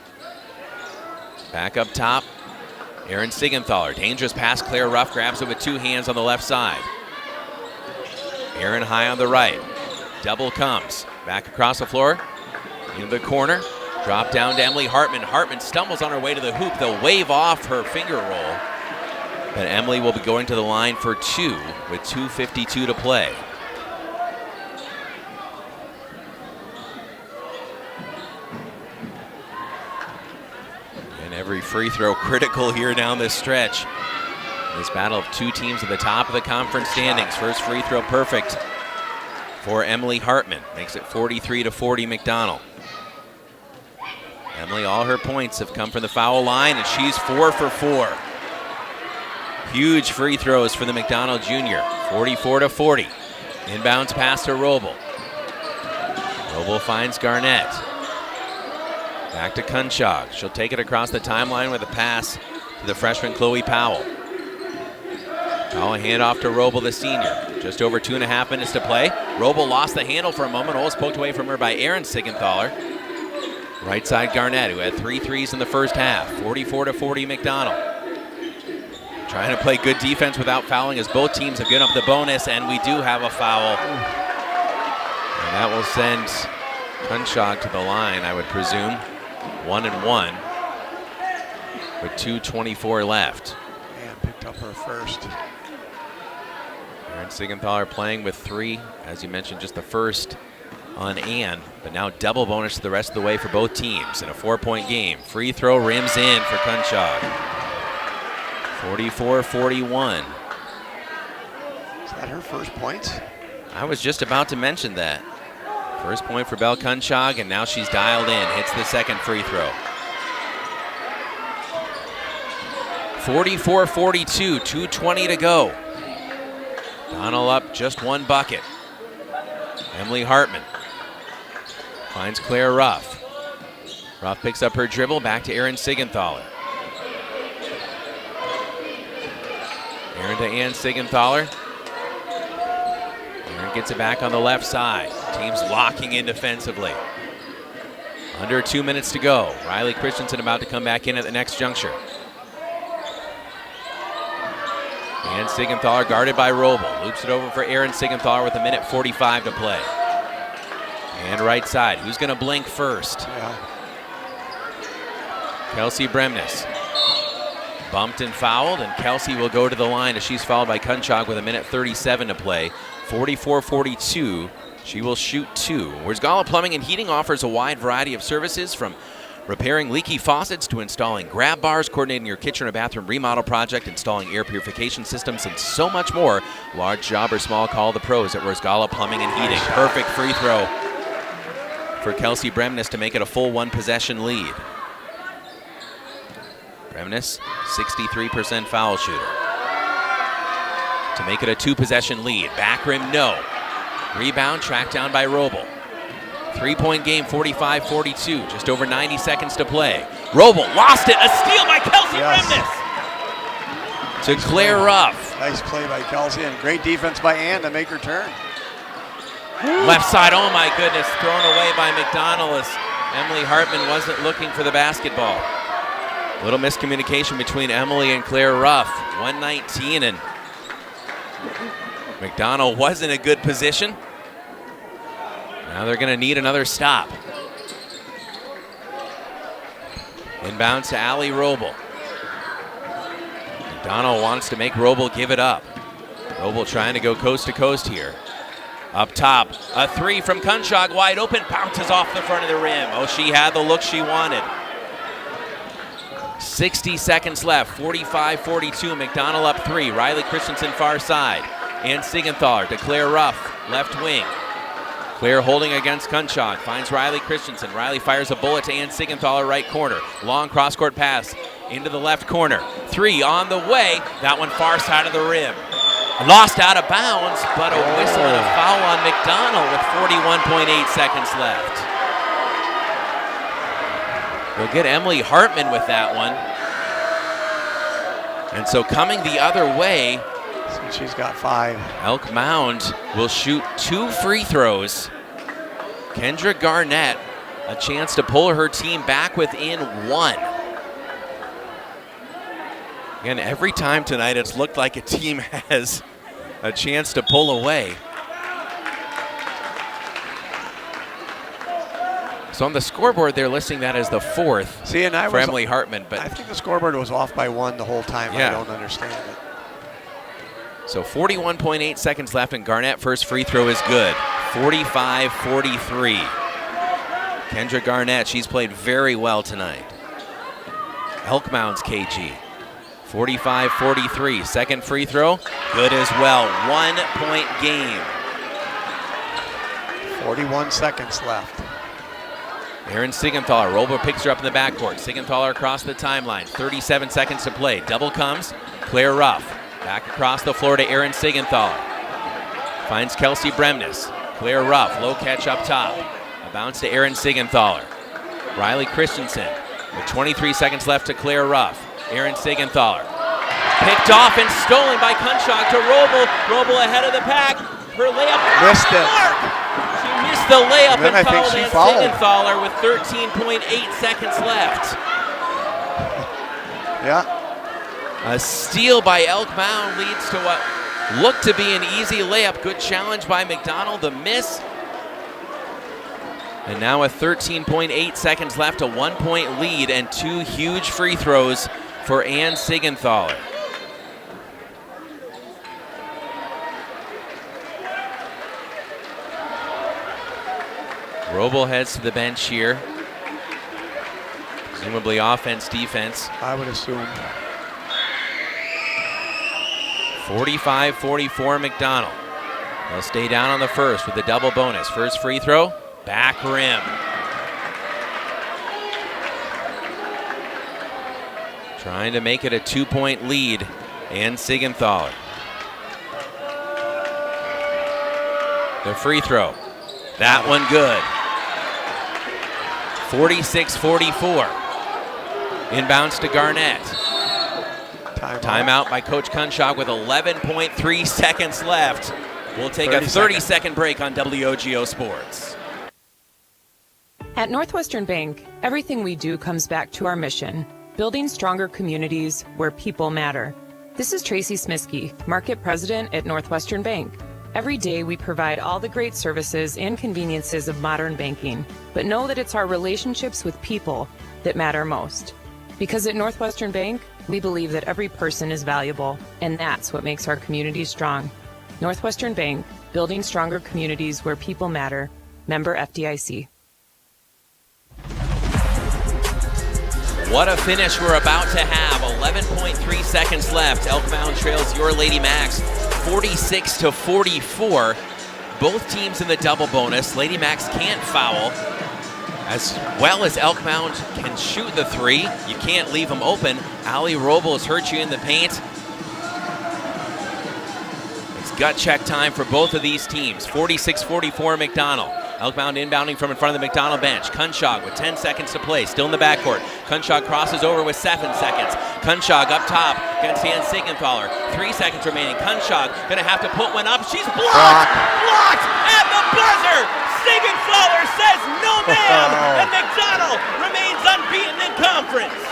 Back up top, Aaron Sigenthaler. Dangerous pass, Claire Ruff grabs it with 2 hands on the left side. Aaron high on the right. Double comes. Back across the floor. Into the corner. Drop down to Emily Hartman. Hartman stumbles on her way to the hoop. They'll wave off her finger roll. But Emily will be going to the line for 2 with 2:52 to play. And every free throw critical here down this stretch. This battle of 2 teams at the top of the conference standings. First free throw perfect for Emily Hartman. Makes it 43-40 McDonell. Emily, all her points have come from the foul line, and she's 4 for 4. Huge free throws for the McDonell junior. 44-40. Inbounds pass to Roble. Roble finds Garnett. Back to Kunchog. She'll take it across the timeline with a pass to the freshman Chloe Powell. Powell handoff to Roble, the senior. Just over 2.5 minutes to play. Roble lost the handle for a moment. Almost poked away from her by Aaron Sigenthaler. Right side Garnett, who had 3 threes in the first half. 44-40 McDonell. Trying to play good defense without fouling as both teams have given up the bonus, and we do have a foul. And that will send Kunchog to the line, I would presume. 1-1 with 2:24 left. And picked up her first. Aaron Sigenthaler playing with 3, as you mentioned, just the first on Ann, but now double bonus the rest of the way for both teams in a 4-point game. Free throw rims in for Kunchog. 44-41. Is that her first point? I was just about to mention that. First point for Belle Kunchog, and now she's dialed in. Hits the second free throw. 44-42, 2:20 to go. Donald up just 1 bucket. Emily Hartman finds Claire Ruff. Ruff picks up her dribble, back to Aaron Sigenthaler. Aaron to Ann Sigenthaler. Aaron gets it back on the left side. Team's locking in defensively. Under 2 minutes to go. Riley Christensen about to come back in at the next juncture. And Sigenthaler guarded by Roble. Loops it over for Aaron Sigenthaler with 1:45 to play. And right side, who's going to blink first? Yeah. Kelsey Bremnes. Bumped and fouled, and Kelsey will go to the line as she's fouled by Kunchog with 1:37 to play. 44-42. She will shoot 2. Westgala Plumbing and Heating offers a wide variety of services, from repairing leaky faucets to installing grab bars, coordinating your kitchen or bathroom remodel project, installing air purification systems, and so much more. Large job or small, call the pros at Westgala Plumbing and Heating. Perfect free throw for Kelsey Bremnes to make it a full 1-possession lead. Bremnes, 63% foul shooter. To make it a 2-possession lead. Back rim, no. Rebound tracked down by Roble. 3-point game, 45-42. Just over 90 seconds to play. Roble lost it. A steal by Kelsey Bremnes. to Claire Ruff. Nice play by Kelsey and great defense by Ann to make her turn. Left side, oh my goodness, thrown away by McDonell as Emily Hartman wasn't looking for the basketball. A little miscommunication between Emily and Claire Ruff. 119, and McDonell was in a good position. Now they're going to need another stop. Inbounds to Allie Roble. McDonell wants to make Roble give it up. Roble trying to go coast to coast here. Up top, a three from Kunschog, wide open, bounces off the front of the rim. Oh, she had the look she wanted. 60 seconds left, 45-42, McDonell up three. Riley Christensen far side. And Siegenthaler to Claire Ruff, left wing. Claire holding against Kunschog, finds Riley Christensen. Riley fires a bullet to Ann Siegenthaler, right corner. Long cross-court pass into the left corner. Three on the way, that one far side of the rim. Lost out of bounds, but a whistle and a foul on McDonell with 41.8 seconds left. They'll get Emily Hartman with that one. And so coming the other way, she's got 5. Elk Mound will shoot 2 free throws. Kendra Garnett, a chance to pull her team back within 1. Again, every time tonight it's looked like a team has a chance to pull away. So on the scoreboard, they're listing that as the 4th for Emily Hartman. But I think the scoreboard was off by 1 the whole time. Yeah. I don't understand it. So 41.8 seconds left, and Garnett first free throw is good. 45-43. Kendra Garnett, she's played very well tonight. Elk Mound's KG. 45-43, second free throw, good as well. 1-point game. 41 seconds left. Erin Siegenthaler, Roble picks her up in the backcourt. Siegenthaler across the timeline, 37 seconds to play. Double comes, Claire Ruff. Back across the floor to Erin Siegenthaler. Finds Kelsey Bremnes. Claire Ruff, low catch up top. A bounce to Erin Siegenthaler. Riley Christensen with 23 seconds left to Claire Ruff. Erin Siegenthaler. Picked off and stolen by Kunschog to Roble. Roble ahead of the pack. Her layup. Missed it. She missed the layup and fouled Ann fouled. Siegenthaler with 13.8 seconds left. Yeah. A steal by Elk Mound leads to what looked to be an easy layup. Good challenge by McDonell, the miss. And now with 13.8 seconds left, a 1-point lead and 2 huge free throws for Ann Siegenthaler. Roble heads to the bench here. Presumably offense, defense. I would assume. 45-44 McDonell. They'll stay down on the first with the double bonus. First free throw, back rim. Trying to make it a 2-point lead, Ann Siegenthaler. The free throw, that one good. 46-44. Inbounds to Garnett. Timeout by Coach Kunschog with 11.3 seconds left. We'll take a 30-second break on WOGO Sports. At Northwestern Bank, everything we do comes back to our mission, building stronger communities where people matter. This is Tracy Smiskey, Market President at Northwestern Bank. Every day we provide all the great services and conveniences of modern banking, but know that it's our relationships with people that matter most. Because at Northwestern Bank, we believe that every person is valuable, and that's what makes our community strong. Northwestern Bank, building stronger communities where people matter. Member FDIC. What a finish we're about to have. 11.3 seconds left. Elk Mound trails your Lady Macks 46-44. Both teams in the double bonus. Lady Macks can't foul. As well as Elk Mound can shoot the three. You can't leave them open. Allie Roble has hurt you in the paint. It's gut check time for both of these teams. 46-44 McDonell. Elk Mound inbounding from in front of the McDonell bench. Kunshog with 10 seconds to play, still in the backcourt. Kunshog crosses over with 7 seconds. Kunshog up top against Ann Siegenthaler. 3 seconds remaining. Kunshog going to have to put one up. She's blocked! Blocked at the buzzer! Siegenthaler says no ma'am! And McDonell remains unbeaten in conference.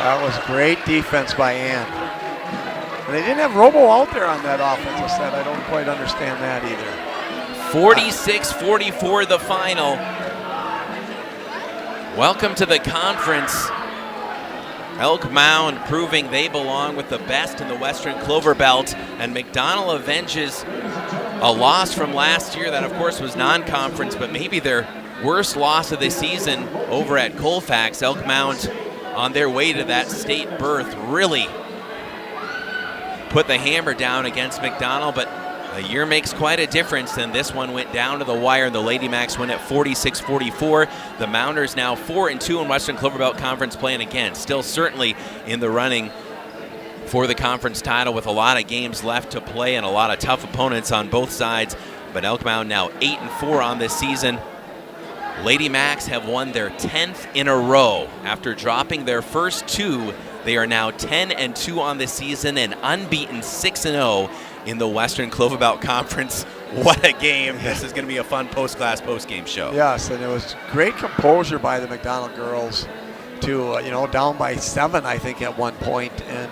That was great defense by Ann. And they didn't have Robo out there on that offensive set. I don't quite understand that either. 46-44 the final. Welcome to the conference. Elk Mound proving they belong with the best in the Western Cloverbelt, and McDonell avenges a loss from last year that of course was non-conference, but maybe their worst loss of the season over at Colfax. Elk Mound on their way to that state berth really put the hammer down against McDonell, but a year makes quite a difference, and this one went down to the wire, and the Lady Macks win at 46-44. The Mounders now 4-2 in Western Cloverbelt Conference play, and again, still certainly in the running for the conference title with a lot of games left to play and a lot of tough opponents on both sides. But Elk Mound now 8-4 on this season. Lady Macks have won their 10th in a row. After dropping their first 2, they are now 10-2 on this season and unbeaten 6-0 in the Western Cloverbelt Conference. What a game. This is going to be a fun post-class, post-game show. Yes, and it was great composure by the McDonell girls to, down by 7, I think, at one point, and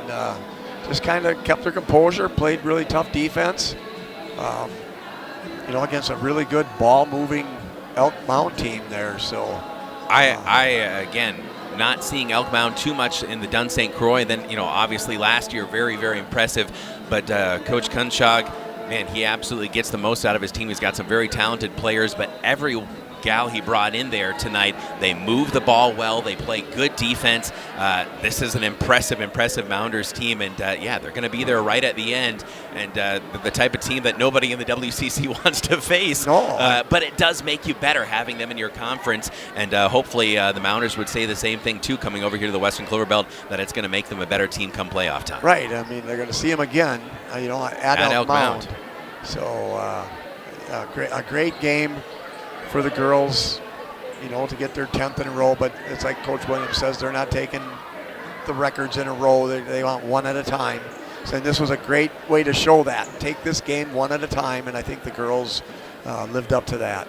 just kind of kept their composure, played really tough defense, against a really good ball-moving Elk Mound team there. So I again, not seeing Elk Mound too much in the Dun St. Croix. Then, obviously last year, very, very impressive. But Coach Kunshog, man, he absolutely gets the most out of his team. He's got some very talented players, but every gal he brought in there tonight, they move the ball well. They play good defense. This is an impressive Mounders team, and they're going to be there right at the end. And the type of team that nobody in the WCC wants to face. No. But it does make you better having them in your conference, and hopefully the Mounders would say the same thing too, coming over here to the Western Cloverbelt, that it's going to make them a better team come playoff time. Right. I mean, they're going to see them again, at Elk Mound. So a great game for the girls, to get their 10th in a row. But it's like Coach Williams says, they're not taking the records in a row. They want one at a time. So this was a great way to show that. Take this game one at a time, and I think the girls lived up to that.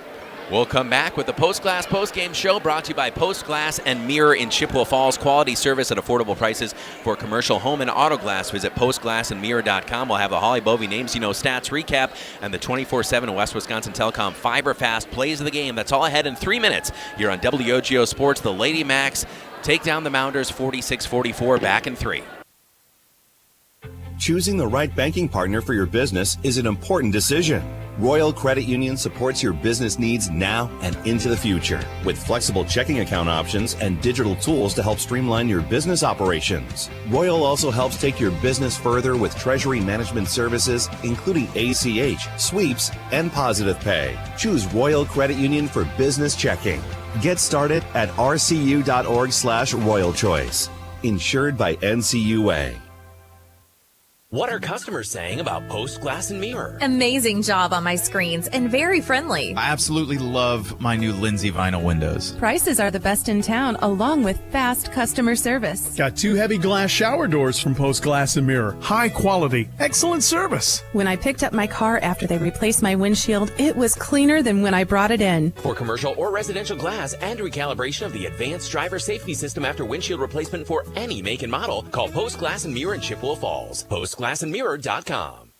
We'll come back with the Post Glass Post-Game Show, brought to you by Post Glass and Mirror in Chippewa Falls. Quality service at affordable prices for commercial, home, and auto glass. Visit postglassandmirror.com. We'll have the Holly Bovey Names You Know stats recap and the 24/7 West Wisconsin Telecom Fiber Fast plays of the game. That's all ahead in 3 minutes here on WOGO Sports. The Lady Macks take down the Mounders 46-44, back in 3. Choosing the right banking partner for your business is an important decision. Royal Credit Union supports your business needs now and into the future with flexible checking account options and digital tools to help streamline your business operations. Royal also helps take your business further with treasury management services, including ACH, sweeps, and positive pay. Choose Royal Credit Union for business checking. Get started at rcu.org/Royal Choice. Insured by NCUA. What are customers saying about Post Glass and Mirror? Amazing job on my screens and very friendly. I absolutely love my new Lindsay vinyl windows. Prices are the best in town, along with fast customer service. Got 2 heavy glass shower doors from Post Glass and Mirror. High quality, excellent service. When I picked up my car after they replaced my windshield, it was cleaner than when I brought it in. For commercial or residential glass and recalibration of the advanced driver safety system after windshield replacement for any make and model, call Post Glass and Mirror in Chippewa Falls. PostGlassandMirror.com.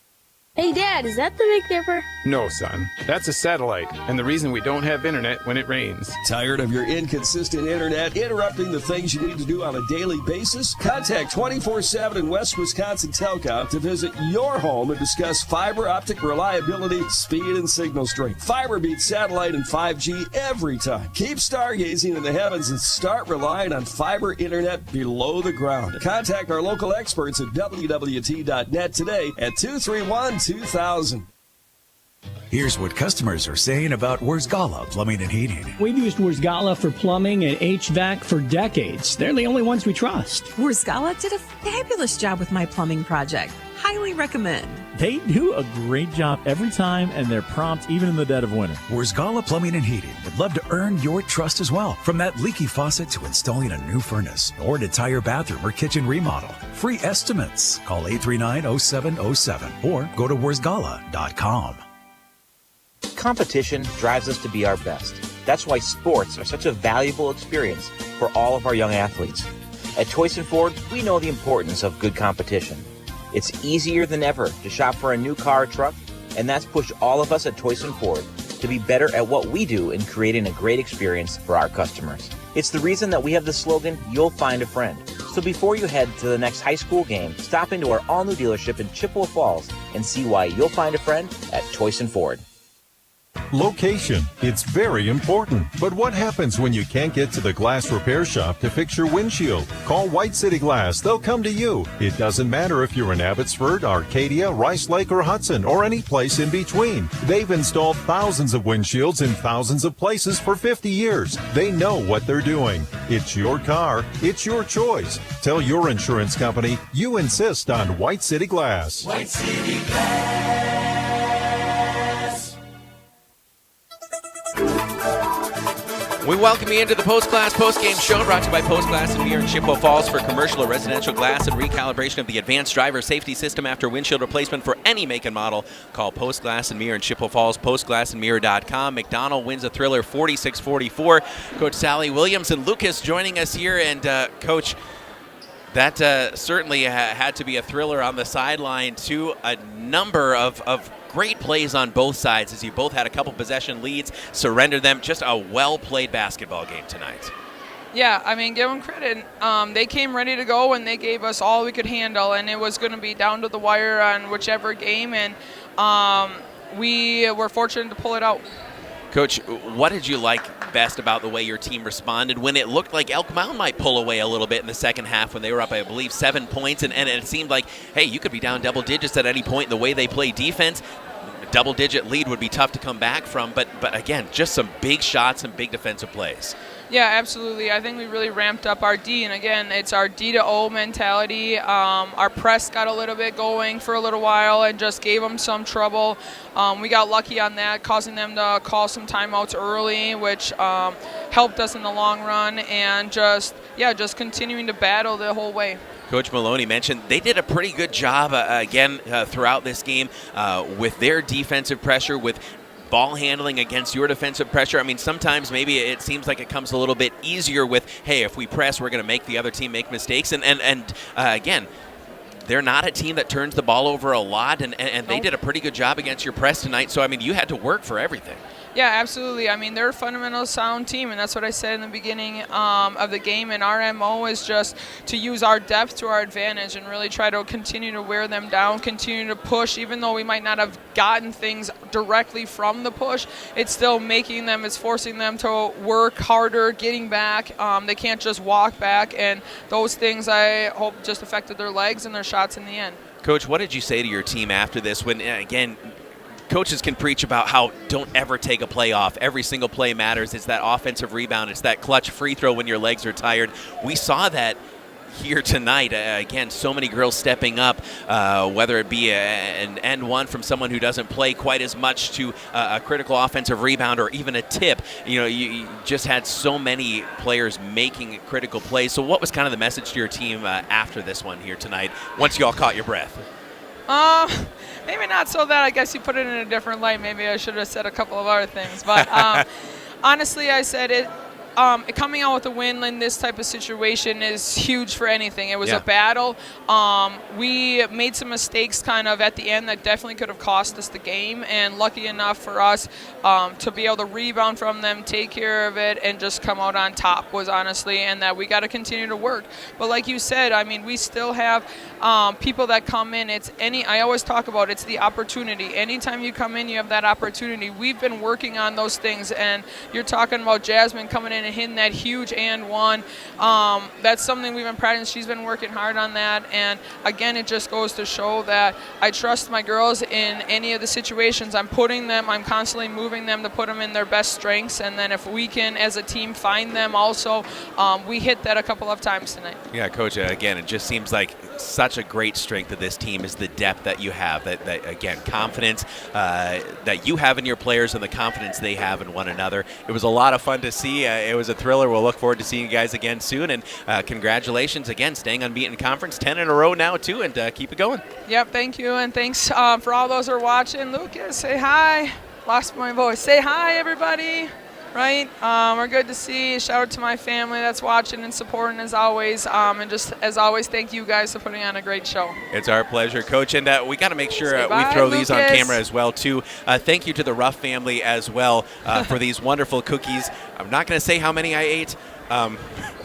Hey, Dad, is that the Big Dipper? No, son. That's a satellite, and the reason we don't have internet when it rains. Tired of your inconsistent internet interrupting the things you need to do on a daily basis? Contact 24/7 in West Wisconsin Telecom to visit your home and discuss fiber optic reliability, speed, and signal strength. Fiber beats satellite and 5G every time. Keep stargazing in the heavens and start relying on fiber internet below the ground. Contact our local experts at WWT.net today at 231-2000. Here's what customers are saying about Wurzgala Plumbing and Heating. We've used Wurzgala for plumbing and HVAC for decades. They're the only ones we trust. Wurzgala did a fabulous job with my plumbing project. Highly recommend. They do a great job every time, and they're prompt even in the dead of winter. Wurzgala Plumbing and Heating would love to earn your trust as well. From that leaky faucet to installing a new furnace or an entire bathroom or kitchen remodel. Free estimates. Call 839-0707 or go to wurzgala.com. Competition drives us to be our best. That's why sports are such a valuable experience for all of our young athletes. At Toyson Ford, we know the importance of good competition. It's easier than ever to shop for a new car or truck, and that's pushed all of us at Toyson Ford to be better at what we do in creating a great experience for our customers. It's the reason that we have the slogan, "You'll find a friend." So before you head to the next high school game, stop into our all-new dealership in Chippewa Falls and see why you'll find a friend at Toyson Ford. Location. It's very important. But what happens when you can't get to the glass repair shop to fix your windshield? Call White City Glass. They'll come to you. It doesn't matter if you're in Abbotsford, Arcadia, Rice Lake, or Hudson, or any place in between. They've installed thousands of windshields in thousands of places for 50 years. They know what they're doing. It's your car. It's your choice. Tell your insurance company you insist on White City Glass. White City Glass. We welcome you into the Post-Glass Post-Game Show, brought to you by Post-Glass and Mirror in Chippewa Falls for commercial or residential glass and recalibration of the advanced driver safety system after windshield replacement for any make and model. Call Post-Glass and Mirror in Chippewa Falls, postglassandmirror.com. McDonell wins a thriller 46-44. Coach Sally Williams and Lucas joining us here. And, Coach, that certainly had to be a thriller on the sideline, too. A number of great plays on both sides as you both had a couple possession leads, surrendered them. Just a well-played basketball game tonight. Yeah, I mean, give them credit. They came ready to go, and they gave us all we could handle, and it was going to be down to the wire on whichever game, and we were fortunate to pull it out. Coach, what did you like best about the way your team responded when it looked like Elk Mound might pull away a little bit in the second half when they were up, I believe, 7 points, and it seemed like, hey, you could be down double digits at any point in the way they play defense. A double-digit lead would be tough to come back from, but again, just some big shots and big defensive plays. Yeah, absolutely. I think we really ramped up our D, and again, it's our D to O mentality. Our press got a little bit going for a little while and just gave them some trouble. We got lucky on that, causing them to call some timeouts early, which helped us in the long run, and just continuing to battle the whole way. Coach Maloney mentioned they did a pretty good job, again, throughout this game with their defensive pressure, with ball handling against your defensive pressure. I mean, sometimes maybe it seems like it comes a little bit easier with, hey, if we press, we're going to make the other team make mistakes. And again, they're not a team that turns the ball over a lot, and they did a pretty good job against your press tonight. So, I mean, you had to work for everything. Yeah, absolutely. I mean, they're a fundamental sound team, and that's what I said in the beginning of the game. And our MO is just to use our depth to our advantage and really try to continue to wear them down, continue to push. Even though we might not have gotten things directly from the push, it's still making them, it's forcing them to work harder, getting back. They can't just walk back, and those things, I hope, just affected their legs and their shots in the end. Coach, what did you say to your team after this when, again, coaches can preach about how don't ever take a play off. Every single play matters. It's that offensive rebound. It's that clutch free throw when your legs are tired. We saw that here tonight. Again, so many girls stepping up, whether it be an end one from someone who doesn't play quite as much to a critical offensive rebound or even a tip. You know, you just had so many players making critical plays. So what was kind of the message to your team after this one here tonight, once you all caught your breath? Maybe not so that I guess you put it in a different light. Maybe I should have said a couple of other things. But honestly, I said it. Coming out with a win in this type of situation is huge for anything. It was a battle. We made some mistakes kind of at the end that definitely could have cost us the game, and lucky enough for us to be able to rebound from them, take care of it, and just come out on top was honestly, and that we got to continue to work. But like you said, I mean, we still have people that come in. I always talk about it's the opportunity. Anytime you come in, you have that opportunity. We've been working on those things, and you're talking about Jasmine coming in and hitting that huge and one. That's something we've been practicing. She's been working hard on that. And, again, it just goes to show that I trust my girls in any of the situations I'm putting them. I'm constantly moving them to put them in their best strengths. And then if we can, as a team, find them also, we hit that a couple of times tonight. Yeah, Coach, again, it just seems like such a great strength of this team is the depth that you have, that again, confidence that you have in your players and the confidence they have in one another. It was a lot of fun to see. It was a thriller. We'll look forward to seeing you guys again soon, and congratulations again, staying unbeaten in conference, 10 in a row now too, and keep it going. Yep, thank you, and thanks for all those who are watching. Lucas, say hi. Lost my voice. Say hi, everybody. Right? We're good to see. Shout out to my family that's watching and supporting as always. And just as always, thank you guys for putting on a great show. It's our pleasure, Coach. And we got to make sure we bye, throw these on Lucas. camera as well, too. Thank you to the Ruff family as well for these wonderful cookies. I'm not going to say how many I ate.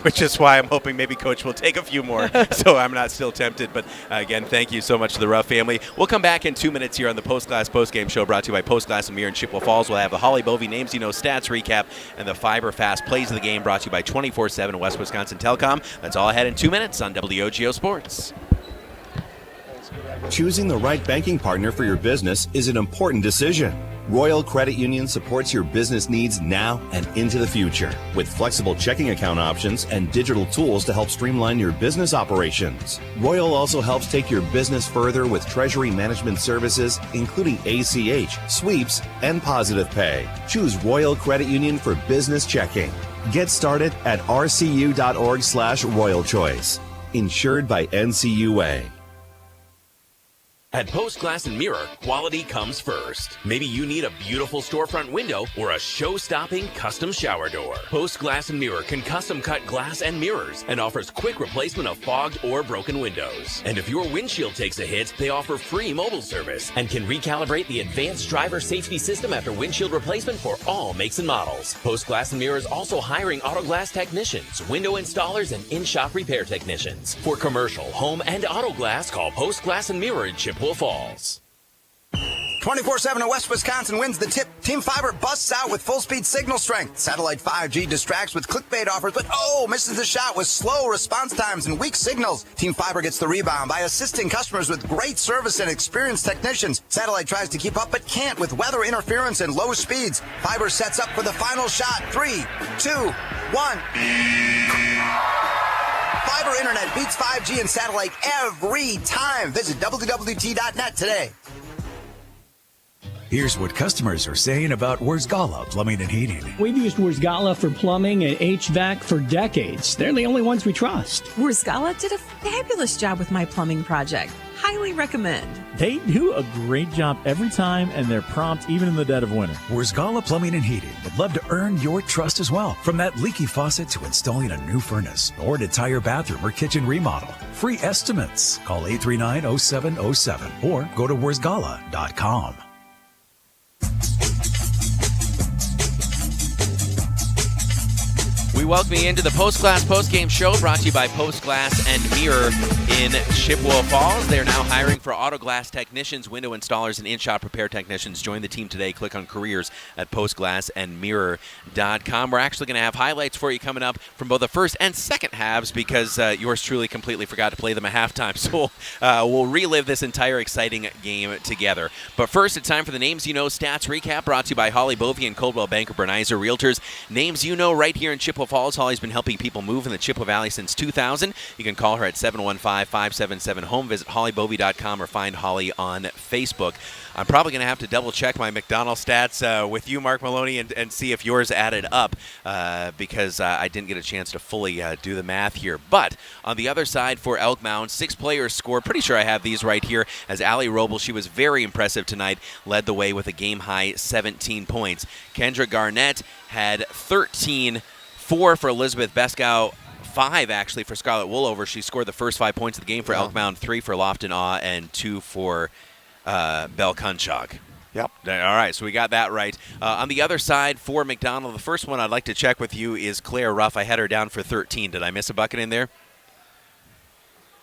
Which is why I'm hoping maybe Coach will take a few more, so I'm not still tempted. But again, thank you so much to the Ruff family. We'll come back in 2 minutes here on the Postglass Postgame Show, brought to you by Postglass and Mirror in Chippewa Falls. We'll have the Holly Bovey Names You Know Stats recap and the Fiber Fast Plays of the Game, brought to you by 24/7 West Wisconsin Telecom. That's all ahead in 2 minutes on WOGO Sports. Choosing the right banking partner for your business is an important decision. Royal Credit Union supports your business needs now and into the future with flexible checking account options and digital tools to help streamline your business operations. Royal also helps take your business further with treasury management services, including ACH, sweeps, and positive pay. Choose Royal Credit Union for business checking. Get started at rcu.org/Royal Choice. Insured by NCUA. At Post Glass and Mirror, quality comes first. Maybe you need a beautiful storefront window or a show-stopping custom shower door. Post Glass and Mirror can custom cut glass and mirrors and offers quick replacement of fogged or broken windows. And if your windshield takes a hit, they offer free mobile service and can recalibrate the advanced driver safety system after windshield replacement for all makes and models. Post Glass and Mirror is also hiring auto glass technicians, window installers, and in-shop repair technicians. For commercial, home, and auto glass, call Post Glass and Mirror in Chippewa Falls. 24/7 in West Wisconsin wins the tip. Team Fiber busts out with full-speed signal strength. Satellite 5G distracts with clickbait offers, but misses the shot with slow response times and weak signals. Team Fiber gets the rebound by assisting customers with great service and experienced technicians. Satellite tries to keep up but can't with weather interference and low speeds. Fiber sets up for the final shot. 3, 2, 1. Fiber internet beats 5G and satellite every time. Visit WWT.net today. Here's what customers are saying about Wurzgala Plumbing and Heating. We've used Wurzgala for plumbing and HVAC for decades. They're the only ones we trust. Wurzgala did a fabulous job with my plumbing project. Highly recommend. They do a great job every time, and they're prompt even in the dead of winter. Wurzgala Plumbing and Heating would love to earn your trust as well. From that leaky faucet to installing a new furnace or an entire bathroom or kitchen remodel. Free estimates. Call 839-0707 or go to wurzgala.com. We welcome you into the Postglass Postgame Show, brought to you by Postglass and Mirror in Chippewa Falls. They are now hiring for auto glass technicians, window installers, and in-shop repair technicians. Join the team today. Click on careers at postglassandmirror.com. We're actually going to have highlights for you coming up from both the first and second halves because yours truly completely forgot to play them at halftime. So we'll relive this entire exciting game together. But first, it's time for the Names You Know Stats Recap, brought to you by Holly Bovey and Coldwell Banker Bernizer Realtors. Names you know right here in Chippewa Falls. Holly's been helping people move in the Chippewa Valley since 2000. You can call her at 715-577-HOME. Visit hollybovey.com or find Holly on Facebook. I'm probably going to have to double-check my McDonell stats with you, Mark Maloney, and see if yours added up because I didn't get a chance to fully do the math here. But on the other side for Elk Mound, 6 players scored. Pretty sure I have these right here. As Allie Roble, she was very impressive tonight, led the way with a game-high 17 points. Kendra Garnett had 13, 4 for Elizabeth Beskow, 5 actually for Scarlett Woolover. She scored the first 5 points of the game for Elk Mound, 3 for Lofton Awe, and 2 for Bell Kunchak. Yep. All right, so we got that right. On the other side for McDonell, the first one I'd like to check with you is Claire Ruff. I had her down for 13. Did I miss a bucket in there?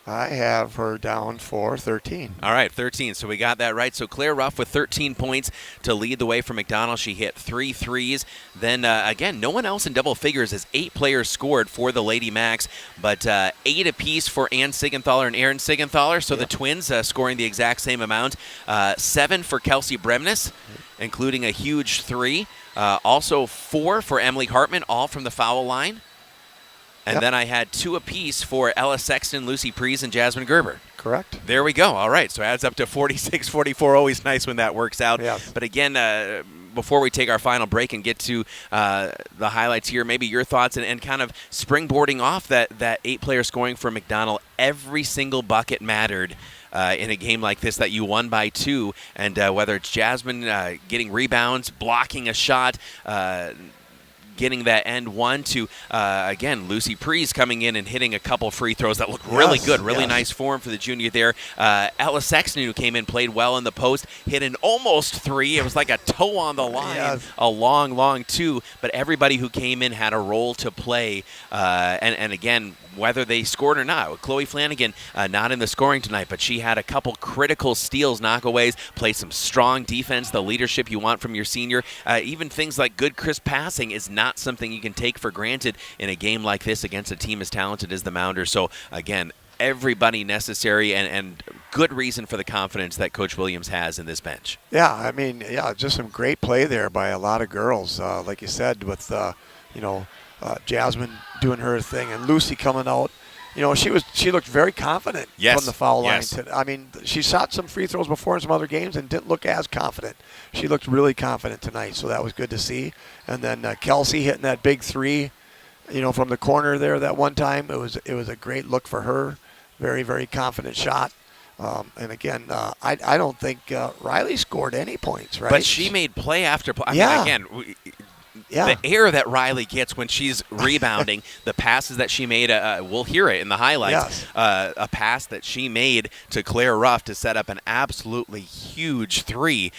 I have her down for 13. All right, 13. So we got that right. So Claire Ruff with 13 points to lead the way for McDonell. She hit 3 threes. Then, again, no one else in double figures as 8 players scored for the Lady Macks, but 8 apiece for Ann Sigenthaler and Aaron Sigenthaler. So the twins scoring the exact same amount. 7 for Kelsey Bremnes, including a huge 3. Also 4 for Emily Hartman, all from the foul line. And then I had 2 apiece for Ella Sexton, Lucy Prees, and Jasmine Gerber. Correct. There we go. All right. So it adds up to 46-44. Always nice when that works out. Yes. But again, before we take our final break and get to the highlights here, maybe your thoughts and kind of springboarding off that 8-player scoring for McDonell. Every single bucket mattered in a game like this that you won by 2. And whether it's Jasmine getting rebounds, blocking a shot, getting that end one to, again, Lucy Prees coming in and hitting a couple free throws that looked really good. Really nice form for the junior there. Ella Sexton, who came in, played well in the post, hit an almost 3. It was like a toe on the line, a long 2. But everybody who came in had a role to play. And again, whether they scored or not. Chloe Flanagan not in the scoring tonight, but she had a couple critical steals, knockaways, played some strong defense, the leadership you want from your senior. Even things like good, crisp passing is not something you can take for granted in a game like this against a team as talented as the Mounders. So, again, everybody necessary and good reason for the confidence that Coach Williams has in this bench. Yeah, I mean, just some great play there by a lot of girls. Like you said, with, Jasmine doing her thing and Lucy coming out. She looked very confident from the foul line. I mean, she shot some free throws before in some other games and didn't look as confident. She looked really confident tonight, so that was good to see. And then Kelsey hitting that big 3, from the corner there that one time. It was a great look for her. Very, very confident shot. And again, I don't think Riley scored any points, right? But she made play after play. I mean, the air that Riley gets when she's rebounding, the passes that she made, we'll hear it in the highlights, a pass that she made to Claire Ruff to set up an absolutely huge 3.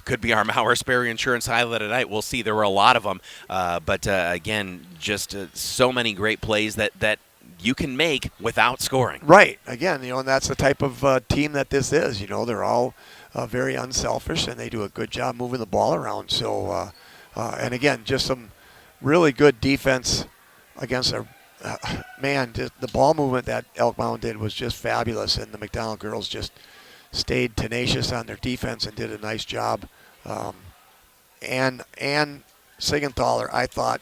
Could be our Mauer Sperry Insurance highlight tonight. We'll see. There were a lot of them. But again, just so many great plays that you can make without scoring. Right. Again, and that's the type of team that this is. They're all very unselfish, and they do a good job moving the ball around. So, and again, just some really good defense against the ball movement that Elk Mound did was just fabulous, and the McDonell girls just stayed tenacious on their defense and did a nice job. And Sigenthaler, I thought,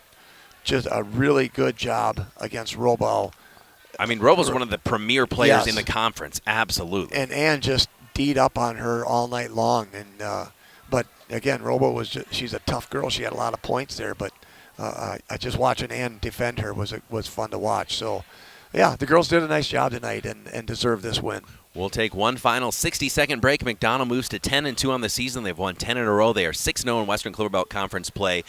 just a really good job against Robo. I mean, Robo's one of the premier players in the conference, absolutely. And Ann just D'd up on her all night long, and but again, Robo she's a tough girl. She had a lot of points there, but just watching Ann defend her was fun to watch. So, the girls did a nice job tonight and deserve this win. We'll take one final 60-second break. McDonell moves to 10-2 on the season. They've won 10 in a row. They are 6-0 in Western Cloverbelt Conference play.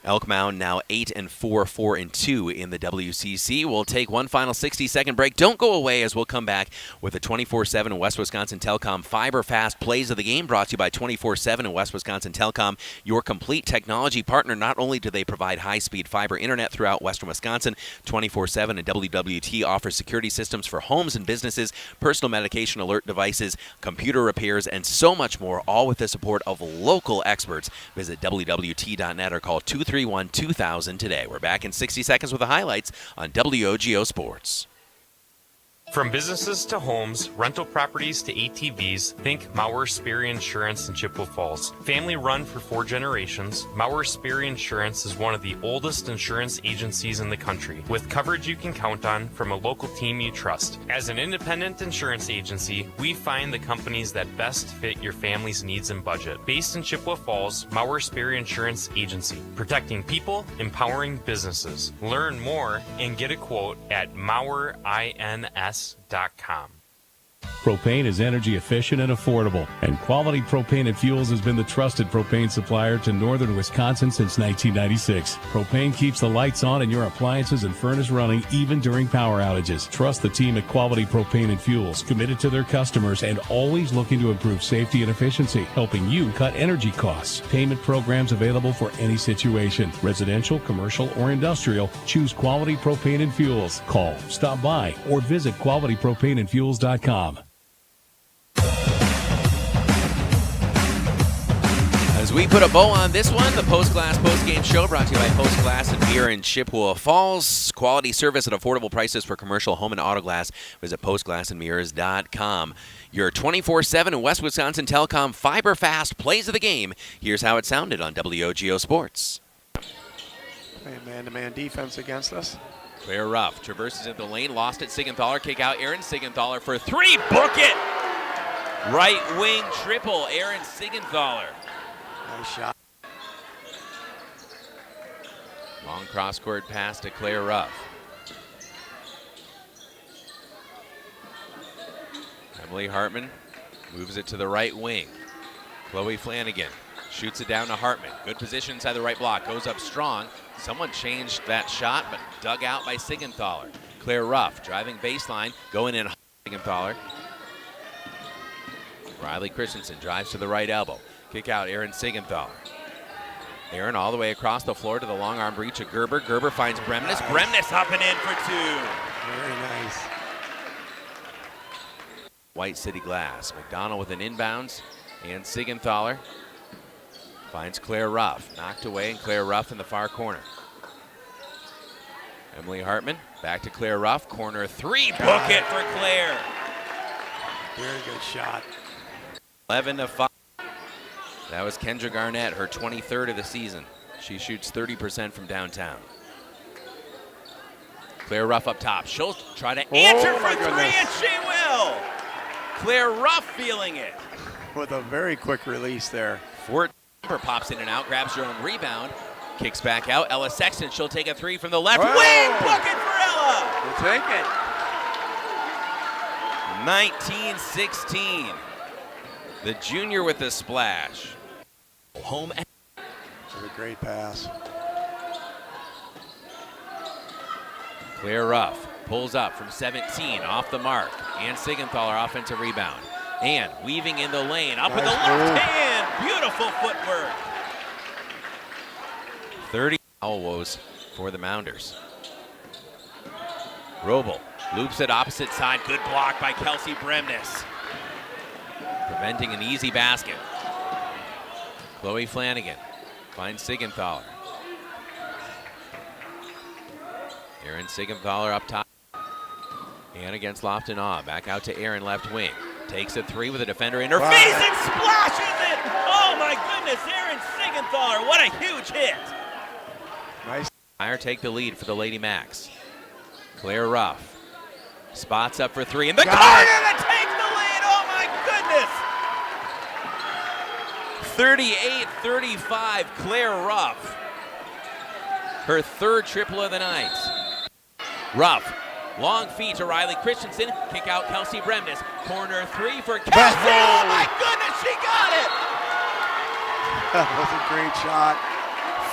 Elk Mound now 8-4, 4-2 in the WCC. We'll take one final 60-second break. Don't go away as we'll come back with the 24/7 West Wisconsin Telecom Fiber Fast Plays of the Game, brought to you by 24/7 and West Wisconsin Telecom, your complete technology partner. Not only do they provide high-speed fiber internet throughout Western Wisconsin, 24/7 and WWT offers security systems for homes and businesses, personal medication alert devices, computer repairs, and so much more, all with the support of local experts. Visit WWT.net or call 231-2000 today. We're back in 60 seconds with the highlights on WOGO Sports. From businesses to homes, rental properties to ATVs, think Mauer Sperry Insurance in Chippewa Falls. Family run for 4 generations, Mauer Sperry Insurance is one of the oldest insurance agencies in the country, with coverage you can count on from a local team you trust. As an independent insurance agency, we find the companies that best fit your family's needs and budget. Based in Chippewa Falls, Mauer Sperry Insurance Agency, protecting people, empowering businesses. Learn more and get a quote at MauerINS.com. Propane is energy efficient and affordable, and Quality Propane and Fuels has been the trusted propane supplier to northern Wisconsin since 1996. Propane keeps the lights on and your appliances and furnace running even during power outages. Trust the team at Quality Propane and Fuels, committed to their customers and always looking to improve safety and efficiency, helping you cut energy costs. Payment programs available for any situation. Residential, commercial, or industrial, choose Quality Propane and Fuels. Call, stop by, or visit qualitypropaneandfuels.com. As we put a bow on this one, the Post Glass Post-Game Show brought to you by Post Glass and Beer in Chippewa Falls. Quality service at affordable prices for commercial, home, and auto glass. Visit postglassandmirrors.com. Your 24/7 West Wisconsin Telecom fiber fast plays of the game. Here's how it sounded on WOGO Sports. Man-to-man defense against us. Claire Ruff traverses into the lane, lost it. Siegenthaler, kick out Aaron Siegenthaler for three. Book it! Right wing triple, Aaron Siegenthaler. Nice shot. Long cross-court pass to Claire Ruff. Emily Hartman moves it to the right wing. Chloe Flanagan shoots it down to Hartman. Good position inside the right block. Goes up strong. Someone changed that shot, but dug out by Siegenthaler. Claire Ruff driving baseline, going in Siegenthaler. Riley Christensen drives to the right elbow. Kick out Aaron Siegenthaler. Aaron all the way across the floor to the long arm breach of Gerber. Gerber finds Bremnes. Bremnes up and in for two. Very nice. White City Glass. McDonell with an inbounds. And Siegenthaler finds Claire Ruff. Knocked away, and Claire Ruff in the far corner. Emily Hartman back to Claire Ruff. Corner three. Book it for Claire. Very good shot. 11-5. That was Kendra Garnett, her 23rd of the season. She shoots 30% from downtown. Claire Ruff up top. She'll try to answer for three, and she will. Claire Ruff feeling it. With a very quick release there. Fort pops in and out, grabs her own rebound, kicks back out. Ella Sexton, she'll take a three from the left wing. Bucket for Ella. We'll take it. 19-16. The junior with the splash. Home. What a great pass. Claire Ruff pulls up from 17, off the mark. And Siegenthaler offensive rebound. And weaving in the lane, up with the left hand. Beautiful footwork. 30 foul woes for the Mounders. Robel loops it opposite side. Good block by Kelsey Bremnes. Preventing an easy basket. Chloe Flanagan finds Siegenthaler. Aaron Siegenthaler up top. And against Lofton Awe. Back out to Aaron, left wing. Takes a three with a defender in her face and splashes it! Oh my goodness, Aaron Siegenthaler, what a huge hit! Nice. Meyer take the lead for the Lady Macks. Claire Ruff spots up for three in the corner that takes the lead! Oh my goodness! 38-35, Claire Ruff. Her third triple of the night. Ruff. Long feed to Riley Christensen. Kick out Kelsey Bremnes. Corner three for Kelsey. Oh my goodness, she got it! That was a great shot.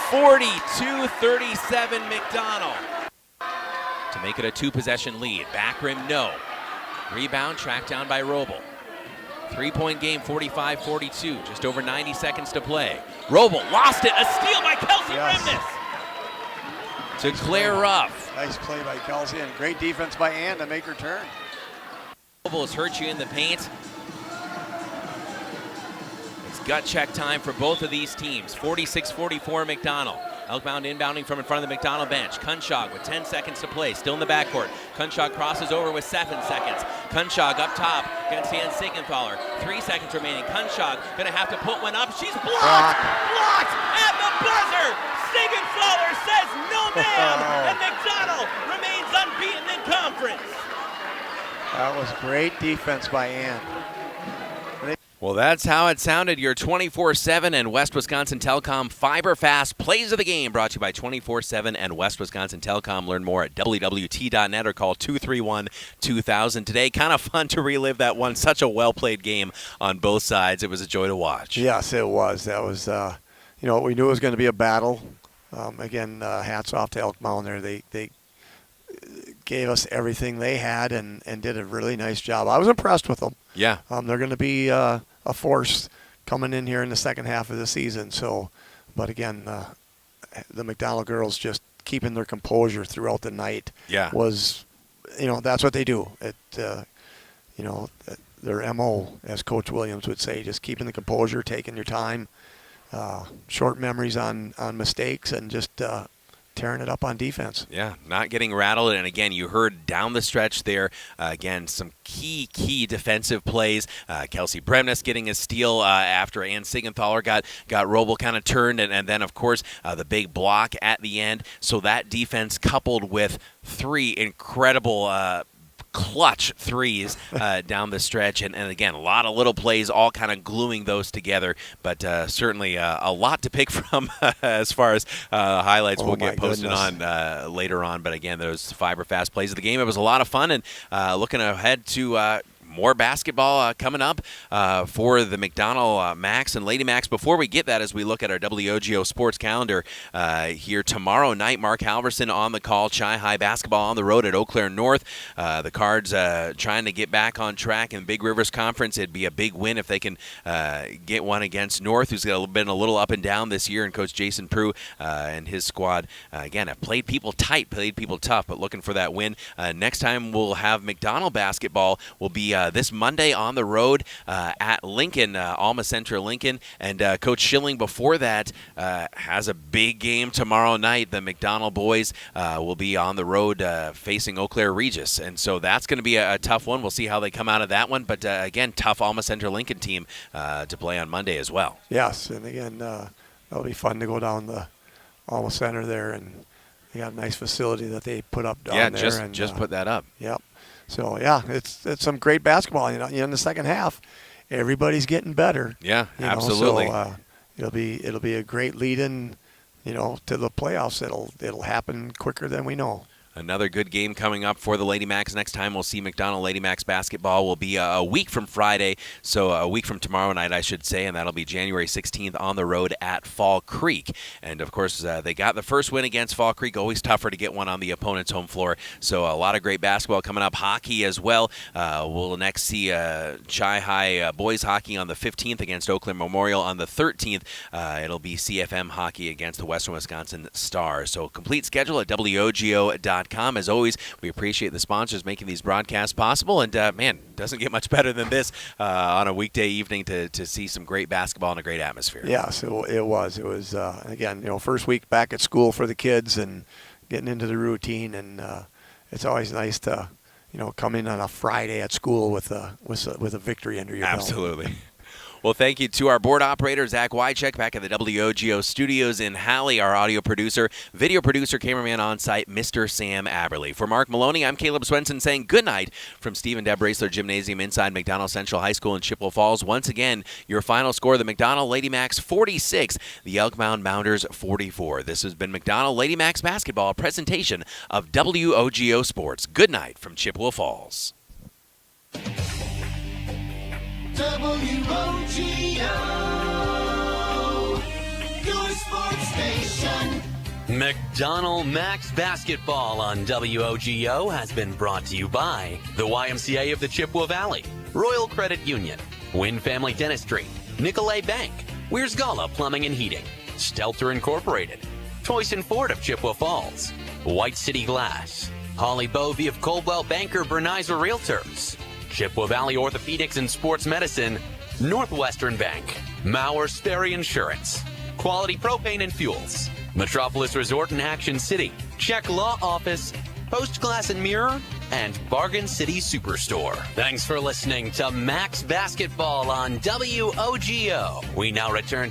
42-37 McDonell. To make it a two-possession lead. Back rim, no. Rebound tracked down by Robel. Three-point game, 45-42. Just over 90 seconds to play. Robel lost it. A steal by Kelsey Bremnes. To Claire Ruff. Nice play by Kelsey and great defense by Ann to make her turn. Has hurt you in the paint. It's gut check time for both of these teams. 46-44 McDonell. Elk Mound inbounding from in front of the McDonell bench. Kunshog with 10 seconds to play, still in the backcourt. Kunshog crosses over with 7 seconds. Kunshog up top against Ann Siegenthaler. 3 seconds remaining. Kunshog gonna have to put one up. She's blocked! Blocked at the buzzer! Siegenthaler says no ma'am, and McDonell remains unbeaten in conference. That was great defense by Ann. Well, that's how it sounded. Your 24/7 and West Wisconsin Telecom Fiber Fast Plays of the Game, brought to you by 24/7 and West Wisconsin Telecom. Learn more at wwt.net or call 231-2000. Today, kind of fun to relive that one. Such a well-played game on both sides. It was a joy to watch. Yes, it was. That was, we knew it was going to be a battle. Again, hats off to Elk Mound there. They gave us everything they had and did a really nice job. I was impressed with them. Yeah. They're going to be a force coming in here in the second half of the season. So, but again, the McDonell girls just keeping their composure throughout the night was, that's what they do. Their MO, as Coach Williams would say, just keeping the composure, taking your time, short memories on mistakes, and just tearing it up on defense. Yeah, not getting rattled. And again, you heard down the stretch there, again, some key defensive plays. Kelsey Bremnes getting a steal after Ann Sigenthaler got Roble kind of turned. And then, of course, the big block at the end. So that defense coupled with three incredible clutch threes down the stretch. And again, a lot of little plays all kind of gluing those together. But certainly a lot to pick from as far as highlights we'll get posted on later on. But again, those fiber fast plays of the game, it was a lot of fun. And looking ahead to more basketball coming up for the McDonell Macks and Lady Macks. Before we get that, as we look at our WOGO Sports calendar here tomorrow night, Mark Halverson on the call. Chi-High basketball on the road at Eau Claire North. The Cards trying to get back on track in Big Rivers Conference. It'd be a big win if they can get one against North, who's been a little up and down this year. And Coach Jason Prue and his squad, again, have played people tight, played people tough, but looking for that win. Next time we'll have McDonell basketball will be this Monday on the road at Lincoln, Alma Central Lincoln. And Coach Schilling before that has a big game tomorrow night. The McDonell boys will be on the road facing Eau Claire Regis. And so that's going to be a tough one. We'll see how they come out of that one. But again, tough Alma Central Lincoln team to play on Monday as well. Yes, and again, that'll be fun to go down the Alma Center there. And they got a nice facility that they put up down there. Yeah, just put that up. Yep. So, yeah, it's some great basketball. In the second half, everybody's getting better. Yeah, absolutely. So it'll be a great lead-in, to the playoffs. It'll happen quicker than we know. Another good game coming up for the Lady Macks. Next time we'll see McDonell Lady Macks basketball will be a week from Friday, so a week from tomorrow night, I should say, and that'll be January 16th on the road at Fall Creek. And, of course, they got the first win against Fall Creek. Always tougher to get one on the opponent's home floor. So a lot of great basketball coming up. Hockey as well. We'll next see Chi-High boys hockey on the 15th against Oakland Memorial. On the 13th, it'll be CFM hockey against the Western Wisconsin Stars. So complete schedule at WOGO.com. As always, we appreciate the sponsors making these broadcasts possible. And, man, doesn't get much better than this on a weekday evening to see some great basketball and a great atmosphere. Yes, it was. It was, again, first week back at school for the kids and getting into the routine. And it's always nice to, come in on a Friday at school with a victory under your belt. Absolutely. Well, thank you to our board operator, Zach Wycheck, back at the WOGO studios in Halley, our audio producer, video producer, cameraman on site, Mr. Sam Aberley. For Mark Maloney, I'm Caleb Swenson saying good night from Steve and Deb Raceler Gymnasium inside McDonell Central High School in Chippewa Falls. Once again, your final score, the McDonell Lady Macks 46, the Elk Mound Mounders 44. This has been McDonell Lady Macks basketball, a presentation of WOGO Sports. Good night from Chippewa Falls. WOGO, your sports station. McDonell Macks basketball on WOGO has been brought to you by the YMCA of the Chippewa Valley, Royal Credit Union, Wynn Family Dentistry, Nicolay Bank, Weir's Gala Plumbing and Heating, Stelter Incorporated, Toyson Ford of Chippewa Falls, White City Glass, Holly Bovey of Coldwell Banker Bernizer Realtors, Chippewa Valley Orthopedics and Sports Medicine, Northwestern Bank, Mauer Sperry Insurance, Quality Propane and Fuels, Metropolis Resort in Action City, Check Law Office, Post Glass and Mirror, and Bargain City Superstore. Thanks for listening to Macks Basketball on WOGO. We now return